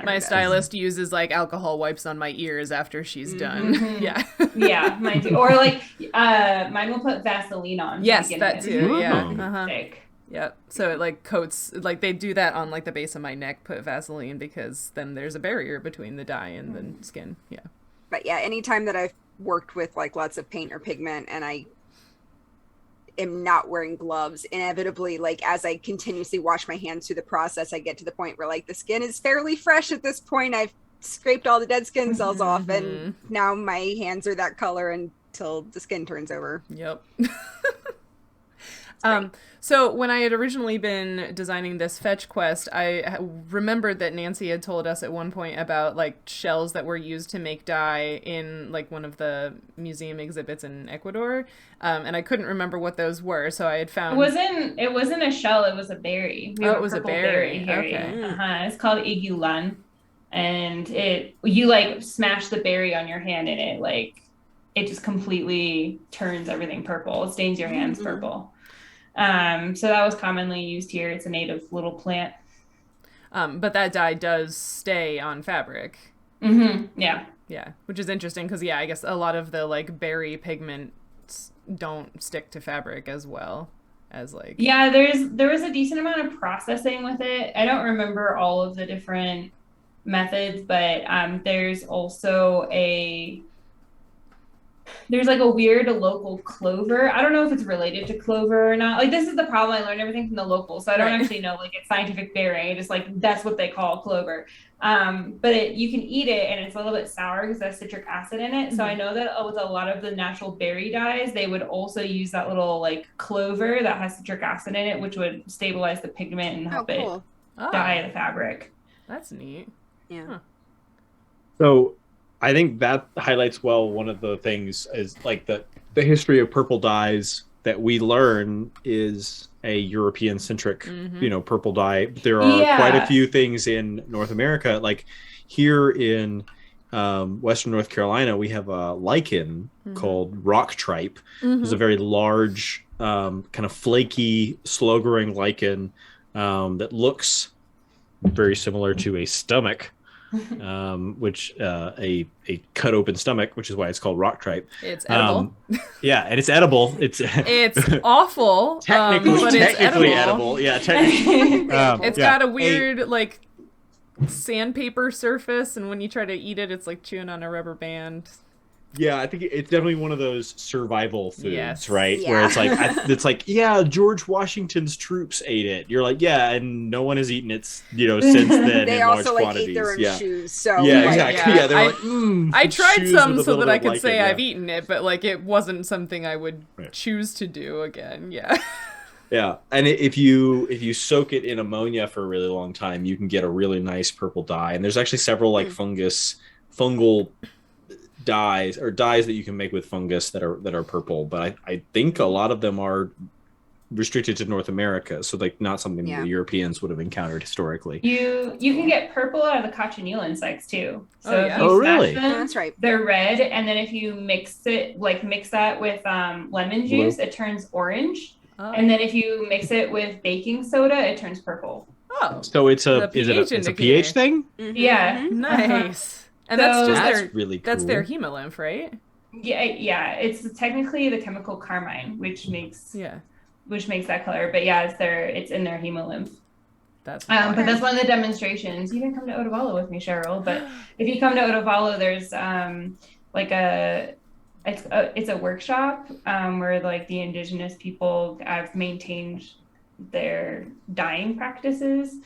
my stylist uses like alcohol wipes on my ears after she's done. Yeah, mine too. Or like mine will put Vaseline on. Yes, that too. Stick. Yep. So it like coats, like they do that on like the base of my neck, put Vaseline, because then there's a barrier between the dye and the skin. Yeah. But yeah, anytime that I've worked with like lots of paint or pigment and I am not wearing gloves, inevitably, like as I continuously wash my hands through the process, I get to the point where like the skin is fairly fresh at this point. I've scraped all the dead skin cells off, and now my hands are that color until the skin turns over. Yep. So when I had originally been designing this fetch quest, I remembered that Nancy had told us at one point about like shells that were used to make dye in like one of the museum exhibits in Ecuador, and I couldn't remember what those were. So I had found it wasn't a shell; it was a berry. It was a berry. Okay. It's called igulan, and you like smash the berry on your hand, and it just completely turns everything purple. It stains your hands purple. So that was commonly used here. It's a native little plant. But that dye does stay on fabric. Yeah. Yeah. Which is interesting because, I guess a lot of the like berry pigments don't stick to fabric as well as like. Yeah, there was a decent amount of processing with it. I don't remember all of the different methods, but there's also there's like a weird local clover. I don't know if it's related to clover or not. Like this is the problem. I learned everything from the locals, so I don't actually know like its scientific bearing. Just like that's what they call clover. But you can eat it, and it's a little bit sour because it has citric acid in it. So I know that with a lot of the natural berry dyes, they would also use that little like clover that has citric acid in it, which would stabilize the pigment and help it dye the fabric. That's neat. Yeah. Huh. So I think that highlights well one of the things is like the history of purple dyes that we learn is a European-centric, purple dye. There are quite a few things in North America. Like here in Western North Carolina, we have a lichen called rock tripe. It's a very large, kind of flaky, slow-growing lichen that looks very similar to a stomach. Which a cut open stomach, which is why it's called rock tripe. It's edible. And it's edible. It's awful. But it's edible. Yeah, technically. It's got a weird like sandpaper surface, and when you try to eat it, it's like chewing on a rubber band. Yeah, I think it's definitely one of those survival foods, right? Yeah. Where it's like, George Washington's troops ate it. You're like, and no one has eaten it, since then. They in also large like ate their own quantities. shoes. So Exactly. Yeah, they're I tried shoes some with a so little that I bit of could say lichen, I've eaten it, but like it wasn't something I would choose to do again. Yeah. Yeah, and if you soak it in ammonia for a really long time, you can get a really nice purple dye. And there's actually several like fungal dyes or dyes that you can make with fungus that are purple, but I think a lot of them are restricted to North America, so like not something the Europeans would have encountered historically. You can get purple out of the cochineal insects too. So if you really? them, that's right. They're red, and then if you mix that with lemon juice, it turns orange. And then if you mix it with baking soda, it turns purple. Oh, so it's a pH thing? Yeah, nice. And so that's really cool. That's their hemolymph, right? Yeah. It's technically the chemical carmine, which makes that color. But it's in their hemolymph. But that's one of the demonstrations. You didn't come to Otavalo with me, Sheryl. But if you come to Otavalo, there's it's a workshop where like the indigenous people have maintained their dyeing practices.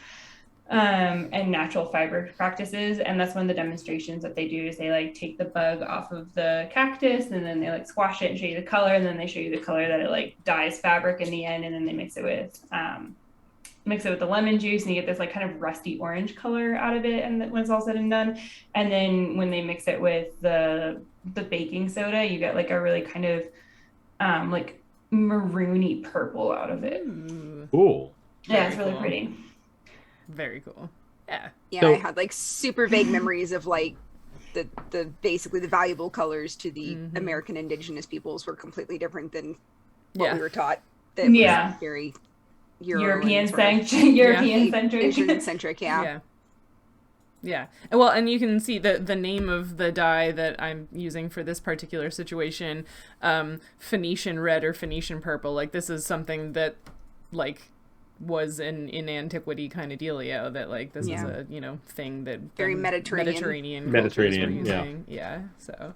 And natural fiber practices, and that's one of the demonstrations that they do is they like take the bug off of the cactus, and then they like squash it and show you the color, and then they show you the color that it like dyes fabric in the end, and then they mix it with the lemon juice, and you get this like kind of rusty orange color out of it, and when it's all said and done, and then when they mix it with the baking soda, you get like a really kind of like maroony purple out of it. Cool. Yeah, it's really pretty. Very cool. Yeah. Yeah, So, I had like super vague memories of like the basically the valuable colors to the American indigenous peoples were completely different than what we were taught. That was very European centric. Asian centric, Yeah. Well, and you can see the name of the dye that I'm using for this particular situation, Phoenician red or Phoenician purple. Like this is something that like was in antiquity kind of dealio, that like this is a thing that very Mediterranean so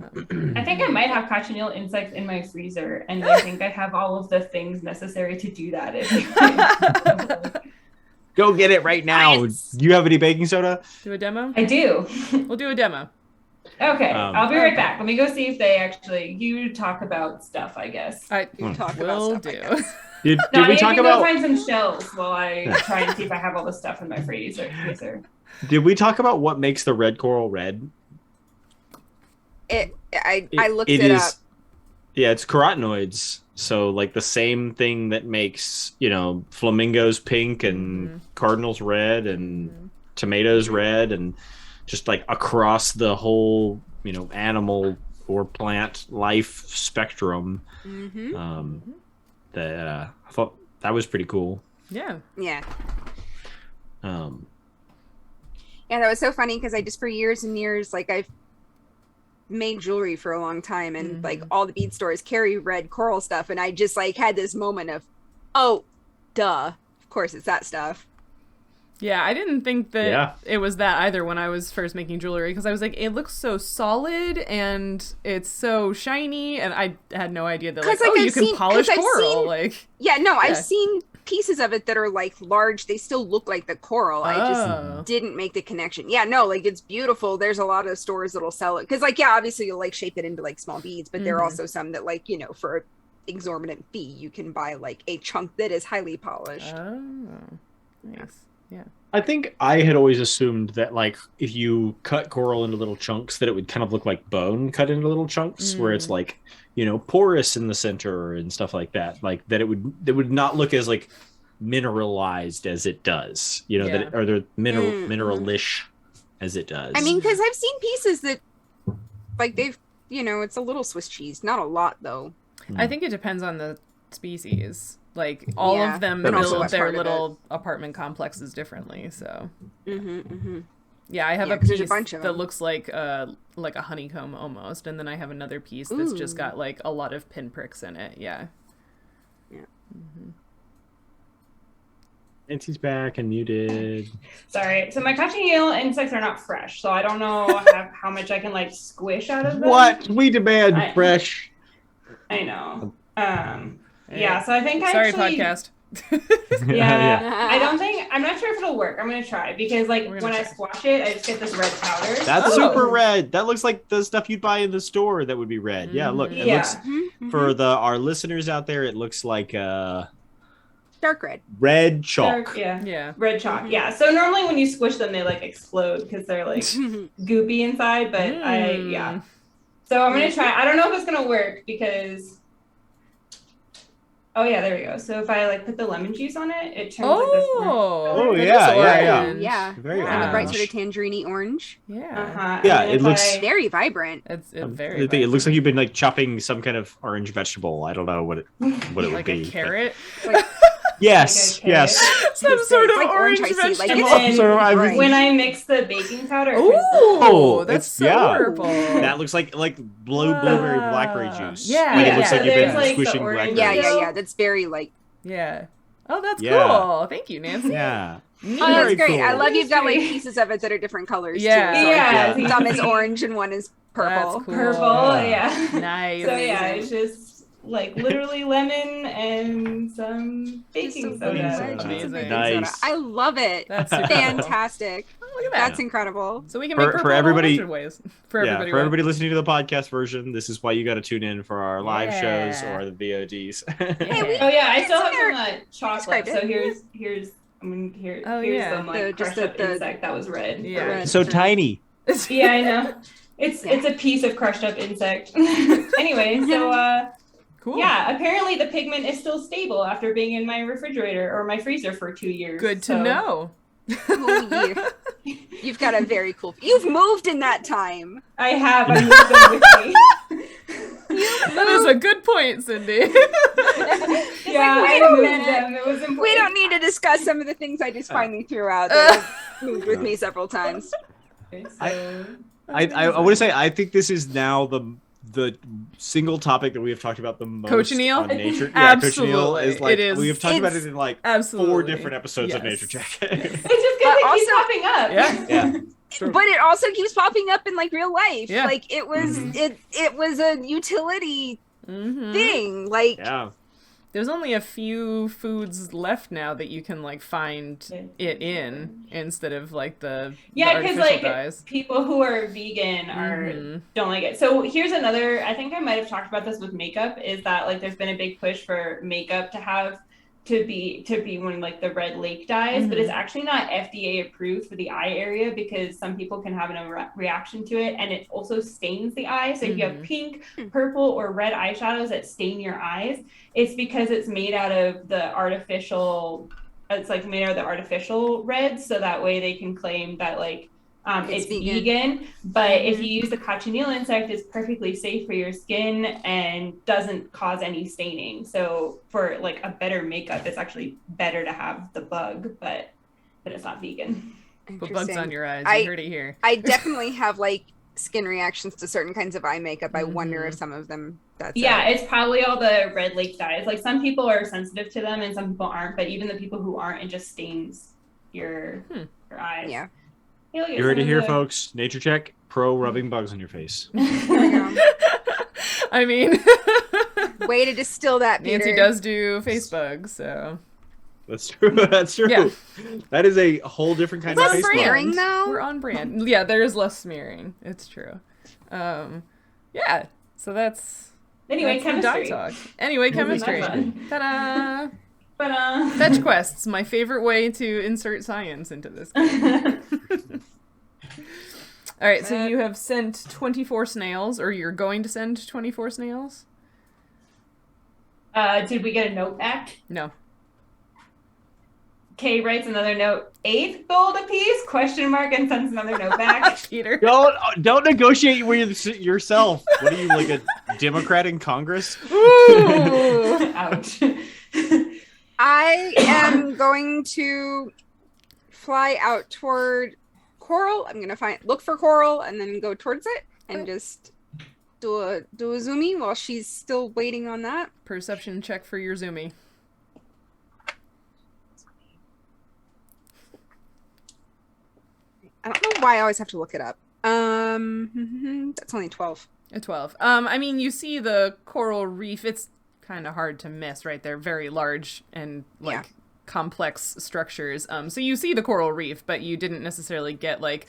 I think I might have cochineal insects in my freezer, and I think I have all of the things necessary to do that. Go get it right now. Do you have any baking soda? Do a demo? I do. We'll do a demo. Okay, I'll be right back. Let me go see if they actually. You talk about stuff, I guess. Talk about stuff. Did I we need talk to about? Go find some shells while I try and see if I have all the stuff in my freezer. Did we talk about what makes the red coral red? I looked it up. Yeah, it's carotenoids. So like the same thing that makes flamingos pink and cardinals red and tomatoes red, and just like across the whole animal or plant life spectrum. That I thought that was pretty cool. Yeah. Yeah, that was so funny because I just for years and years, like I've made jewelry for a long time, and like all the bead stores carry red coral stuff, and I just like had this moment of, oh, duh, of course it's that stuff. Yeah, I didn't think that it was that either when I was first making jewelry, because I was like, it looks so solid and it's so shiny, and I had no idea that you can polish coral. I've seen pieces of it that are like large. They still look like the coral. I just didn't make the connection. Yeah, no, like it's beautiful. There's a lot of stores that'll sell it because obviously you'll like shape it into like small beads, but there are also some that like for an exorbitant fee you can buy like a chunk that is highly polished. Oh, nice. I think I had always assumed that, like, if you cut coral into little chunks, that it would kind of look like bone cut into little chunks, where it's like, porous in the center and stuff like that. Like that, it would not look as like mineralized as it does. That or the mineralish as it does. I mean, because I've seen pieces that, like, they've, it's a little Swiss cheese, not a lot though. I think it depends on the species. Like, all of them And also build what their part of little apartment complexes differently, so. Mm-hmm. Yeah, I have a 'cause piece there's a bunch of that them. looks like a honeycomb almost, and then I have another piece that's just got, like, a lot of pinpricks in it, yeah. Nancy's back and muted. Sorry. So my cochineal insects are not fresh, so I don't know how much I can, like, squish out of them. What? We demand fresh. I know. Yeah, so I think I Sorry, actually... podcast. I'm not sure if it'll work. I'm going to try, because, like, when I squash it, I just get this red powder. That's super red. That looks like the stuff you'd buy in the store that would be red. Yeah, look. It looks, for our listeners out there, it looks like dark red. Red chalk. Red chalk. Yeah. So normally when you squish them, they, like, explode because they're, like, goopy inside, but So I'm going to try. I don't know if it's going to work because... Oh, yeah, there we go. So if I, like, put the lemon juice on it, it turns like this orange. Yeah. Very Kind of bright orange. sort of tangerine orange. Yeah. Yeah, it looks... Very vibrant. It's It very looks like you've been, like, chopping some kind of orange vegetable. I don't know what it would like be. a carrot? Yes, yes. Some sort of like orange orange icing, like vegetable. it's And when I mix the baking powder, Ooh, that's so purple. That looks like blueberry blackberry juice. Yeah. Like, it looks like you've been There's, like, the squishing orange- blackberries. Yeah. That's very, like... Yeah. Oh, that's Yeah. cool. Thank you, Nancy. Yeah. Oh, that's Very great. cool. I love you've got, like, pieces of it that are different colors, Yeah. too. So, Yeah. like, some is orange and one is purple. That's cool. Purple, yeah. Nice. So yeah, it's just like literally lemon and some baking soda. Amazing. Nice. I love it. That's super fantastic. cool. Oh, look at that. That's incredible. So we can make For purple everybody- in a bunch of ways. For everybody. For everybody listening to the podcast version, this is why you got to tune in for our live Yeah. shows or the VODs. Oh yeah, I still have some chocolate. Describe So it. here's here's Oh, here's yeah. some like Just crushed up the- insect that was red. Yeah. red. So tiny. Yeah, I know. It's a piece of crushed up insect. Anyway, so Cool. yeah, apparently the pigment is still stable after being in my refrigerator or my freezer for 2 years. Good to know. Oh, you've got a very cool... You've moved in that time. I have. I moved them with me. That is a good point, Cindy. Yeah, like, I wait a moved minute. them. It was important. We don't need to discuss some of the things I just finally threw out that have moved with me several times. So, I want to say I think this is now the single topic that we have talked about the most Cochineal? on Nature. Yeah, Absolutely. Cochineal is like It is. we have talked about it in like Absolutely. 4 different episodes of Yes. Nature Check. it's just because it keeps also- popping up. Yeah. Yeah. But it also keeps popping up in like real life. Yeah. Like it was it was a utility Mm-hmm. thing. Like Yeah. There's only a few foods left now that you can like find it in instead of like the Yeah, because artificial like dyes. people who are vegan don't like it. So here's another. I think I might have talked about this with makeup. Is that like there's been a big push for makeup to be one of like the red lake dyes, but it's actually not FDA approved for the eye area because some people can have a reaction to it, and it also stains the eye. So if you have pink, purple, or red eyeshadows that stain your eyes, it's because it's made out of the artificial. It's like made out of the artificial red, so that way they can claim that like it's vegan. But if you use the cochineal insect, it's perfectly safe for your skin and doesn't cause any staining. So for like a better makeup, it's actually better to have the bug, but it's not vegan. Put bugs on your eyes. I- You heard it here. I definitely have like skin reactions to certain kinds of eye makeup. I wonder if some of them that's It's probably all the red lake dyes. Like some people are sensitive to them and some people aren't, but even the people who aren't, it just stains your eyes. Yeah. Hey, look at You heard it some here, of the- folks. Nature Check, pro rubbing bugs on your face. I mean, Way to distill that, Peter. Nancy does do face bugs, so That's true. That's true. Yeah. That is a whole different kind Is of that face bug. smearing though? we're on brand. Yeah, there is less smearing. It's true. Yeah. So that's Anyway, that's the dye chemistry. talk. Anyway, chemistry. fun. Ta-da! Fetch quests, my favorite way to insert science into this game. All right, so you have sent 24 snails, or you're going to send 24 snails? Did we get a note back? No. Kay writes another note. 8 gold apiece? Question mark, and sends another note back. Peter. Don't negotiate with yourself. What are you, like a Democrat in Congress? Ooh. Ouch. I am going to fly out toward coral. I'm gonna look for coral and then go towards it and just do a zoomy while she's still waiting on that. Perception check for your zoomy. I don't know why I always have to look it up. That's only 12. A 12. I mean, you see the coral reef. It's kind of hard to miss, right? They're very large and complex structures. So you see the coral reef, but you didn't necessarily get like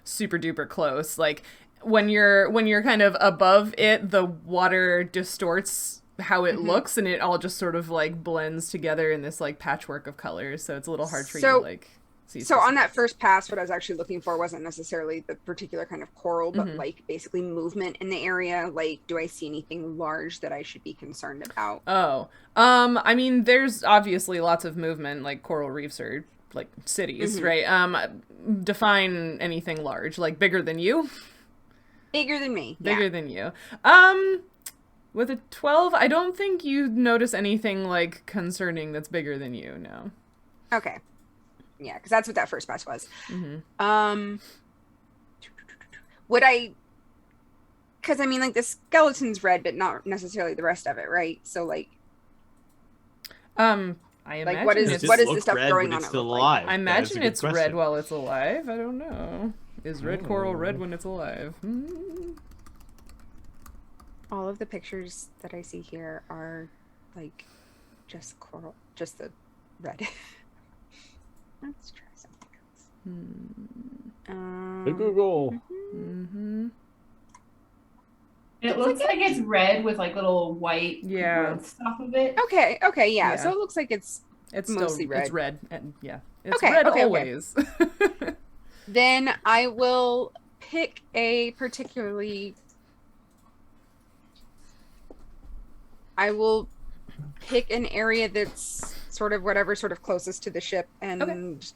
super duper close. Like when you're kind of above it, the water distorts how it looks, and it all just sort of like blends together in this like patchwork of colors. So it's a little hard for you to like see. So on that first pass, what I was actually looking for wasn't necessarily the particular kind of coral, but like basically movement in the area. Like, do I see anything large that I should be concerned about? Oh, I mean, there's obviously lots of movement. Like coral reefs are like cities, right? Define anything large, like bigger than you. Bigger than me. Bigger than you. With a 12, I don't think you notice anything like concerning that's bigger than you. No. Okay. Yeah, because that's what that first pass was. Would I? Because I mean, like the skeleton's red, but not necessarily the rest of it, right? So like, I imagine like what is the stuff growing on it still look alive? like? I imagine it's red while it's alive. I don't know. Is red coral red when it's alive? All of the pictures that I see here are like just coral, just the red. Let's try something else. Google. It looks like it's red with like little white growths off of it. Okay, yeah. So it looks like it's mostly still, red. It's red, and it's red always. Okay. Then I will pick a particularly. I will pick an area that's sort of whatever sort of closest to the ship and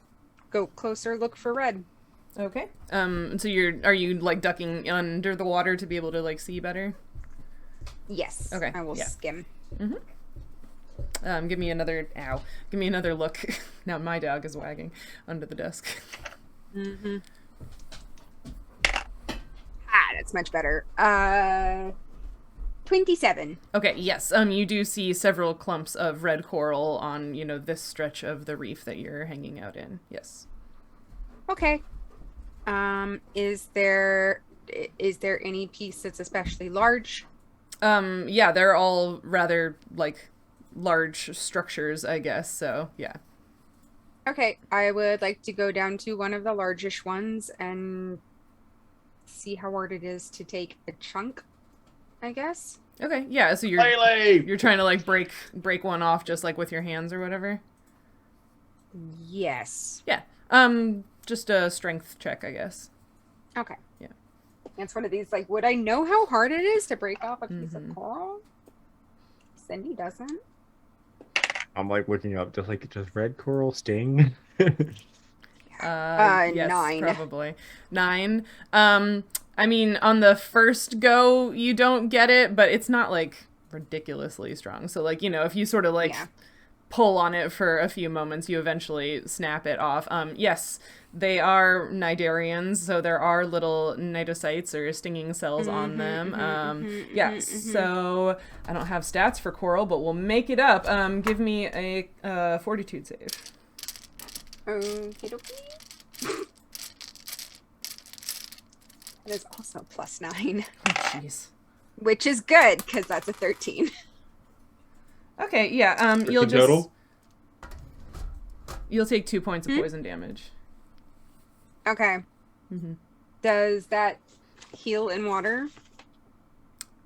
go closer, look for red. Okay. So are you like ducking under the water to be able to like see better? Yes. Okay. I will skim. Give me another look. Now my dog is wagging under the desk. That's much better. 27. Okay, yes. You do see several clumps of red coral on, this stretch of the reef that you're hanging out in. Yes. Okay. Is there any piece that's especially large? Yeah, they're all rather like large structures, I guess. So, yeah. Okay, I would like to go down to one of the largest ones and see how hard it is to take a chunk, I guess. Okay, yeah, so you're trying to like break one off just like with your hands or whatever? Yes. Yeah. Just a strength check, I guess. Okay. Yeah. It's one of these like, would I know how hard it is to break off a piece of coral? Cindy doesn't. I'm like looking up, does red coral sting? Yes, 9. Probably 9. I mean, on the first go, you don't get it, but it's not like ridiculously strong. So like, if you sort of like pull on it for a few moments, you eventually snap it off. Yes, they are cnidarians, so there are little cnidocytes or stinging cells on them. So I don't have stats for coral, but we'll make it up. Give me a fortitude save. Okie dokie. That is also +9. Oh, jeez. Which is good, because that's a 13. Okay, yeah, you'll just... Total? You'll take 2 points of poison damage. Okay. Does that heal in water?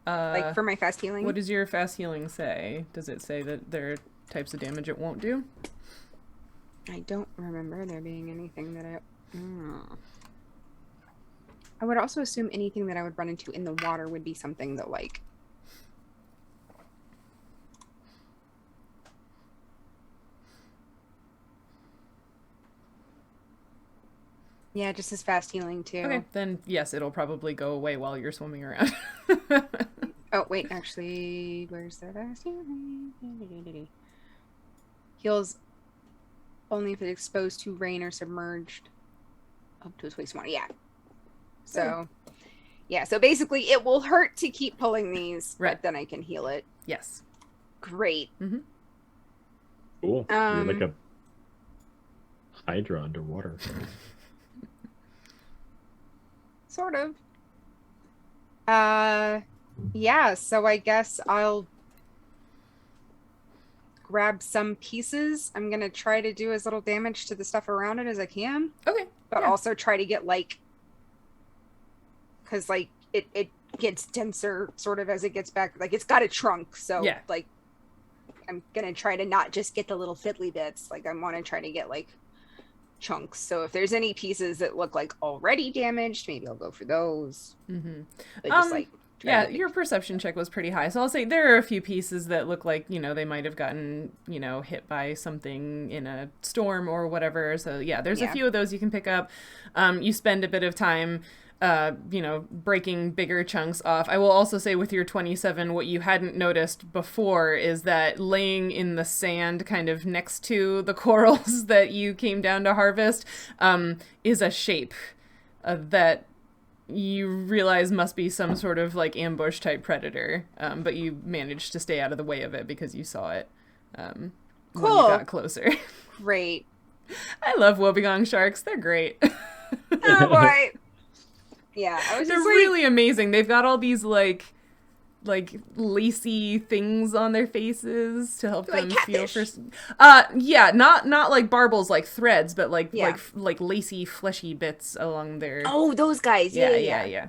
Like for my fast healing? What does your fast healing say? Does it say that they're types of damage it won't do. I don't remember there being anything that I would also assume anything that I would run into in the water would be something that, like... Yeah, just as fast healing, too. Okay, then yes, it'll probably go away while you're swimming around. Oh, wait, actually, where's the fast healing? Heals only if it's exposed to rain or submerged up to its waist water. Yeah. So, yeah, so basically it will hurt to keep pulling these, right. But then I can heal it. Yes. Great. Mm-hmm. Cool. You're like a hydra underwater. Sort of. Yeah, so I guess I'll grab some pieces. I'm gonna try to do as little damage to the stuff around it as I can. Okay. But also try to get, like, because, like, it gets denser sort of as it gets back. Like, it's got a trunk, so, like, I'm gonna try to not just get the little fiddly bits. Like, I want to try to get, like, chunks. So if there's any pieces that look like already damaged, maybe I'll go for those. Mm-hmm. But just, like, yeah, your perception check was pretty high. So I'll say there are a few pieces that look like, you know, they might have gotten, you know, hit by something in a storm or whatever. So yeah, there's a few of those you can pick up. You spend a bit of time, you know, breaking bigger chunks off. I will also say with your 27, what you hadn't noticed before is that laying in the sand kind of next to the corals that you came down to harvest is a shape that you realize must be some sort of, like, ambush type predator, but you managed to stay out of the way of it because you saw it when you got closer. Great. I love wobbegong sharks. They're great. Oh boy. Yeah, I was They're just really amazing. They've got all these like lacy things on their faces to help them feel for. Yeah, not like barbels, like threads, but like lacy, fleshy bits along their. Oh, those guys. Yeah.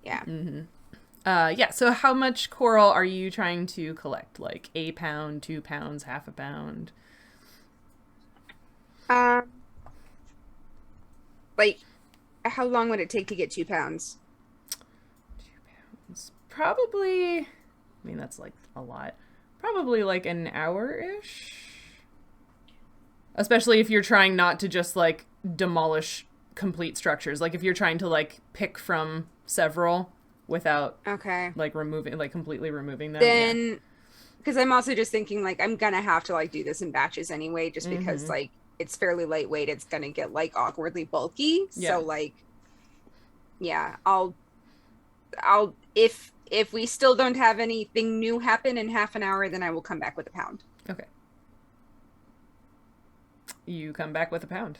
Mm-hmm. Yeah. So how much coral are you trying to collect? Like a pound, 2 pounds, half a pound? Like, how long would it take to get 2 pounds? 2 pounds. Probably, I mean, that's like a lot. Probably like an hour-ish. Especially if you're trying not to just, like, demolish complete structures. Like, if you're trying to, like, pick from several without, like, completely removing them. Then, because I'm also just thinking, like, I'm gonna have to, like, do this in batches anyway, just because, like, it's fairly lightweight. It's gonna get, like, awkwardly bulky. So, like, yeah, I'll if we still don't have anything new happen in half an hour, then I will come back with a pound. Okay. You come back with a pound.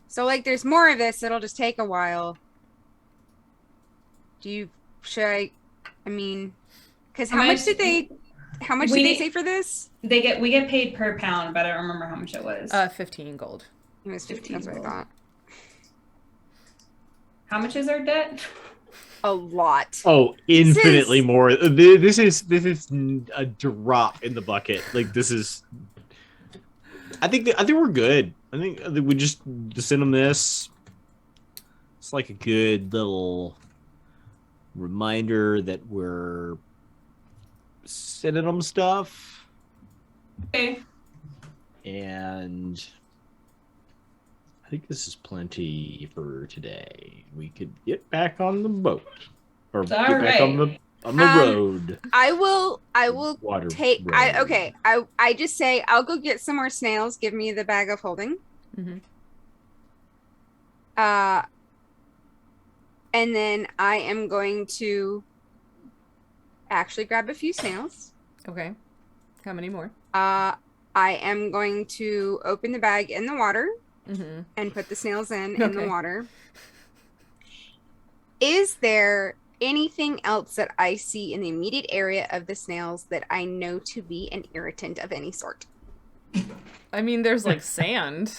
So, like, there's more of this. It'll just take a while. I mean, because how much did they say for this? We get paid per pound, but I don't remember how much it was. 15 gold. It was 15. That's what I thought. How much is our debt? A lot. Oh, infinitely more. This is a drop in the bucket. Like, this is. I think we're good. I think we just send them this. It's like a good little reminder that we're sending them stuff. Okay. And I think this is plenty for today. We could get back on the boat or get back on the road. I will Water take. road. I just say I'll go get some more snails. Give me the bag of holding. Mm-hmm. And then I am going to actually grab a few snails. Okay. How many more? I am going to open the bag in the water and put the snails in the water. Is there anything else that I see in the immediate area of the snails that I know to be an irritant of any sort? I mean, there's like sand.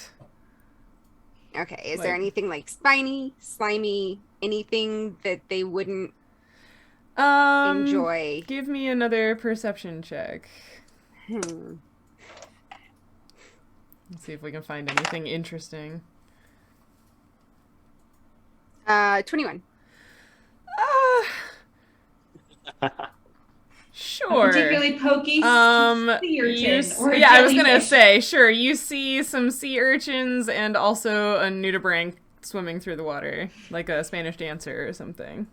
Okay. Is there anything like spiny, slimy, anything that they wouldn't enjoy? Give me another perception check. Let's see if we can find anything interesting. 21. Sure. Particularly pokey sea urchin. I was gonna say, sure, you see some sea urchins and also a nudibranch swimming through the water, like a Spanish dancer or something.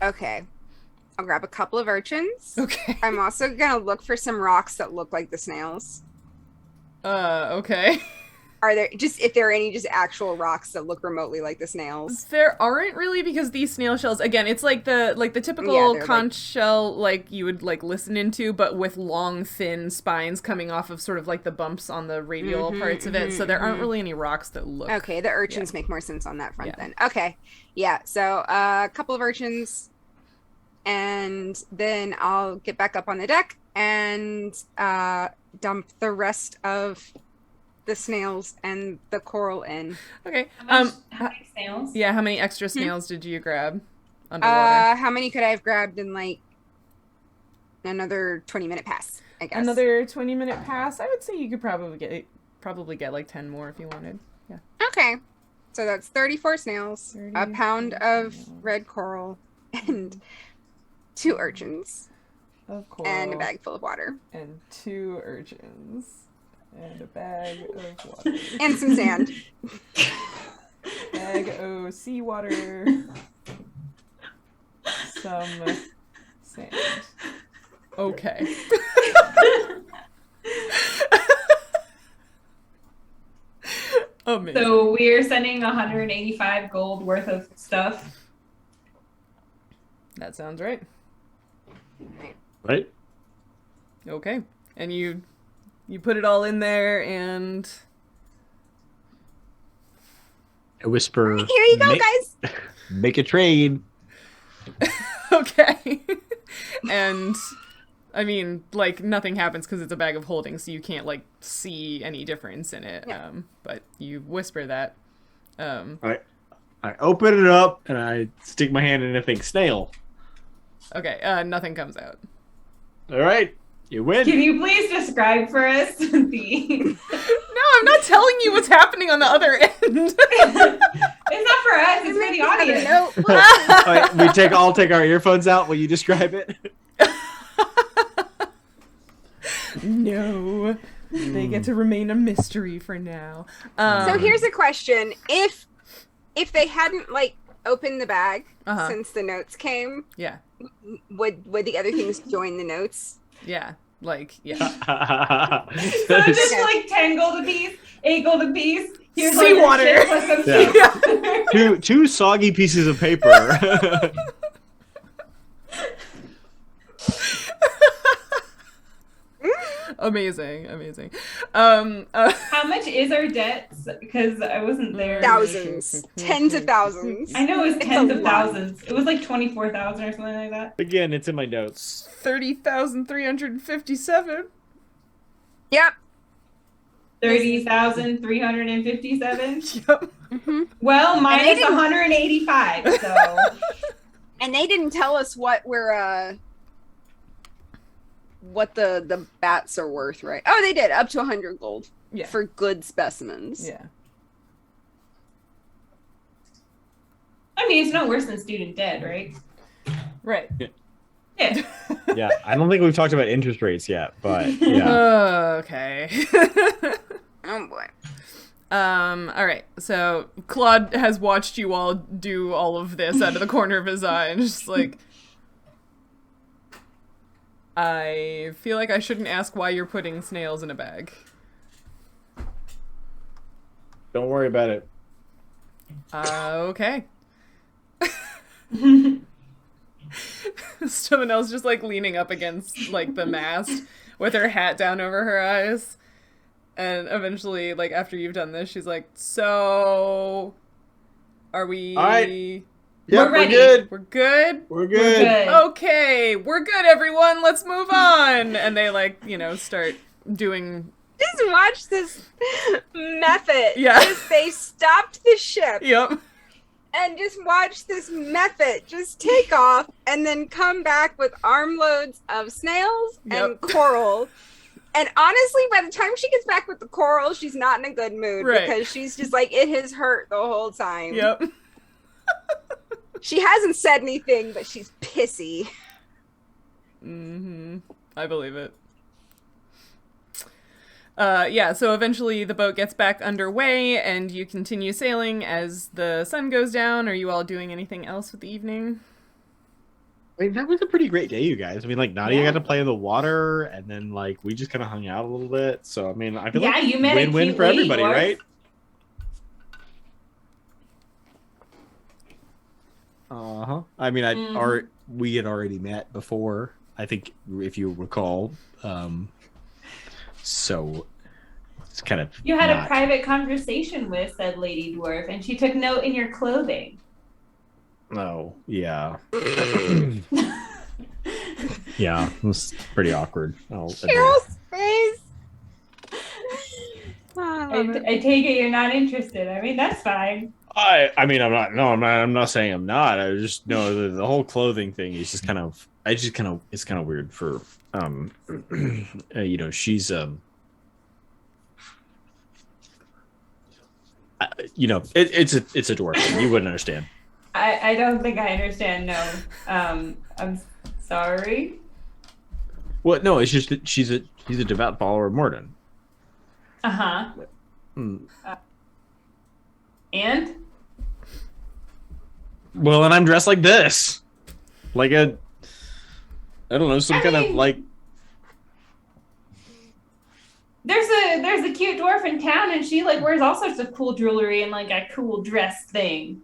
Okay. I'll grab a couple of urchins. Okay. I'm also gonna look for some rocks that look like the snails. Okay. Are there if there are any just actual rocks that look remotely like the snails? There aren't really, because these snail shells, again, it's like the typical conch shell like you would like listen into, but with long thin spines coming off of sort of like the bumps on the radial parts of it. So there aren't really any rocks that look. Okay, the urchins make more sense on that front then. Okay. Yeah, so a couple of urchins, and then I'll get back up on the deck and dump the rest of the snails and the coral in. Okay. How many snails? Yeah, how many extra snails did you grab underwater? How many could I have grabbed in like another 20-minute pass, I guess? Another 20-minute pass? I would say you could probably get like 10 more if you wanted. Yeah. Okay. So that's 34 snails, a pound of red coral, and 2 urchins. Of coral. And a bag full of water. And 2 urchins. And a bag of water. And some sand. Bag of seawater. Some sand. Okay. Amazing. So we're sending 185 gold worth of stuff. That sounds right. Right? Okay. And you put it all in there, and I whisper, here you go, guys. Make a trade. Okay. And I mean, like, nothing happens because it's a bag of holding, so you can't like see any difference in it. Yeah. But you whisper that. I open it up and I stick my hand in and think snail. Okay. Nothing comes out. All right, you win. Can you please describe for us the... No, I'm not telling you what's happening on the other end. It's not for us, it's for the audience. All right, I'll take our earphones out. Will you describe it? No. They get to remain a mystery for now. So here's a question. If they hadn't like opened the bag since the notes came, Yeah. would the other things join the notes? Yeah. Like, yeah. So just like 10 gold apiece, 8 gold apiece. Here's Seawater. Like plus some Yeah. seawater. two soggy pieces of paper. Amazing. How much is our debts? Because I wasn't there. Thousands. Tens of thousands. I know it was tens a of lot. thousands. It was like 24,000 or something like that. Again, it's in my notes. 30,357. Yep. 30,357. Yep. Well, minus didn't- 185. So And they didn't tell us what we're what the bats are worth, right? Oh, they did. Up to 100 gold. Yeah. For good specimens. Yeah. I mean, it's no worse than student debt, right? Right. Yeah. Yeah, I don't think we've talked about interest rates yet, but yeah. Okay. Oh boy. All right. So Claude has watched you all do all of this out of the corner of his eye, and just like, I feel like I shouldn't ask why you're putting snails in a bag. Don't worry about it. Okay. Stomonel's just like leaning up against like the mast with her hat down over her eyes. And eventually, like, after you've done this, she's like, so are we... All right. Yep, We're we're ready. good. We're good? We're good. Good. Okay, we're good, everyone. Let's move on. And they, like, you know, start doing... Just watch this method. Yeah. Just, they stopped the ship. Yep. and just watch this method just take off and then come back with armloads of snails and coral. And honestly, by the time she gets back with the coral, she's not in a good mood because she's just like, it has hurt the whole time. Yep. She hasn't said anything, but she's pissy. Mm-hmm. I believe it. Yeah, so eventually the boat gets back underway and you continue sailing as the sun goes down. Are you all doing anything else with the evening? I mean, that was a pretty great day, you guys. I mean, like, Nautia got to play in the water, and then, like, we just kind of hung out a little bit. So, I mean, I feel like you met win-win for everybody, right? I mean, we had already met before, I think, if you recall. So it's kind of you had a private conversation with said lady dwarf, and she took note in your clothing. Oh, yeah. Yeah, it was pretty awkward. Cheryl's face. I take it you're not interested. I mean, that's fine. I mean, I'm not. No, I'm not saying I'm not. I just know the whole clothing thing is just kind of. It's kind of weird for you know, she's you know, it's a dwarf thing. You wouldn't understand. I don't think I understand. No, I'm sorry. Well, no, it's just that she's a devout follower of Morden. And? Well, and I'm dressed like this, like I don't know, some kind of like. There's a cute dwarf in town, and she like wears all sorts of cool jewelry and like a cool dress thing.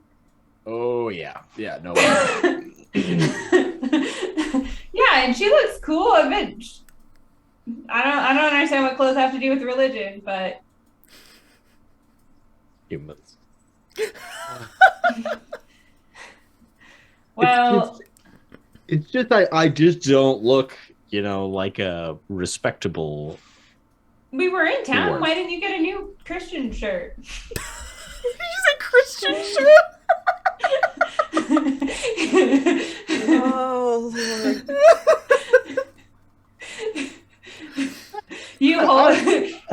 Oh yeah, no. Yeah, and she looks cool. I mean, I don't understand what clothes have to do with religion, but humans. Well, it's just I just don't look, you know, like a respectable. We were in town. Dwarf. Why didn't you get a new Christian shirt? Did you say Christian shirt? Oh, Lord. You hold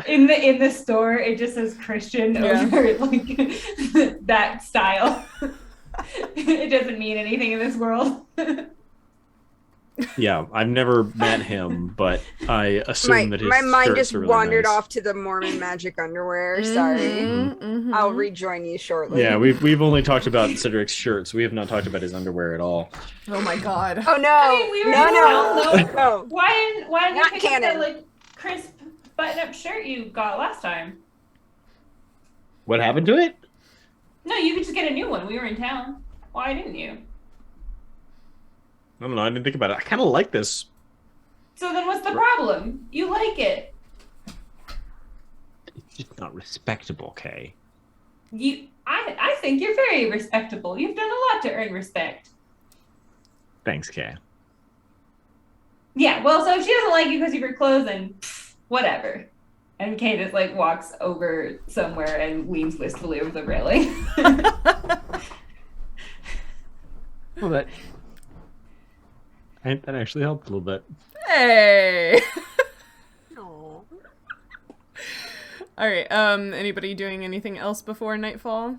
in the store. It just says Christian over like that style. It doesn't mean anything in this world. Yeah, I've never met him, but I assume that his my mind shirts just are really wandered nice. off to the Mormon magic underwear. Sorry. I'll rejoin you shortly. Yeah, we've only talked about Cedric's shirts. We have not talked about his underwear at all. Oh my god. Oh no! I mean, we were No. Why didn't Not you pick canon. up the like crisp button-up shirt you got last time? What happened to it? No, you could just get a new one. We were in town. Why didn't you? I don't know. I didn't think about it. I kind of like this. So then what's the problem? You like it. It's just not respectable, Kay. I think you're very respectable. You've done a lot to earn respect. Thanks, Kay. Yeah, well, so if she doesn't like you because of your clothes, then whatever. And Kay just like walks over somewhere and leans wistfully over the railing. Well, that actually helped a little bit. Hey. No. All right. Anybody doing anything else before nightfall?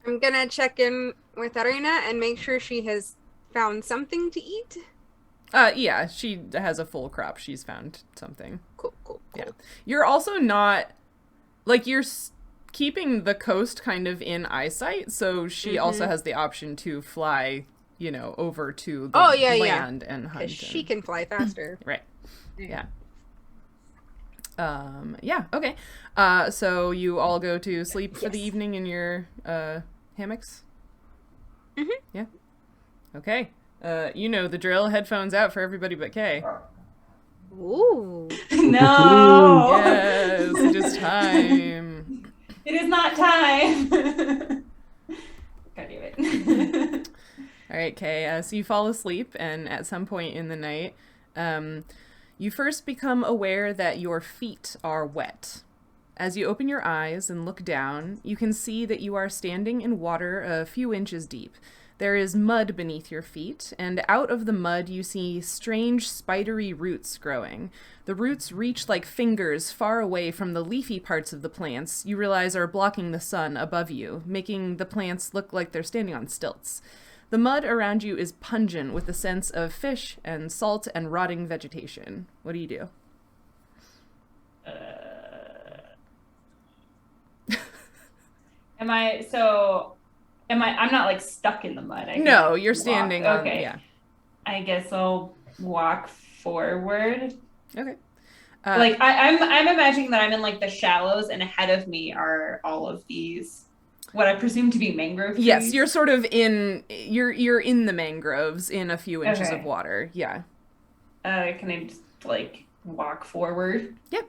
I'm gonna check in with Arena and make sure she has found something to eat. Yeah, she has a full crop. She's found something. Cool. Yeah. You're also not, like, you're keeping the coast kind of in eyesight, so she also has the option to fly, you know, over to the land and hunt. She can fly faster. Right. Yeah. Yeah, okay. So you all go to sleep for the evening in your hammocks? Mm-hmm. Yeah. Okay. You know the drill. Headphones out for everybody but Kay. Ooh. No. Yes, it is time. It is not time. God damn it. All right, Kay. So you fall asleep, and at some point in the night, you first become aware that your feet are wet. As you open your eyes and look down, you can see that you are standing in water a few inches deep. There is mud beneath your feet, and out of the mud you see strange spidery roots growing. The roots reach like fingers far away from the leafy parts of the plants you realize are blocking the sun above you, making the plants look like they're standing on stilts. The mud around you is pungent with the sense of fish and salt and rotting vegetation. What do you do? I'm not like stuck in the mud. No, you're standing on, okay. Yeah. I guess I'll walk forward. Okay. I'm imagining that I'm in like the shallows, and ahead of me are all of these, what I presume to be mangrove trees. Yes, you're sort of you're in the mangroves in a few inches Okay. of water. Yeah. Can I just like walk forward? Yep.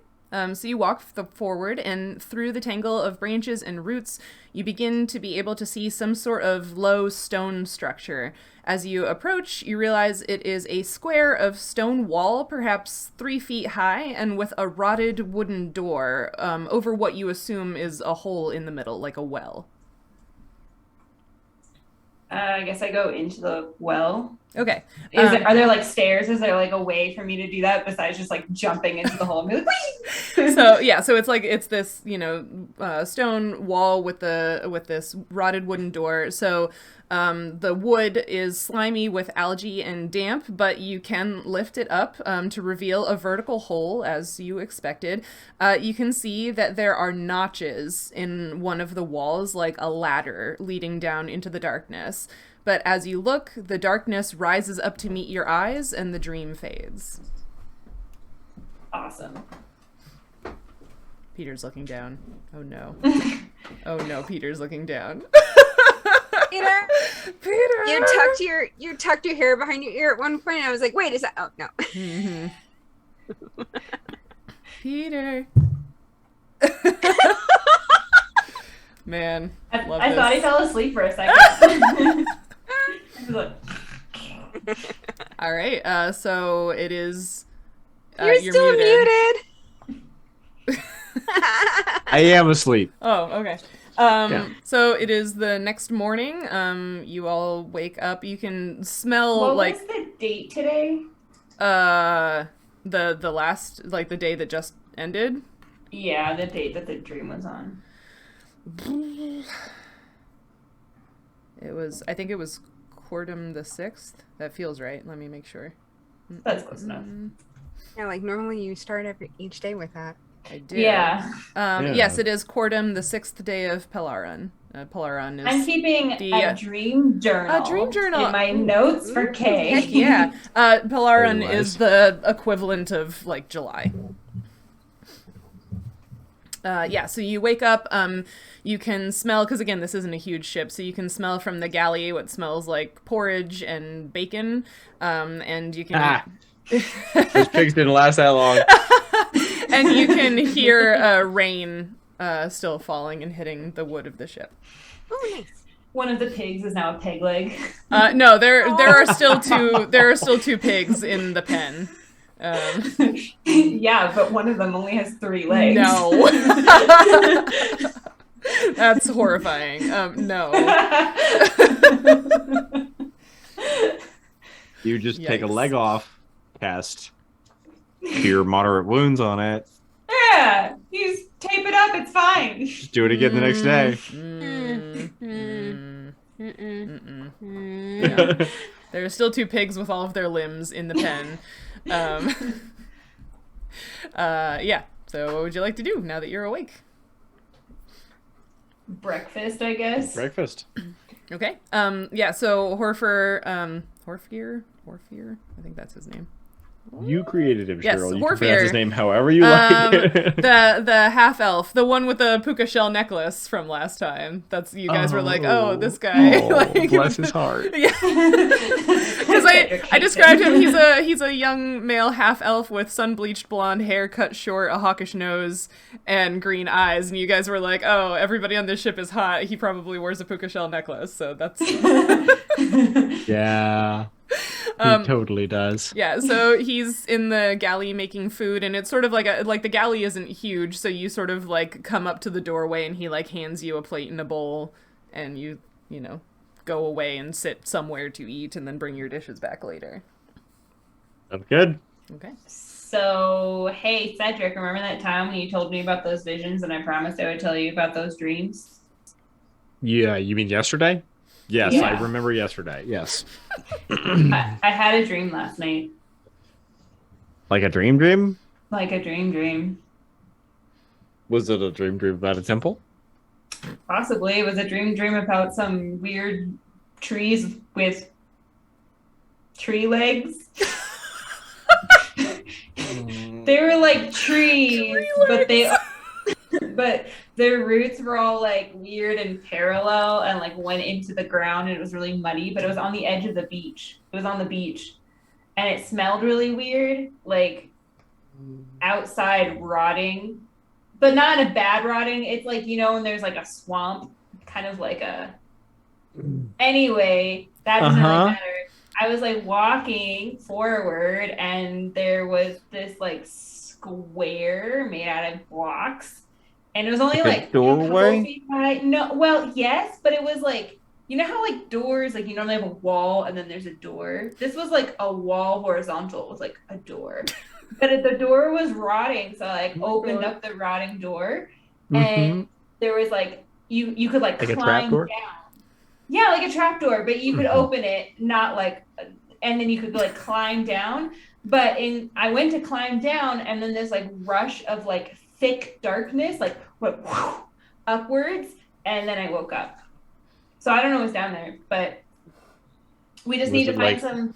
So you walk forward, and through the tangle of branches and roots, you begin to be able to see some sort of low stone structure. As you approach, you realize it is a square of stone wall, perhaps 3 feet high, and with a rotted wooden door over what you assume is a hole in the middle, like a well. I guess I go into the well. Okay. Are there like stairs? Is there like a way for me to do that besides just like jumping into the hole and be like, whee! So it's this, stone wall with this rotted wooden door. So the wood is slimy with algae and damp, but you can lift it up to reveal a vertical hole as you expected. You can see that there are notches in one of the walls, like a ladder leading down into the darkness. But as you look, the darkness rises up to meet your eyes and the dream fades. Awesome. Peter's looking down. Oh no. Oh no, Peter's looking down. Peter, Peter! you tucked your hair behind your ear at one point, and I was like, wait, is that... Oh, no. Mm-hmm. Peter. Man, I this. thought he fell asleep for a second. All right, so it is... you're still muted. I am asleep. Oh, okay. So it is the next morning. You all wake up. You can smell what like was the date today? the last, like the day that just ended. Yeah, the date that the dream was on. I think it was Quartum the 6th. That feels right. Let me make sure. That's close enough. Yeah, like normally you start each day with that. I do. Yeah. Yes, it is Quartum the 6th day of Pelaran. Pelaran is... I'm keeping a dream journal. A dream journal. In my notes for Kay. Heck yeah. Pelaran Very is the equivalent of, like, July. So you wake up, you can smell, because again, this isn't a huge ship, so you can smell from the galley what smells like porridge and bacon, and you can... Those pigs didn't last that long. And you can hear rain still falling and hitting the wood of the ship. Oh, nice. One of the pigs is now a peg leg. No, there are still two pigs in the pen. Yeah, but one of them only has 3 legs. No. That's horrifying. No. You just take a Yikes. leg off, cast cure moderate wounds on it. Yeah, you just tape it up, it's fine. Just do it again the next day. Yeah. There are still 2 pigs with all of their limbs in the pen. Yeah. So what would you like to do now that you're awake? Breakfast, I guess. Breakfast. Okay. Yeah, so Horfir, I think that's his name. You created him, Yes, Sheryl. You Horfir. can pronounce his name however you like. The half elf, the one with the puka shell necklace from last time. That's you guys were like, oh, this guy. Like, bless his heart. Yeah, because I described him. He's a young male half elf with sun bleached blonde hair, cut short, a hawkish nose, and green eyes. And you guys were like, oh, everybody on this ship is hot. He probably wears a puka shell necklace. So that's Yeah. He totally does. Yeah, so he's in the galley making food, and it's sort of like the galley isn't huge, so you sort of like come up to the doorway, and he like hands you a plate and a bowl, and you know, go away and sit somewhere to eat, and then bring your dishes back later. That's good. Okay. So, hey, Cedric, remember that time when you told me about those visions and I promised I would tell you about those dreams? Yeah, you mean yesterday? Yes, Yeah. I remember yesterday. Yes. I had a dream last night. Like a dream? Like a dream. Was it a dream about a temple? Possibly. It was a dream about some weird trees with tree legs. They were like trees, but their roots were all like weird and parallel and like went into the ground, and it was really muddy, but it was on the edge of the beach. It was on the beach, and it smelled really weird, like outside rotting, but not in a bad rotting. It's like, you know, when there's like a swamp, kind of like a... Anyway, that doesn't really matter. I was like walking forward, and there was this like square made out of blocks, and it was only like a doorway. A couple feet high. No, well, yes, but it was like, you know how like doors, like you normally have a wall and then there's a door. This was like a wall horizontal with like a door, but the door was rotting, so I like opened up the rotting door, and there was like you could like climb down. Yeah, like a trapdoor, but you could open it, not like, and then you could like climb down. But I went to climb down, and then this like rush of like thick darkness like went upwards, and then I woke up. So I don't know what's down there, but we just need to find some.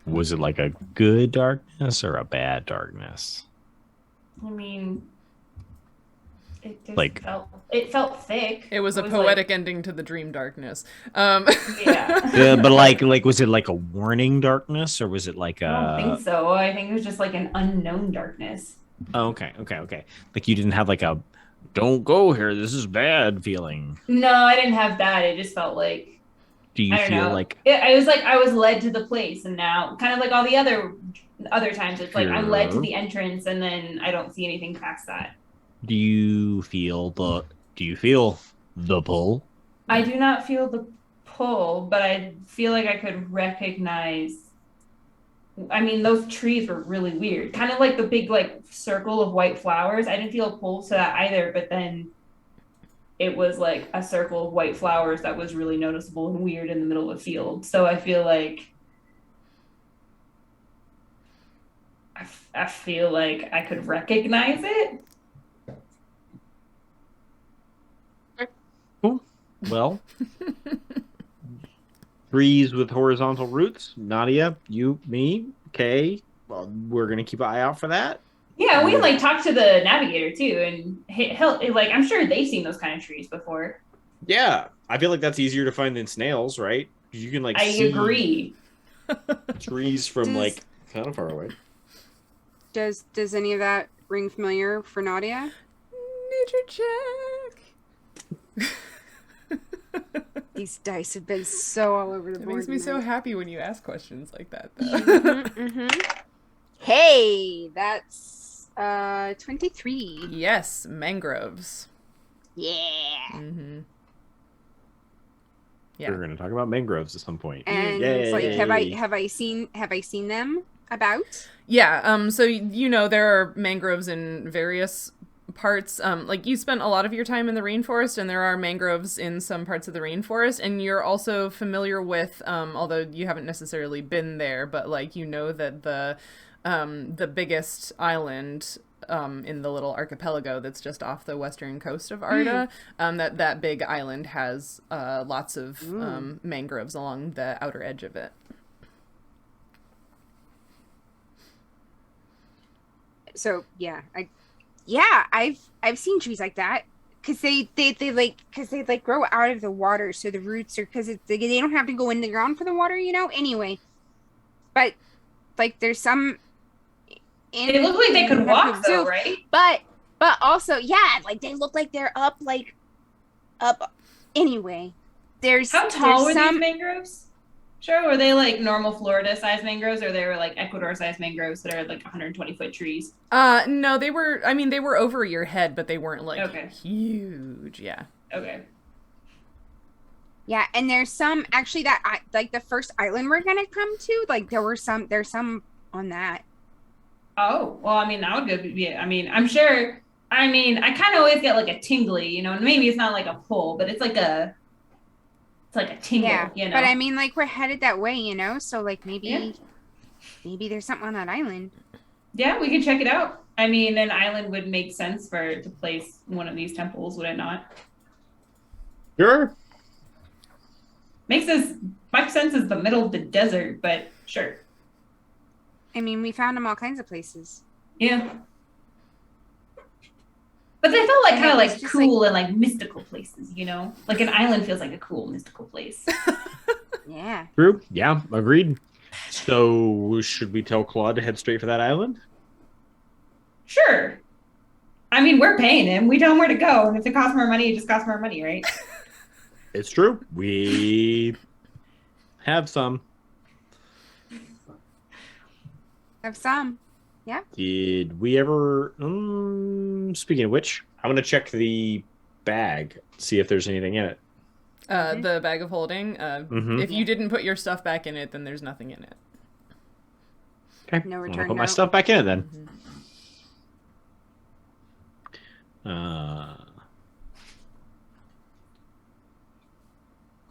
Was it like a good darkness or a bad darkness? I mean, it just like felt thick. It was a poetic ending to the dream darkness. Yeah. But like was it like a warning darkness, or was it like a... I don't think so. I think it was just like an unknown darkness. Oh, okay. Like you didn't have like a "don't go here, this is bad" feeling. No, I didn't have that. It just felt like... Do you feel like... I was like, I was led to the place, and now kind of like all the other times, it's like I'm led to the entrance, and then I don't see anything past that. Do you feel the pull? I do not feel the pull, but I feel like I could recognize... I mean, those trees were really weird. Kind of like the big like circle of white flowers. I didn't feel a pull to that either, but then it was like a circle of white flowers that was really noticeable and weird in the middle of a field. So I feel like I could recognize it. Cool. Well, trees with horizontal roots. Nautia, you, me, Kay. Well, we're gonna keep an eye out for that. Yeah, we like talked to the navigator too, and he'll like, I'm sure they've seen those kind of trees before. Yeah, I feel like that's easier to find than snails, right? You can like see agree. trees from like kind of far away. Does any of that ring familiar for Nautia? Nature check. These dice have been so all over the board. It makes me so happy when you ask questions like that, though. Hey, that's 23. Yes, mangroves. Yeah. Yeah. We're gonna talk about mangroves at some point. And it's like, have I seen them about? Yeah. So you know there are mangroves in various parts. Like you spent a lot of your time in the rainforest, and there are mangroves in some parts of the rainforest, and you're also familiar with, although you haven't necessarily been there, but like you know that the biggest island in the little archipelago that's just off the western coast of Arda, that big island has lots of mangroves along the outer edge of it. So I've seen trees like that because they grow out of the water, so the roots are because they don't have to go in the ground for the water, you know. Anyway, but like there's some. They look like they could walk though, right? But also, yeah, like they look like they're up. Anyway, how tall were these mangroves? Sure, were they like normal Florida-sized mangroves, or they were like Ecuador-sized mangroves that are like 120-foot trees? No, they were, I mean, they were over your head, but they weren't like Okay. huge, yeah. Okay. Yeah, and there's some actually that like the first island we're gonna come to, like there's some on that. Oh, well, I mean, that would be, I mean, I'm sure, I mean, I kind of always get like a tingly, you know, and maybe it's not like a pull, but it's like a tingle, Yeah, you know? but I mean, like we're headed that way, you know, so like maybe Yeah. maybe there's something on that island. Yeah, we could check it out. I mean, an island would make sense to place one of these temples, would it not? Sure. Makes sense as the middle of the desert, but sure. I mean, we found them all kinds of places. Yeah. But they felt like And kind of it was like just, cool and like mystical places, you know? Like an island feels like a cool mystical place. Yeah. True. Yeah, agreed. So, should we tell Claude to head straight for that island? Sure. I mean, we're paying him. We tell him where to go, and if it costs more money, it just costs more money, right? It's true. We have some. Have some. Yeah. Did we ever... speaking of which, I'm going to check the bag, see if there's anything in it. The bag of holding, Mhm. if you didn't put your stuff back in it, then there's nothing in it. Okay. No I'm return gonna put my note. stuff back in it then.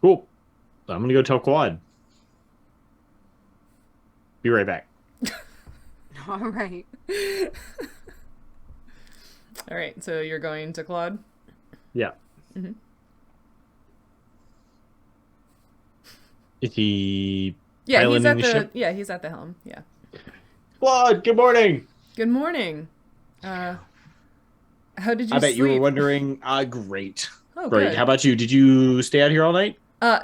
Cool. I'm going to go tell Claude. Be right back. All right. All right, so you're going to Claude? Yeah. Mm-hmm. Is he... Yeah, he's piloting at the the ship? yeah, he's at the helm. Yeah. Claude, good morning. Good morning. How did you I bet sleep? you were wondering. Great. Oh, Great. good. How about you? Did you stay out here all night?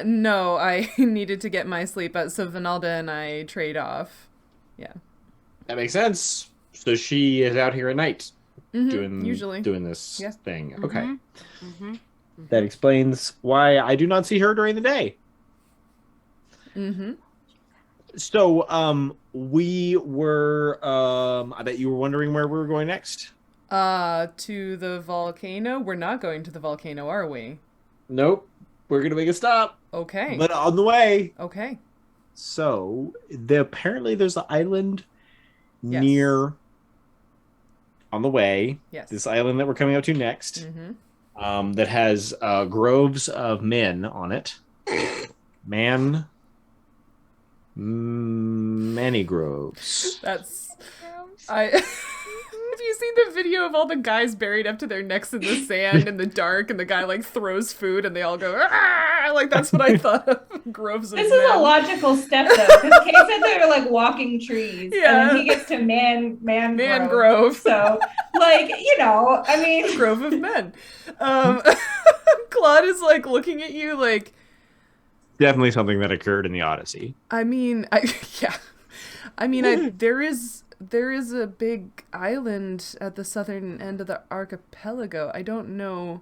No, I needed to get my sleep, so Vinalda and I trade off. Yeah. That makes sense. So she is out here at night Usually. doing this Yeah. thing. Okay. Mm-hmm. That explains why I do not see her during the day. Mm-hmm. So, we were, I bet you were wondering where we were going next. To the volcano? We're not going to the volcano, are we? Nope. We're going to make a stop. Okay. But on the way. Okay. So, apparently there's an island Yes. near, on the way. Yes. This island that we're coming up to next. Mm-hmm. That has groves of men on it. Many groves. That's... Have you seen the video of all the guys buried up to their necks in the sand in the dark, and the guy like throws food and they all go, "Ah!" Like that's what I thought of groves of This men. is a logical step, though, because Kay said they're like walking trees, Yeah. and then he gets to man Mangrove. So, like, you know, I mean, Grove of men. Claude is like looking at you like, Definitely something that occurred in the Odyssey. I mean, yeah. I mean, there is a big island at the southern end of the archipelago. I don't know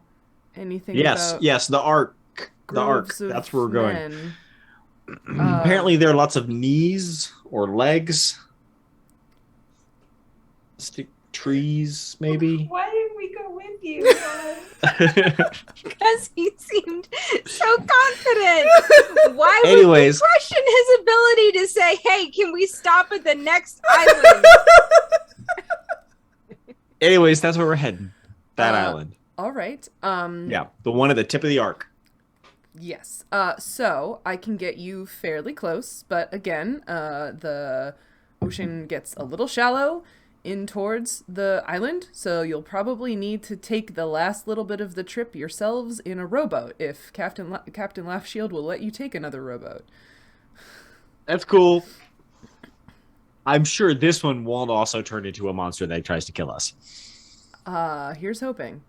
anything about Yes, the Ark. The Ark. groves of That's where we're going. men. Apparently there are lots of knees or legs. Trees, maybe. why didn't we go with you? Because he seemed so confident. Why would Anyways. we question his ability to say, "Hey, can we stop at the next island?" Anyways, that's where we're heading. That island. All right. Yeah, the one at the tip of the Ark. Yes. So I can get you fairly close, but again, the ocean gets a little shallow in towards the island, so you'll probably need to take the last little bit of the trip yourselves in a rowboat if Captain Laughshield will let you take another rowboat. That's cool. I'm sure this one won't also turn into a monster that tries to kill us. Here's hoping.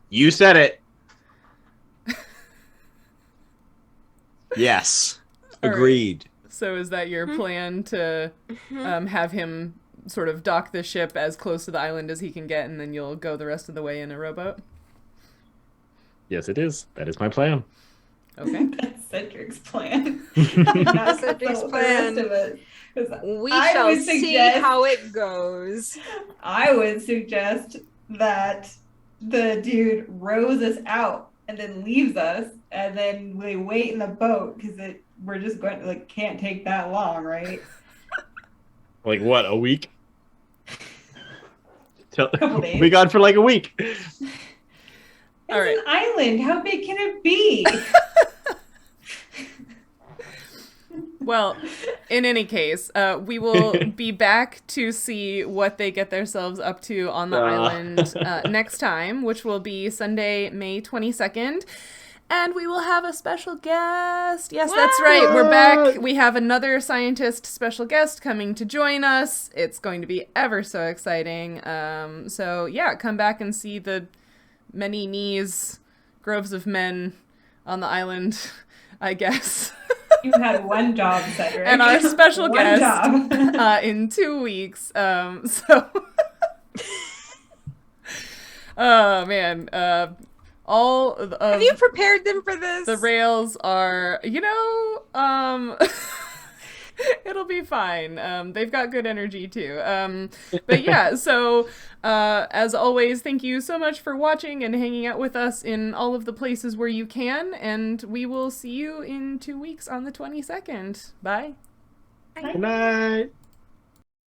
You said it. Yes. All right. Agreed. So is that your plan to have him sort of dock the ship as close to the island as he can get, and then you'll go the rest of the way in a rowboat? Yes, it is. That is my plan. Okay. That's Cedric's plan. That's Cedric's the plan. rest of it. 'Cause We I shall would see suggest- how it goes. I would suggest that the dude rows us out and then leaves us, and then we wait in the boat because we're just going to can't take that long, right? Like what? A week? Couple days. We gone for like a week. It's All right. an island. How big can it be? Well, in any case, we will be back to see what they get themselves up to on the island next time, which will be Sunday, May 22nd. And we will have a special guest. Yes, that's right. We're back. We have another scientist special guest coming to join us. It's going to be ever so exciting. So, yeah, come back and see the many knees, groves of men on the island, I guess. You had one job, Cedric. And our special One guest job. in 2 weeks. So, oh man, all of Have you prepared them for this? the rails are, it'll be fine. They've got good energy too. But yeah, so as always, thank you so much for watching and hanging out with us in all of the places where you can. And we will see you in 2 weeks on the 22nd. Bye. Good night.